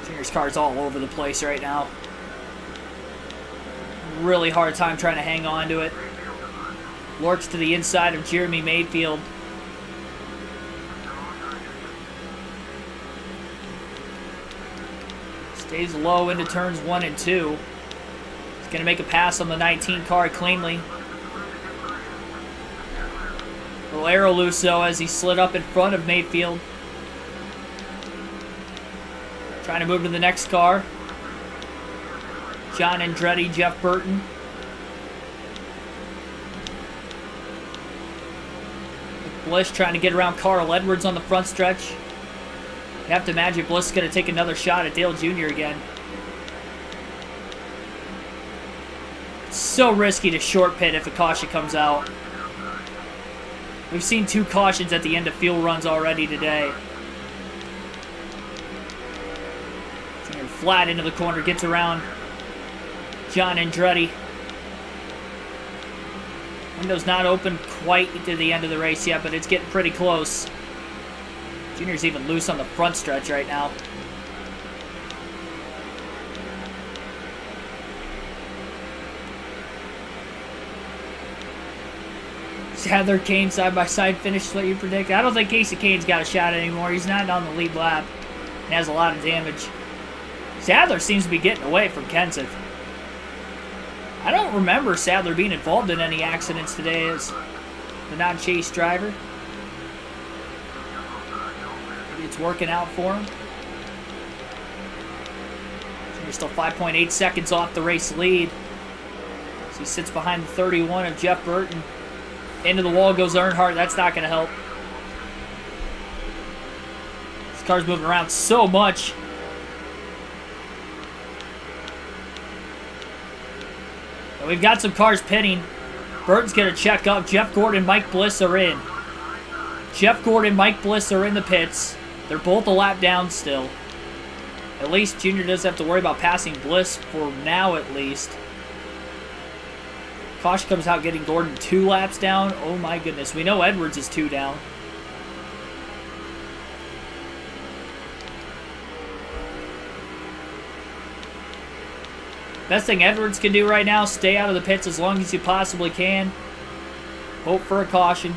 Junior's car's all over the place right now. Really hard time trying to hang on to it. Lorks to the inside of Jeremy Mayfield. Stays low into turns 1 and 2. He's going to make a pass on the 19 car cleanly. A little arrow loose though as he slid up in front of Mayfield. Trying to move to the next car. John Andretti, Jeff Burton. Bliss trying to get around Carl Edwards on the front stretch. You have to imagine Bliss is going to take another shot at Dale Jr. again. It's so risky to short pit if a caution comes out. We've seen 2 cautions at the end of fuel runs already today. Jr. flat into the corner, gets around John Andretti. Window's not open quite to the end of the race yet, but it's getting pretty close. Junior's even loose on the front stretch right now. Sadler, Kane side-by-side finish, what you predict? I don't think Casey Kane's got a shot anymore. He's not on the lead lap and has a lot of damage. Sadler seems to be getting away from Kenseth. I don't remember Sadler being involved in any accidents today as the non-chase driver. Maybe it's working out for him. He's still 5.8 seconds off the race lead. So he sits behind the 31 of Jeff Burton. Into the wall goes Earnhardt. That's not going to help. This car's moving around so much. And we've got some cars pitting. Burton's going to check up. Jeff Gordon, Mike Bliss are in. Jeff Gordon, Mike Bliss are in the pits. They're both a lap down still. At least Junior doesn't have to worry about passing Bliss for now, at least. Caution comes out getting Gordon 2 laps down. Oh my goodness. We know Edwards is 2 down. Best thing Edwards can do right now, stay out of the pits as long as you possibly can. Hope for a caution.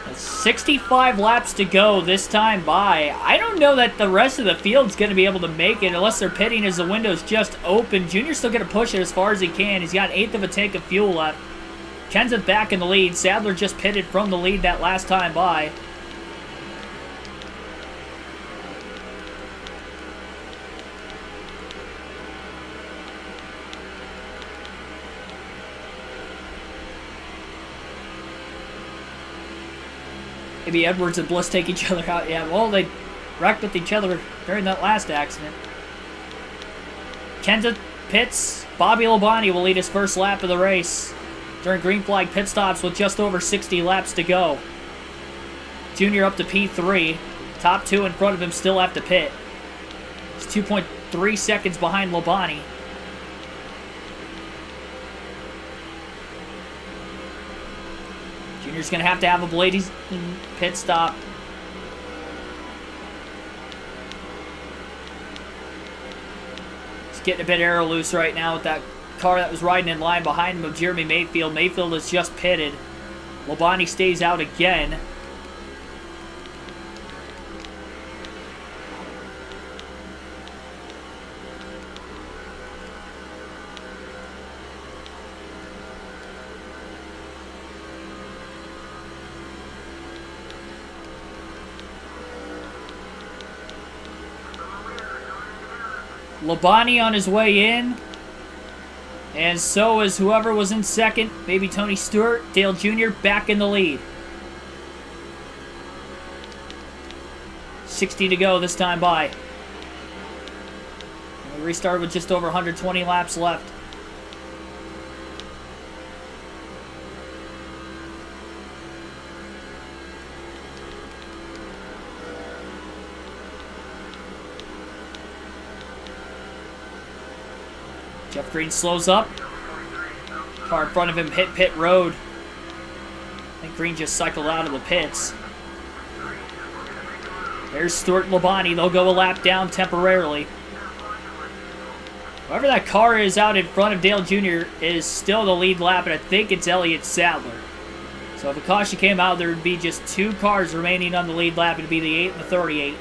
That's 65 laps to go this time by. I don't know that the rest of the field's going to be able to make it unless they're pitting as the window's just open. Junior's still going to push it as far as he can. He's got 1/8 of a tank of fuel left. Kenseth back in the lead. Sadler just pitted from the lead that last time by. Maybe Edwards and Bliss take each other out. Yeah, well, they wrecked with each other during that last accident. Kenseth pits. Bobby Labonte will lead his first lap of the race during green flag pit stops with just over 60 laps to go. Junior up to P3. Top 2 in front of him still have to pit. He's 2.3 seconds behind Labonte. Junior's going to have a Blades pit stop. He's getting a bit aero loose right now with that car that was riding in line behind him of Jeremy Mayfield. Mayfield has just pitted. Labonte stays out again. Labonte on his way in. And so is whoever was in second. Maybe Tony Stewart. Dale Jr. back in the lead. 60 to go this time by. And we restarted with just over 120 laps left. Jeff Green slows up. Car in front of him hit pit road. I think Green just cycled out of the pits. There's Stewart and Labonte. They'll go a lap down temporarily. Whoever that car is out in front of Dale Jr. is still the lead lap, and I think it's Elliott Sadler. So if a caution came out, there would be just 2 cars remaining on the lead lap. It would be the 8 and the 38.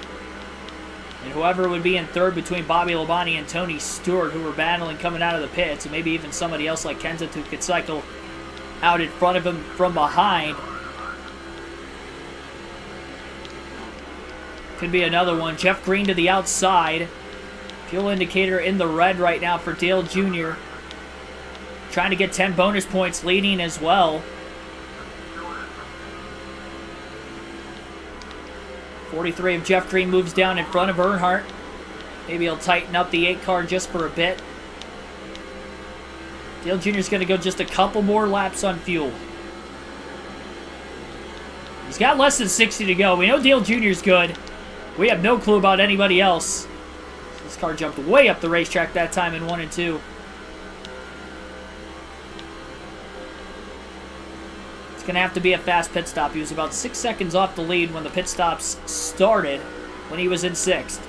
And whoever would be in third between Bobby Labonte and Tony Stewart, who were battling coming out of the pits, and maybe even somebody else like Kenseth who could cycle out in front of him from behind. Could be another one. Jeff Green to the outside. Fuel indicator in the red right now for Dale Jr. Trying to get 10 bonus points, leading as well. 43 of Jeff Green moves down in front of Earnhardt. Maybe he'll tighten up the 8 car just for a bit. Dale Jr. is going to go just a couple more laps on fuel. He's got less than 60 to go. We know Dale Jr. is good. We have no clue about anybody else. This car jumped way up the racetrack that time in 1 and 2. It's going to have to be a fast pit stop. He was about 6 seconds off the lead when the pit stops started when he was in 6th.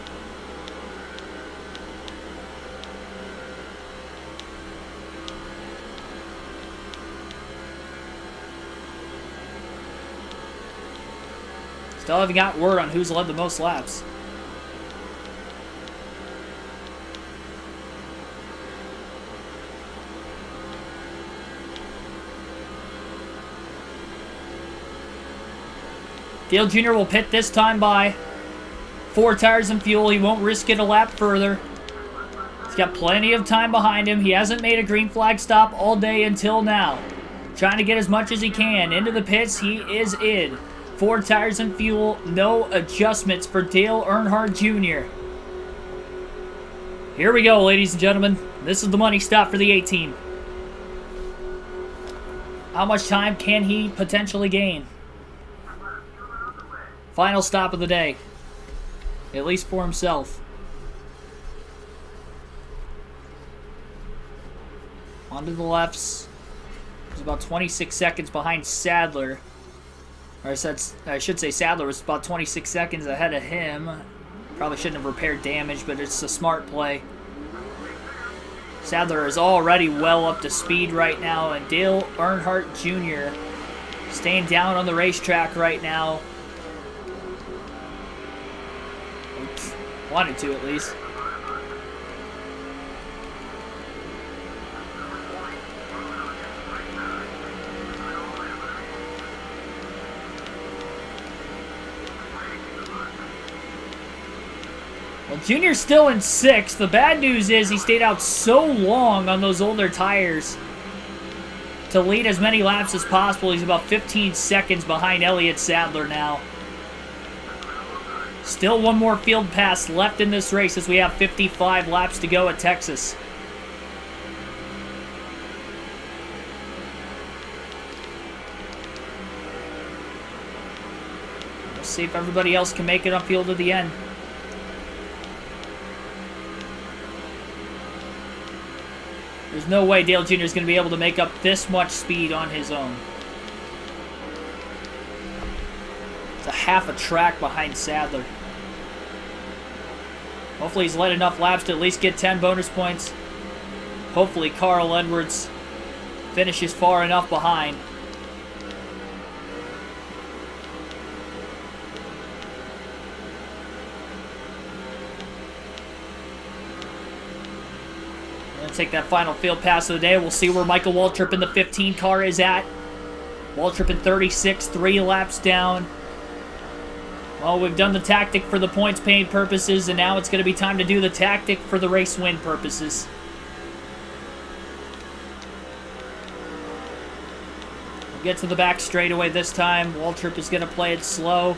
Still haven't got word on who's led the most laps. Dale Jr. will pit this time by 4 tires and fuel. He won't risk it a lap further. He's got plenty of time behind him. He hasn't made a green flag stop all day until now. Trying to get as much as he can. Into the pits, he is in. 4 tires and fuel, no adjustments for Dale Earnhardt Jr. Here we go, ladies and gentlemen. This is the money stop for the 18. How much time can he potentially gain? Final stop of the day. At least for himself. Onto the lefts. He's about 26 seconds behind Sadler. Or I should say Sadler was about 26 seconds ahead of him. Probably shouldn't have repaired damage, but it's a smart play. Sadler is already well up to speed right now, and Dale Earnhardt Jr. staying down on the racetrack right now. Oops. Wanted to, at least. Well, Junior's still in 6th. The bad news is he stayed out so long on those older tires to lead as many laps as possible. He's about 15 seconds behind Elliott Sadler now. Still one more field pass left in this race as we have 55 laps to go at Texas. We'll see if everybody else can make it upfield to the end. There's no way Dale Jr. is going to be able to make up this much speed on his own. It's a half a track behind Sadler. Hopefully he's led enough laps to at least get 10 bonus points. Hopefully Carl Edwards finishes far enough behind. Take that final field pass of the day. We'll see where Michael Waltrip in the 15 car is at. Waltrip in 36, 3 laps down. Well, we've done the tactic for the points paid purposes, and now it's going to be time to do the tactic for the race win purposes. We'll get to the back straightaway this time. Waltrip is going to play it slow.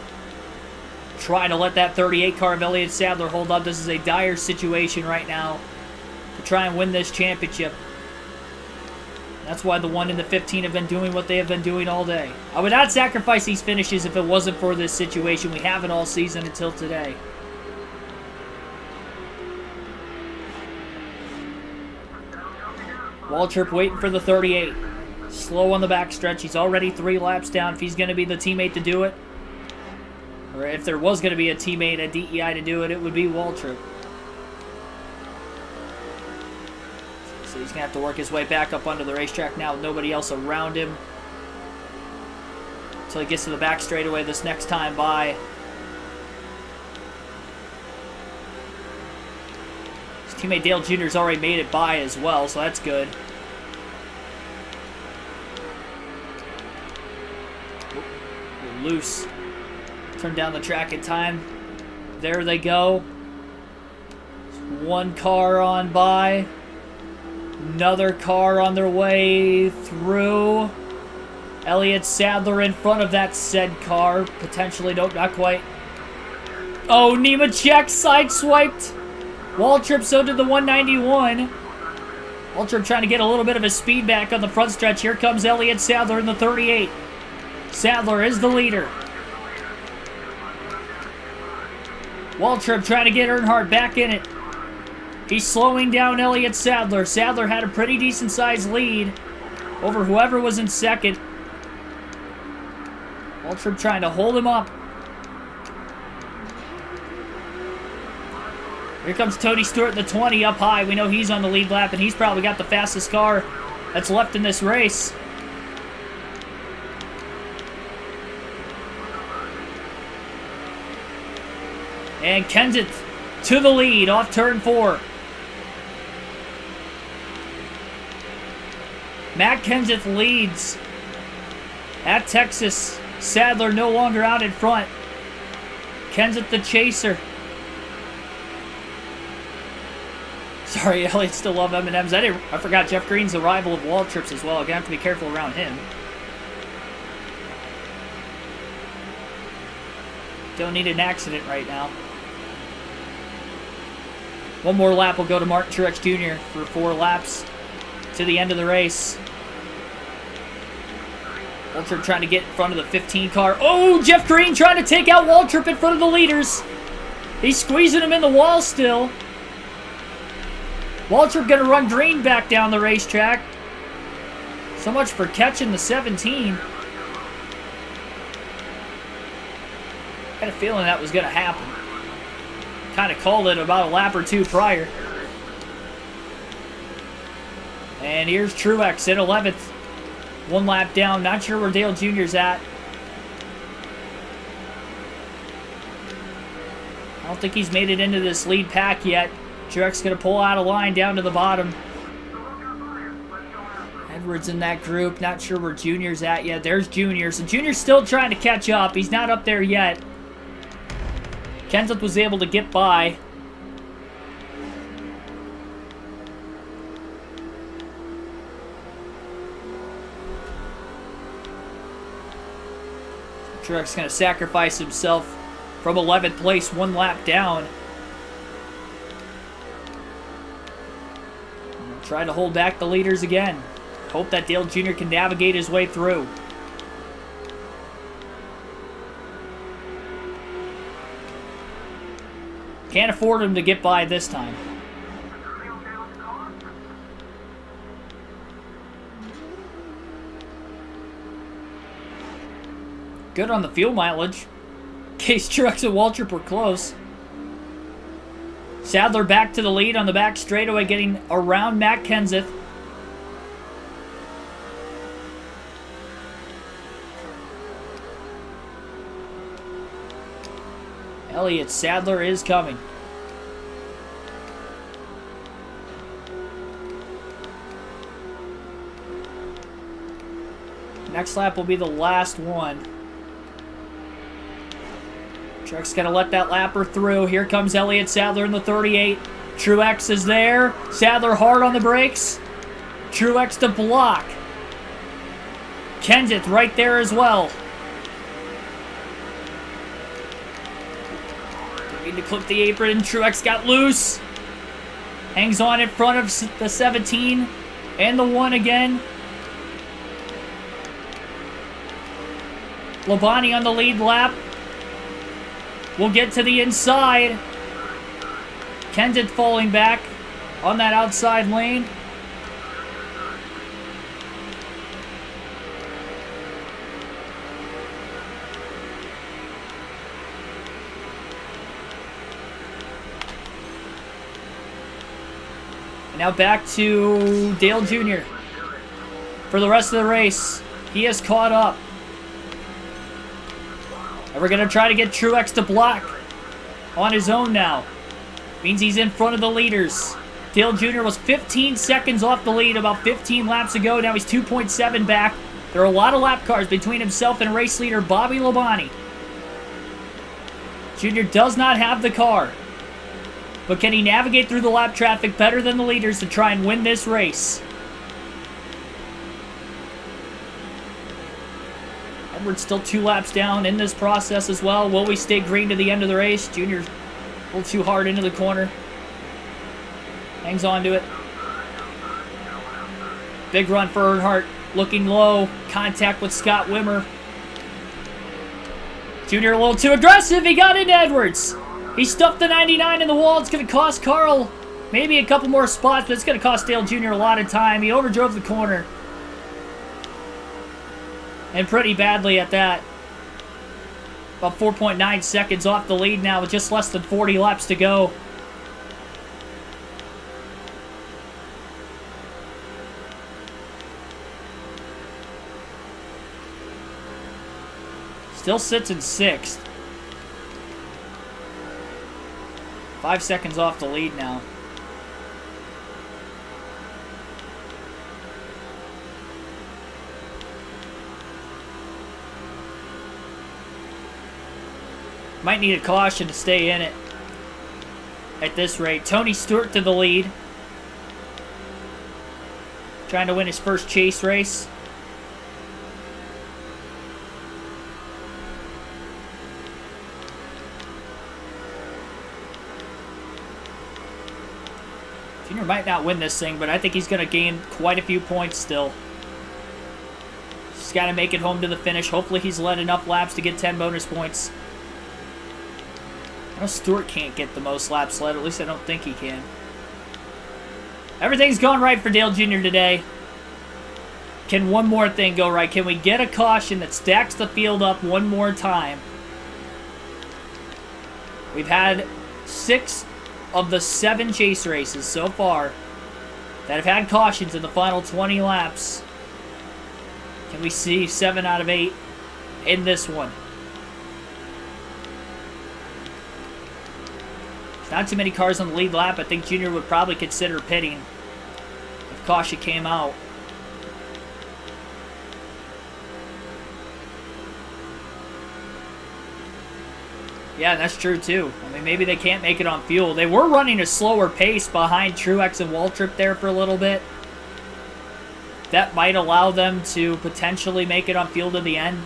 Trying to let that 38 car of Elliott Sadler hold up. This is a dire situation right now to try and win this championship. That's why the 1 and the 15 have been doing what they have been doing all day. I would not sacrifice these finishes if it wasn't for this situation. We haven't all season until today. Waltrip waiting for the 38. Slow on the backstretch. He's already 3 laps down. If he's going to be the teammate to do it, or if there was going to be a teammate at DEI to do it, it would be Waltrip. So he's going to have to work his way back up onto the racetrack now with nobody else around him until he gets to the back straightaway this next time by. His teammate Dale Jr.'s already made it by as well, so that's good. We're loose. Turn down the track in time. There they go. 1 car on by. Another car on their way through. Elliott Sadler in front of that said car. Potentially, nope, not quite. Oh, Nemechek sideswiped. Waltrip, so did the 191. Waltrip trying to get a little bit of his speed back on the front stretch. Here comes Elliott Sadler in the 38. Sadler is the leader. Waltrip trying to get Earnhardt back in it. He's slowing down Elliott Sadler. Sadler had a pretty decent-sized lead over whoever was in second. Waltrip trying to hold him up. Here comes Tony Stewart in the 20 up high. We know he's on the lead lap, and he's probably got the fastest car that's left in this race. And Kenseth to the lead off turn 4. Matt Kenseth leads at Texas Sadler no longer out in front. Kenseth the chaser. Sorry, Elliott still love M&M's. I forgot Jeff Green's the rival of Waltrip's as well. I'm going to have to be careful around him. Don't need an accident right now. One more lap will go to Martin Truex Jr. for 4 laps to the end of the race. Waltrip trying to get in front of the 15 car. Oh, Jeff Green trying to take out Waltrip in front of the leaders. He's squeezing him in the wall still. Waltrip going to run Green back down the racetrack. So much for catching the 17. I had a feeling that was going to happen. Kind of called it about a lap or two prior. And here's Truex in 11th. 1 lap down. Not sure where Dale Jr.'s at. I don't think he's made it into this lead pack yet. Truex going to pull out a line down to the bottom. Edwards in that group. Not sure where Junior's at yet. There's Junior. So Junior's still trying to catch up. He's not up there yet. Kenseth was able to get by. Truex going to sacrifice himself from 11th place, 1 lap down. Try to hold back the leaders again. Hope that Dale Jr. can navigate his way through. Can't afford him to get by this time. Good on the fuel mileage. In case Truex and Waltrip were close. Sadler back to the lead on the back straightaway, getting around Matt Kenseth. Elliott Sadler is coming. Next lap will be the last one. Truex gonna let that lapper through. Here comes Elliott Sadler in the 38. Truex is there. Sadler hard on the brakes. Truex to block. Kenseth right there as well. Need to clip the apron. Truex got loose. Hangs on in front of the 17 and the 1 again. Labonte on the lead lap. We'll get to the inside. Kenseth falling back on that outside lane. Now back to Dale Jr. for the rest of the race. He has caught up. And we're going to try to get Truex to block on his own now. Means he's in front of the leaders. Dale Jr. was 15 seconds off the lead about 15 laps ago. Now he's 2.7 back. There are a lot of lap cars between himself and race leader Bobby Labonte. Jr. does not have the car. But can he navigate through the lap traffic better than the leaders to try and win this race? Edwards still 2 laps down in this process as well. Will we stay green to the end of the race? Junior a little too hard into the corner. Hangs on to it. Big run for Earnhardt. Looking low. Contact with Scott Wimmer. Junior a little too aggressive. He got into Edwards. He stuffed the 99 in the wall. It's going to cost Carl maybe a couple more spots, but it's going to cost Dale Jr. a lot of time. He overdrove the corner. And pretty badly at that. About 4.9 seconds off the lead now with just less than 40 laps to go. Still sits in 6th. 5 seconds off the lead now. Might need a caution to stay in it at this rate. Tony Stewart to the lead. Trying to win his first chase race. Junior might not win this thing, but I think he's going to gain quite a few points still. He's got to make it home to the finish. Hopefully he's led enough laps to get 10 bonus points. I know Stewart can't get the most laps led. At least I don't think he can. Everything's going right for Dale Jr. today. Can one more thing go right? Can we get a caution that stacks the field up one more time? We've had 6 of the 7 chase races so far that have had cautions in the final 20 laps. Can we see 7 out of 8 in this one? There's not too many cars on the lead lap. I think Junior would probably consider pitting if caution came out. Yeah, that's true too. I mean, maybe they can't make it on fuel. They were running a slower pace behind Truex and Waltrip there for a little bit. That might allow them to potentially make it on fuel to the end.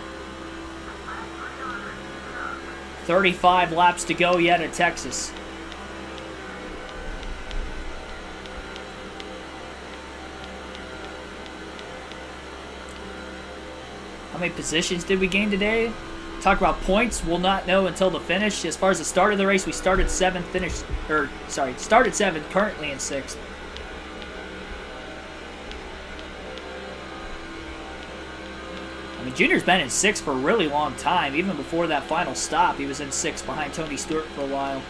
35 laps to go yet at Texas. How many positions did we gain today? Talk about points, we'll not know until the finish. As far as the start of the race, we started 7th, started 7th, currently in 6th. I mean, Junior's been in 6th for a really long time. Even before that final stop, he was in 6th behind Tony Stewart for a while.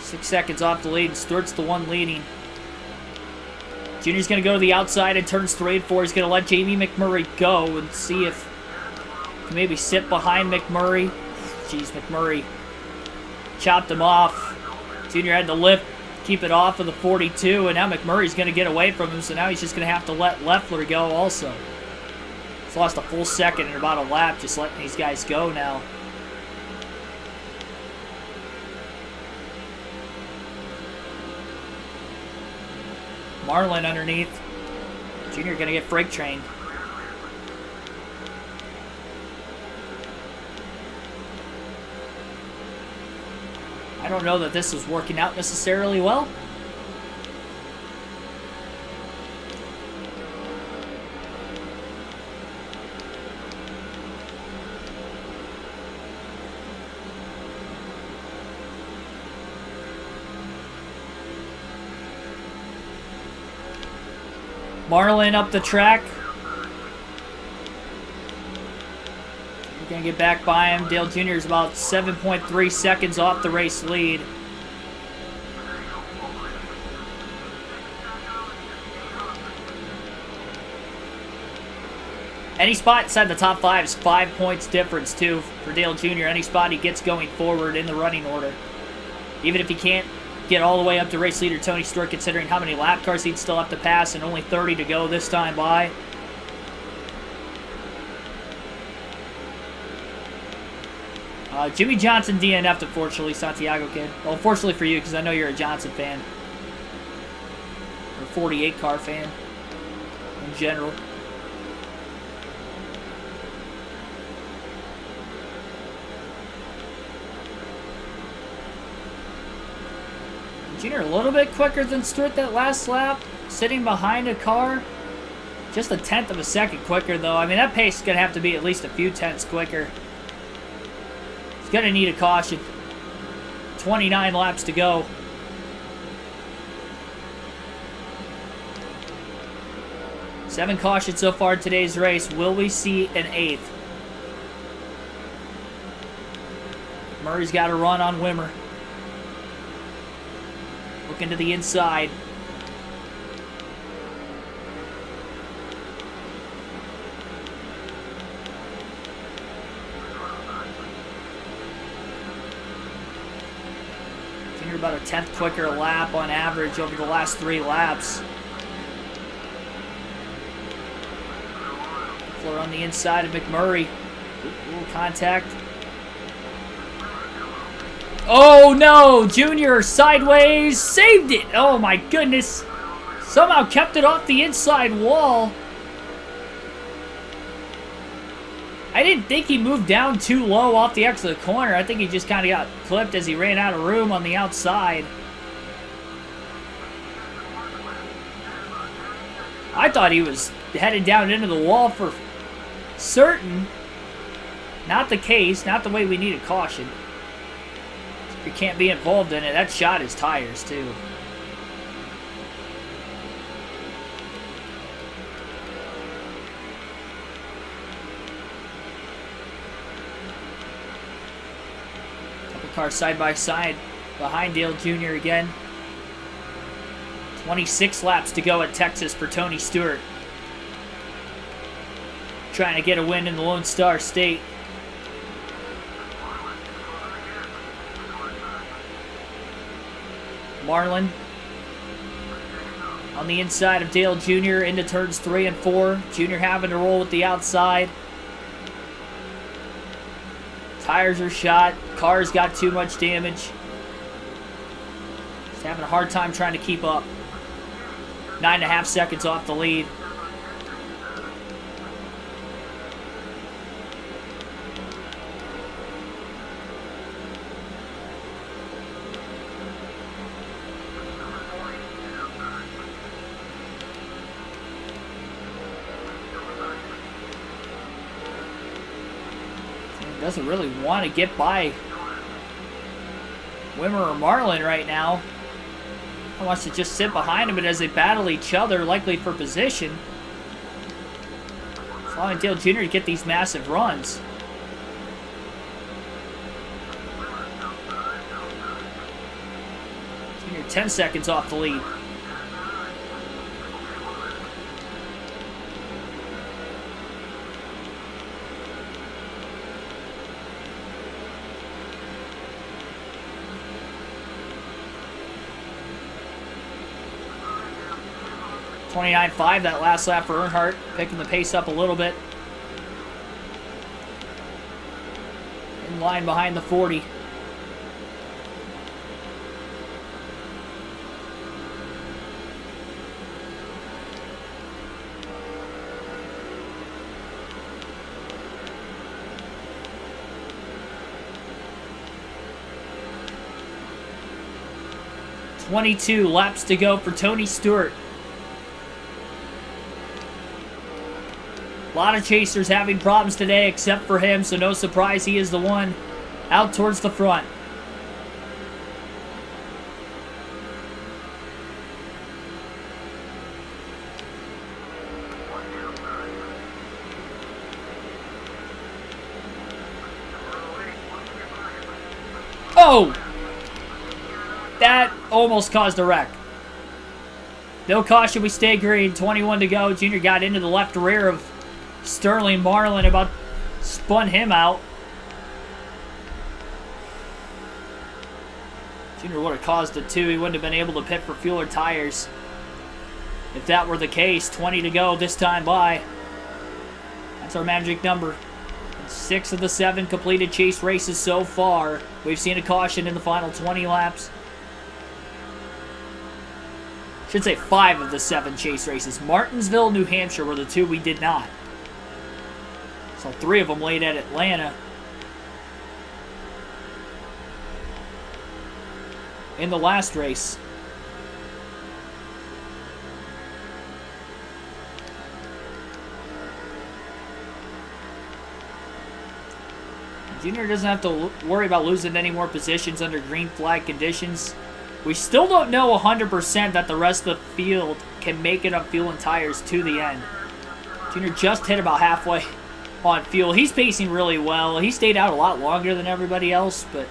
Six seconds off the lead, and Stewart's the one leading. Junior's going to go to the outside in turns 3 and 4. He's going to let Jamie McMurray go and see if he can maybe sit behind McMurray. Jeez, McMurray chopped him off. Junior had to lift, keep it off of the 42, and now McMurray's going to get away from him, so now he's just going to have to let Leffler go also. He's lost a full second in about a lap just letting these guys go now. Marlin underneath. Junior going to get freight trained. I don't know that this is working out necessarily well. Marlin up the track. We're going to get back by him. Dale Jr. is about 7.3 seconds off the race lead. Any spot inside the top 5 is 5 points difference, too, for Dale Jr. Any spot he gets going forward in the running order. Even if he can't get all the way up to race leader Tony Stewart, considering how many lap cars he'd still have to pass and only 30 to go this time by. Jimmy Johnson DNF'd, unfortunately, Santiago kid. Well, unfortunately for you, because I know you're a Johnson fan. Or a 48 car fan in general. Junior a little bit quicker than Stewart that last lap, sitting behind a car. Just a 1/10 of a second quicker, though. I mean, that pace is going to have to be at least a few tenths quicker. He's going to need a caution. 29 laps to go. Seven cautions so far in today's race. Will we see an 8th? Murray's got to run on Wimmer. Looking to the inside. Junior about a 10th quicker lap on average over the last 3 laps. Floor on the inside of McMurray. Ooh, contact. Oh no! Junior sideways saved it! Oh my goodness! Somehow kept it off the inside wall. I didn't think he moved down too low off the exit of the corner. I think he just kind of got clipped as he ran out of room on the outside. I thought he was headed down into the wall for certain. Not the case. Not the way we needed caution. You can't be involved in it. That shot his tires, too. Cars side by side behind Dale Jr. again. 26 laps to go at Texas for Tony Stewart. Trying to get a win in the Lone Star State. Marlin on the inside of Dale Jr. into turns 3 and 4. Jr. having to roll with the outside. Tires are shot. Car's got too much damage. He's having a hard time trying to keep up. 9.5 seconds off the lead. Doesn't really want to get by Wimmer or Marlin right now. He wants to just sit behind him, but as they battle each other, likely for position. It's allowing Dale Jr. to get these massive runs. Jr. 10 seconds off the lead. .29.5 that last lap for Earnhardt, picking the pace up a little bit. In line behind the 40. .22 laps to go for Tony Stewart. A lot of chasers having problems today except for him, so no surprise he is the one out towards the front. Oh! That almost caused a wreck. No caution, we stay green. 21 to go. Junior got into the left rear of Sterling Marlin, about spun him out. Junior would have caused it too. He wouldn't have been able to pit for fuel or tires if that were the case. 20 to go this time by. That's our magic number. 6 of the 7 completed chase races so far. We've seen a caution in the final 20 laps. Should say 5 of the 7 chase races. Martinsville, New Hampshire were the 2 we did not. So 3 of them laid at Atlanta. In the last race. Junior doesn't have to worry about losing any more positions under green flag conditions. We still don't know 100% that the rest of the field can make it on fuel and tires to the end. Junior just hit about halfway on fuel. He's pacing really well. He stayed out a lot longer than everybody else, but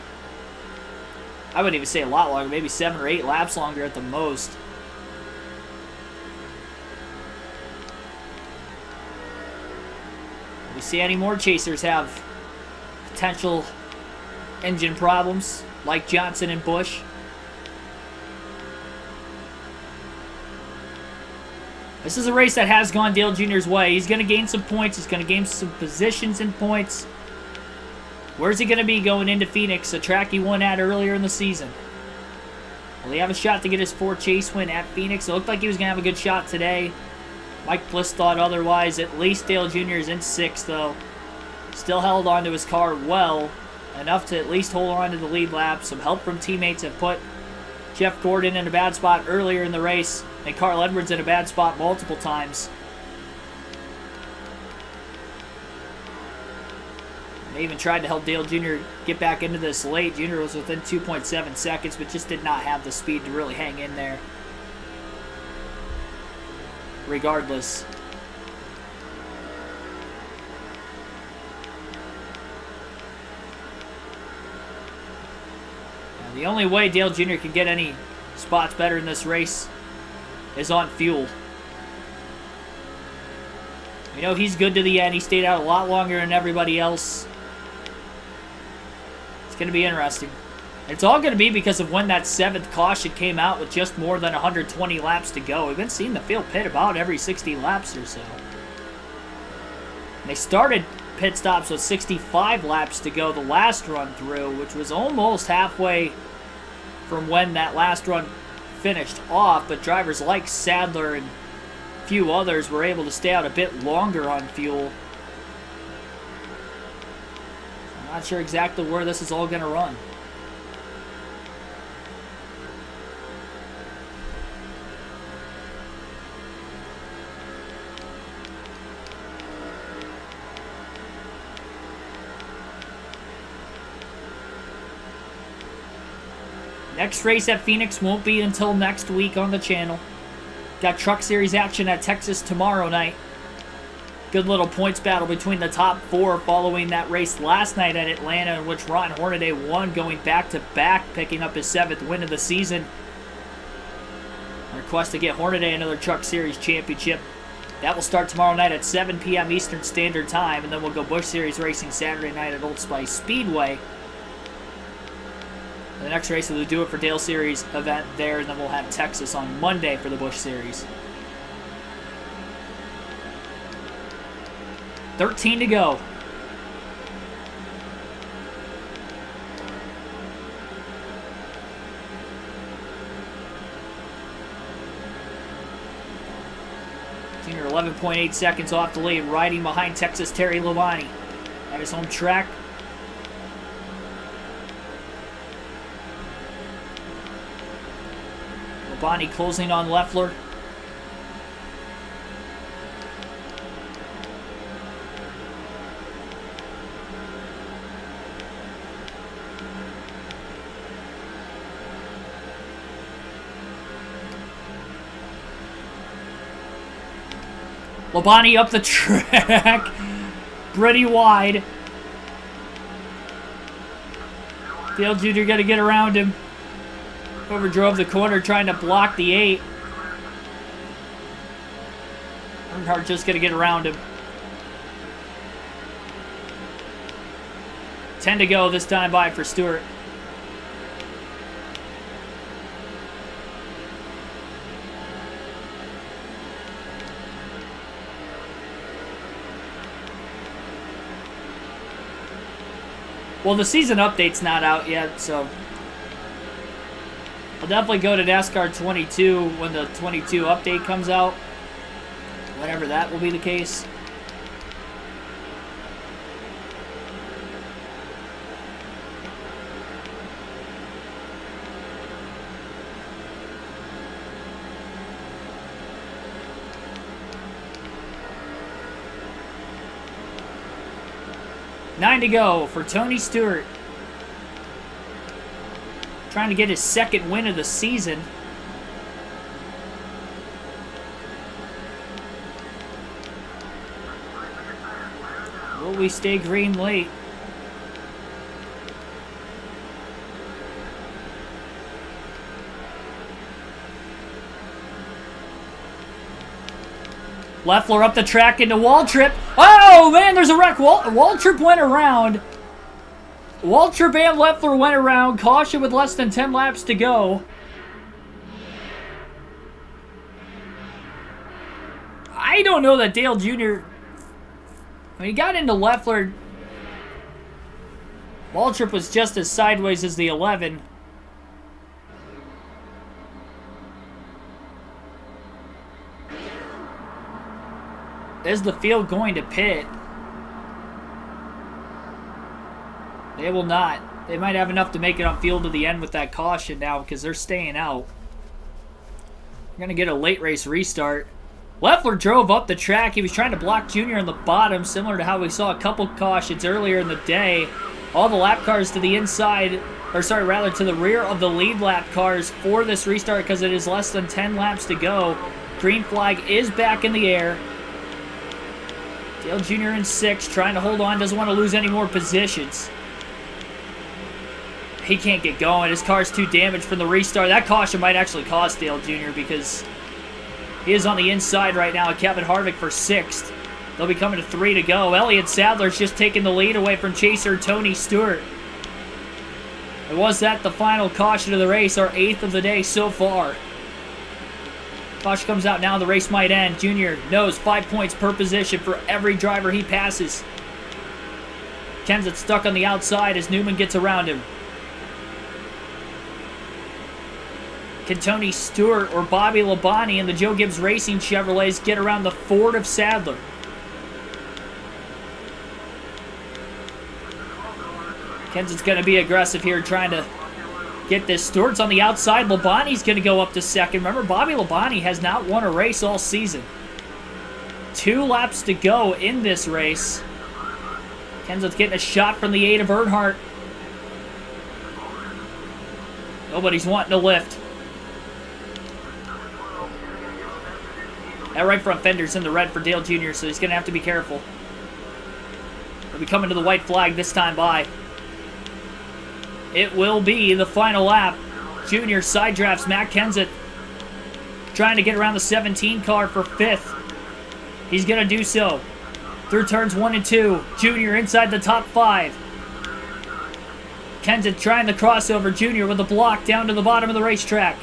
I wouldn't even say a lot longer, maybe 7 or 8 laps longer at the most. If we see any more chasers have potential engine problems, like Johnson and Busch, This is a race that has gone Dale Jr.'s way. He's going to gain some points. He's going to gain some positions and points. Where's he going to be going into Phoenix, a track he won at earlier in the season? Will he have a shot to get his 4th chase win at Phoenix? It looked like he was going to have a good shot today. Mike Bliss thought otherwise. At least Dale Jr. is in 6th, though. Still held on to his car well, enough to at least hold on to the lead lap. Some help from teammates have put Jeff Gordon in a bad spot earlier in the race, and Carl Edwards in a bad spot multiple times. They even tried to help Dale Jr. get back into this late. Jr. was within 2.7 seconds, but just did not have the speed to really hang in there. Regardless. Now, the only way Dale Jr. can get any spots better in this race is on fuel. You know, he's good to the end. He stayed out a lot longer than everybody else. It's going to be interesting. And it's all going to be because of when that 7th caution came out with just more than 120 laps to go. We've been seeing the field pit about every 60 laps or so. They started pit stops with 65 laps to go the last run through, which was almost halfway from when that last run finished off, but drivers like Sadler and a few others were able to stay out a bit longer on fuel. I'm not sure exactly where this is all going to run. Next race at Phoenix won't be until next week on the channel. Got Truck Series action at Texas tomorrow night. Good little points battle between the top 4 following that race last night at Atlanta, in which Ron Hornaday won, going back-to-back, picking up his 7th win of the season. A request to get Hornaday another Truck Series championship. That will start tomorrow night at 7 p.m. Eastern Standard Time, and then we'll go Busch Series racing Saturday night at Old Spice Speedway. The next race will do it for Dale Series event there, and then we'll have Texas on Monday for the Busch Series. 13 to go. Junior 11.8 seconds off the lead, riding behind Texas Terry Labonte at his home track. Labonte closing on Leffler. Labonte up the track, pretty wide. Dale Jr. got to get around him. Overdrove the corner trying to block the 8. Earnhardt just going to get around him. 10 to go this time by for Stewart. Well, the season update's not out yet, so I'll definitely go to NASCAR 22 when the 22 update comes out, whenever that will be the case. Nine to go for Tony Stewart. Trying to get his 2nd win of the season. Will we stay green late? Leffler up the track into Waltrip. Oh, man, there's a wreck. Waltrip went around. Waltrip and Leffler went around. Caution with less than 10 laps to go. I don't know that Dale Jr. I mean, he got into Leffler. Waltrip was just as sideways as the 11. Is the field going to pit? They will not. They might have enough to make it on field to the end with that caution now because they're staying out. We're going to get a late race restart. Leffler drove up the track. He was trying to block Junior in the bottom, similar to how we saw a couple cautions earlier in the day. All the lap cars to the inside, or sorry, rather to the rear of the lead lap cars for this restart because it is less than 10 laps to go. Green flag is back in the air. Dale Jr. in 6th, trying to hold on, doesn't want to lose any more positions. He can't get going. His car's too damaged from the restart. That caution might actually cost Dale Jr. because he is on the inside right now. Kevin Harvick for 6th. They'll be coming to 3 to go. Elliott Sadler's just taking the lead away from chaser Tony Stewart. And was that the final caution of the race, our 8th of the day so far? Caution comes out now. The race might end. Junior knows 5 points per position for every driver he passes. Kenseth stuck on the outside as Newman gets around him. Can Tony Stewart or Bobby Labonte and the Joe Gibbs Racing Chevrolets get around the Ford of Sadler? Kenseth's going to be aggressive here, trying to get this. Stewart's on the outside. Labonte's going to go up to 2nd. Remember, Bobby Labonte has not won a race all season. 2 laps to go in this race. Kenseth's getting a shot from the 8 of Earnhardt. Nobody's wanting to lift. That right front fender's in the red for Dale Jr., so he's going to have to be careful. He'll be coming to the white flag this time by. It will be the final lap. Junior side drafts Matt Kenseth, trying to get around the 17 car for 5th. He's going to do so through turns 1 and 2. Junior inside the top 5. Kenseth trying the crossover. Junior with a block down to the bottom of the racetrack,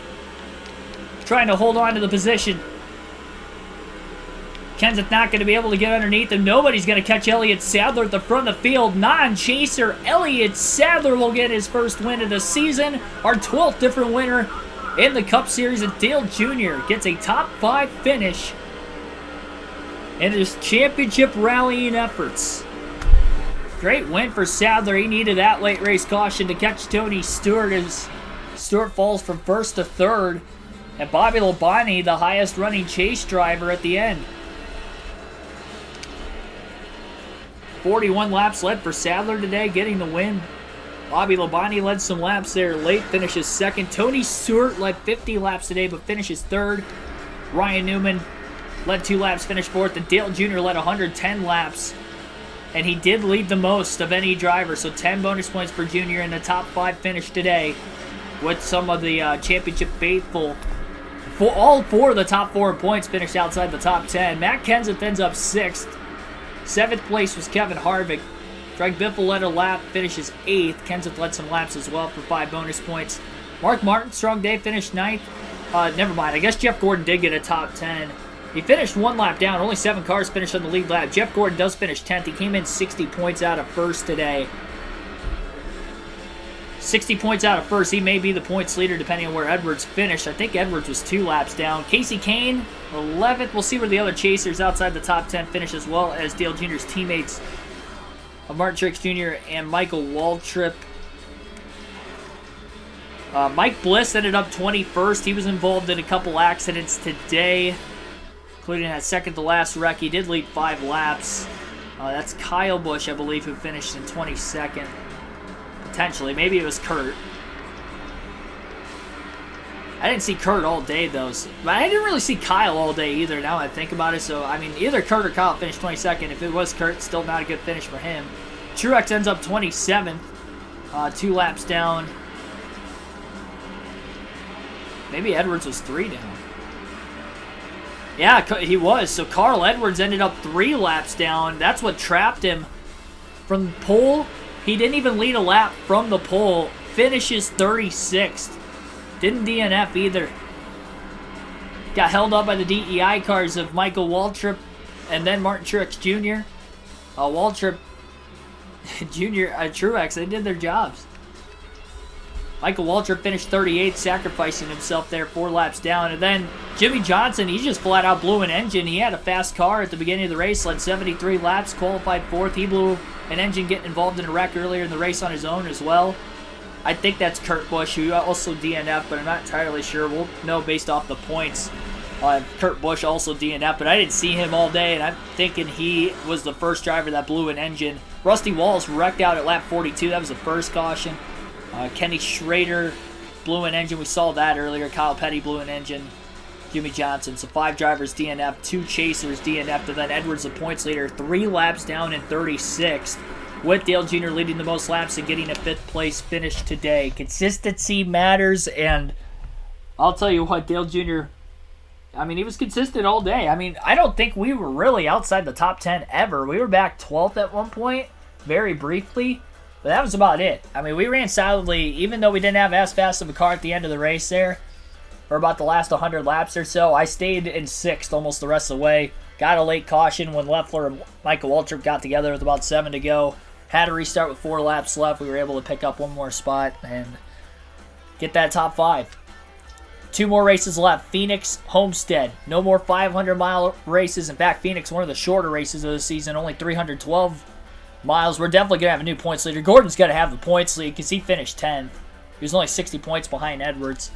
trying to hold on to the position. Kenseth not going to be able to get underneath him. Nobody's going to catch Elliott Sadler at the front of the field. Non-chaser Elliott Sadler will get his first win of the season. Our 12th different winner in the Cup Series. And Dale Jr. gets a top 5 finish in his championship rallying efforts. Great win for Sadler. He needed that late race caution to catch Tony Stewart as Stewart falls from 1st to 3rd. And Bobby Labonte, the highest running chase driver at the end. 41 laps led for Sadler today, getting the win. Bobby Labonte led some laps there late, finishes 2nd. Tony Stewart led 50 laps today, but finishes 3rd. Ryan Newman led 2 laps, finished 4th. And Dale Jr. led 110 laps. And he did lead the most of any driver, so 10 bonus points for Junior in the top 5 finish today, with some of the championship faithful. All 4 of the top 4 points finished outside the top 10. Matt Kenseth ends up 6th. 7th place was Kevin Harvick. Greg Biffle led a lap, finishes 8th. Kenseth led some laps as well for 5 bonus points. Mark Martin, strong day, finished 9th. Never mind, I guess Jeff Gordon did get a top 10. He finished 1 lap down. Only 7 cars finished on the lead lap. Jeff Gordon does finish 10th. He came in 60 points out of 1st today. 60 points out of 1st. He may be the points leader depending on where Edwards finished. I think Edwards was 2 laps down. Casey Kane, 11th. We'll see where the other chasers outside the top 10 finish, as well as Dale Jr.'s teammates of Martin Truex Jr. and Michael Waltrip. Mike Bliss ended up 21st. He was involved in a couple accidents today, including that second to last wreck. He did lead 5 laps. That's Kyle Busch, I believe, who finished in 22nd. Potentially. Maybe it was Kurt. I didn't see Kurt all day, though. But I didn't really see Kyle all day either, now I think about it. So, I mean, either Kurt or Kyle finished 22nd. If it was Kurt, still not a good finish for him. Truex ends up 27th. 2 laps down. Maybe Edwards was 3 down. Yeah, he was. So Carl Edwards ended up 3 laps down. That's what trapped him from the pole. He didn't even lead a lap from the pole. Finishes 36th. Didn't DNF either. Got held up by the DEI cars of Michael Waltrip and then Martin Truex Jr., Waltrip Jr., Truex, they did their jobs. Michael Waltrip finished 38th, sacrificing himself there 4 laps down. And then Jimmy Johnson, he just flat out blew an engine. He had a fast car at the beginning of the race, led 73 laps, qualified 4th. He blew an engine getting involved in a wreck earlier in the race on his own as well. I think that's Kurt Busch, who also DNF, but I'm not entirely sure. We'll know based off the points. Kurt Busch also DNF, but I didn't see him all day, and I'm thinking he was the first driver that blew an engine. Rusty Wallace wrecked out at lap 42. That was the first caution. Kenny Schrader blew an engine. We saw that earlier. Kyle Petty blew an engine. Jimmy Johnson. So 5 drivers DNF, 2 chasers DNF, and then Edwards, the points leader, 3 laps down in 36th. With Dale Jr. leading the most laps and getting a 5th place finish today. Consistency matters, and I'll tell you what, Dale Jr., I mean, he was consistent all day. I mean, I don't think we were really outside the top 10 ever. We were back 12th at one point, very briefly, but that was about it. I mean, we ran solidly, even though we didn't have as fast of a car at the end of the race there, for about the last 100 laps or so. I stayed in 6th almost the rest of the way. Got a late caution when Leffler and Michael Waltrip got together with about 7 to go. Had to restart with 4 laps left. We were able to pick up 1 more spot and get that top 5. 2 more races left. Phoenix, Homestead. No more 500-mile races. In fact, Phoenix, one of the shorter races of the season, only 312 miles. We're definitely going to have a new points leader. Gordon's going to have the points lead because he finished 10th. He was only 60 points behind Edwards.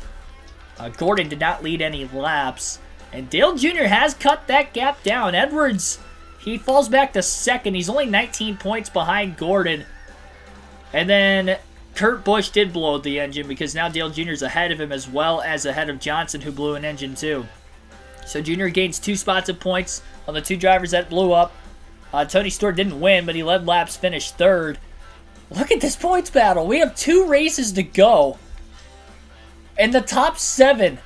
Gordon did not lead any laps. And Dale Jr. has cut that gap down. Edwards, he falls back to 2nd. He's only 19 points behind Gordon. And then Kurt Busch did blow the engine because now Dale Jr. is ahead of him as well as ahead of Johnson, who blew an engine too. So Jr. gains 2 spots of points on the 2 drivers that blew up. Tony Stewart didn't win, but he led laps, finished 3rd. Look at this points battle. We have 2 races to go. And the top 7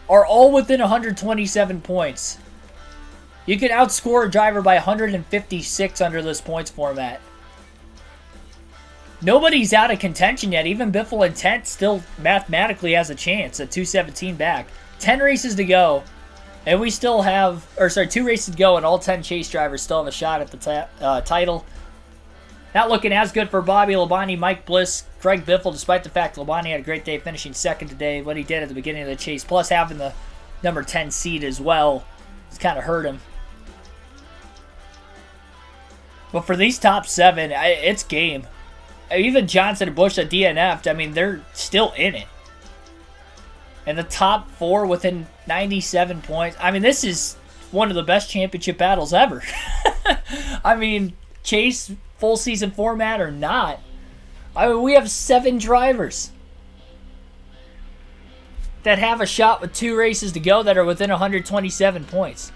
are all within 127 points. You can outscore a driver by 156 under this points format. Nobody's out of contention yet. Even Biffle and Tent still mathematically has a chance at 217 back. 10 races to go. And we still have, 2 races to go, and all 10 chase drivers still have a shot at the title. Not looking as good for Bobby Labonte, Mike Bliss, Craig Biffle, despite the fact Labonte had a great day finishing 2nd today. What he did at the beginning of the chase, plus having the number 10 seed as well, it's kind of hurt him. But for these top 7, it's game. Even Johnson and Busch that DNF'd, I mean, they're still in it. And the top 4 within 97 points. I mean, this is one of the best championship battles ever. I mean, chase, full season format or not. I mean, we have 7 drivers that have a shot with 2 races to go that are within 127 points.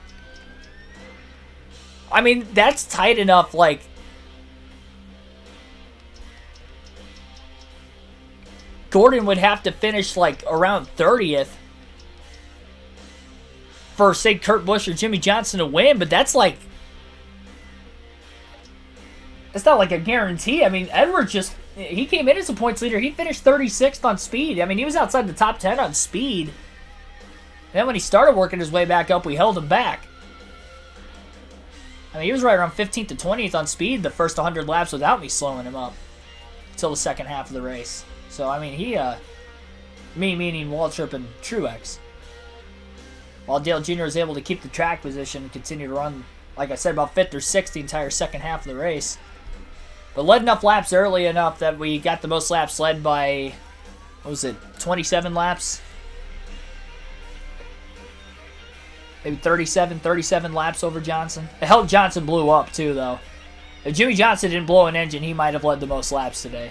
I mean, that's tight enough, like, Gordon would have to finish, like, around 30th for, say, Kurt Busch or Jimmy Johnson to win, but that's, like, it's not like a guarantee. I mean, Edwards just, he came in as a points leader. He finished 36th on speed. I mean, he was outside the top 10 on speed. Then when he started working his way back up, we held him back. I mean, he was right around 15th to 20th on speed the first 100 laps without me slowing him up until the second half of the race. So, I mean, me meaning Waltrip and Truex. While Dale Jr. was able to keep the track position and continue to run, like I said, about 5th or 6th the entire second half of the race. But led enough laps early enough that we got the most laps led by, what was it, 27 laps? Maybe 37 laps over Johnson. It helped Johnson blew up too, though. If Jimmy Johnson didn't blow an engine, he might have led the most laps today.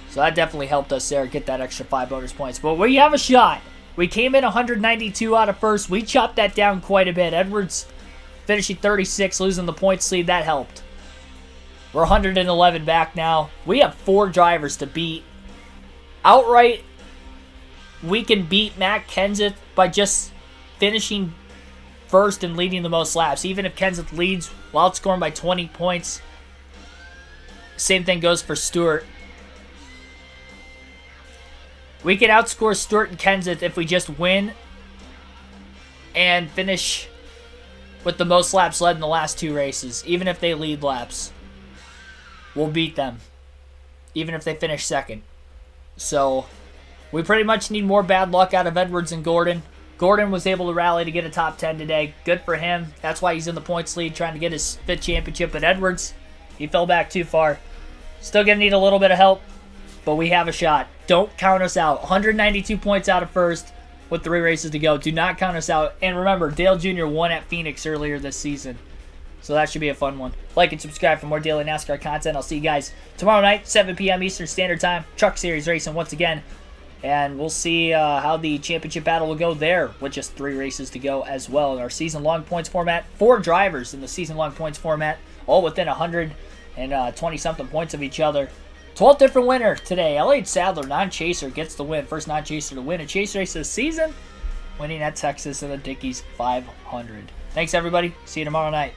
So that definitely helped us there, get that extra 5 bonus points. But we have a shot. We came in 192 out of first. We chopped that down quite a bit. Edwards finishing 36, losing the points lead. That helped. We're 111 back now. We have 4 drivers to beat. Outright, we can beat Matt Kenseth by just finishing first and leading the most laps. Even if Kenseth leads while outscoring by 20 points. Same thing goes for Stewart. We can outscore Stewart and Kenseth if we just win and finish with the most laps led in the last 2 races. Even if they lead laps, we'll beat them. Even if they finish second. So, we pretty much need more bad luck out of Edwards and Gordon. Gordon was able to rally to get a top 10 today. Good for him. That's why he's in the points lead, trying to get his 5th championship. But Edwards, he fell back too far. Still going to need a little bit of help, but we have a shot. Don't count us out. 192 points out of first with 3 races to go. Do not count us out. And remember, Dale Jr. won at Phoenix earlier this season. So that should be a fun one. Like and subscribe for more daily NASCAR content. I'll see you guys tomorrow night, 7 p.m. Eastern Standard Time. Truck Series racing once again. And we'll see how the championship battle will go there with just 3 races to go as well. In our season-long points format, 4 drivers in the season-long points format, all within 120-something points of each other. 12th different winner today. LH Sadler, non-chaser, gets the win. First non-chaser to win a chase race this season, winning at Texas in the Dickies 500. Thanks, everybody. See you tomorrow night.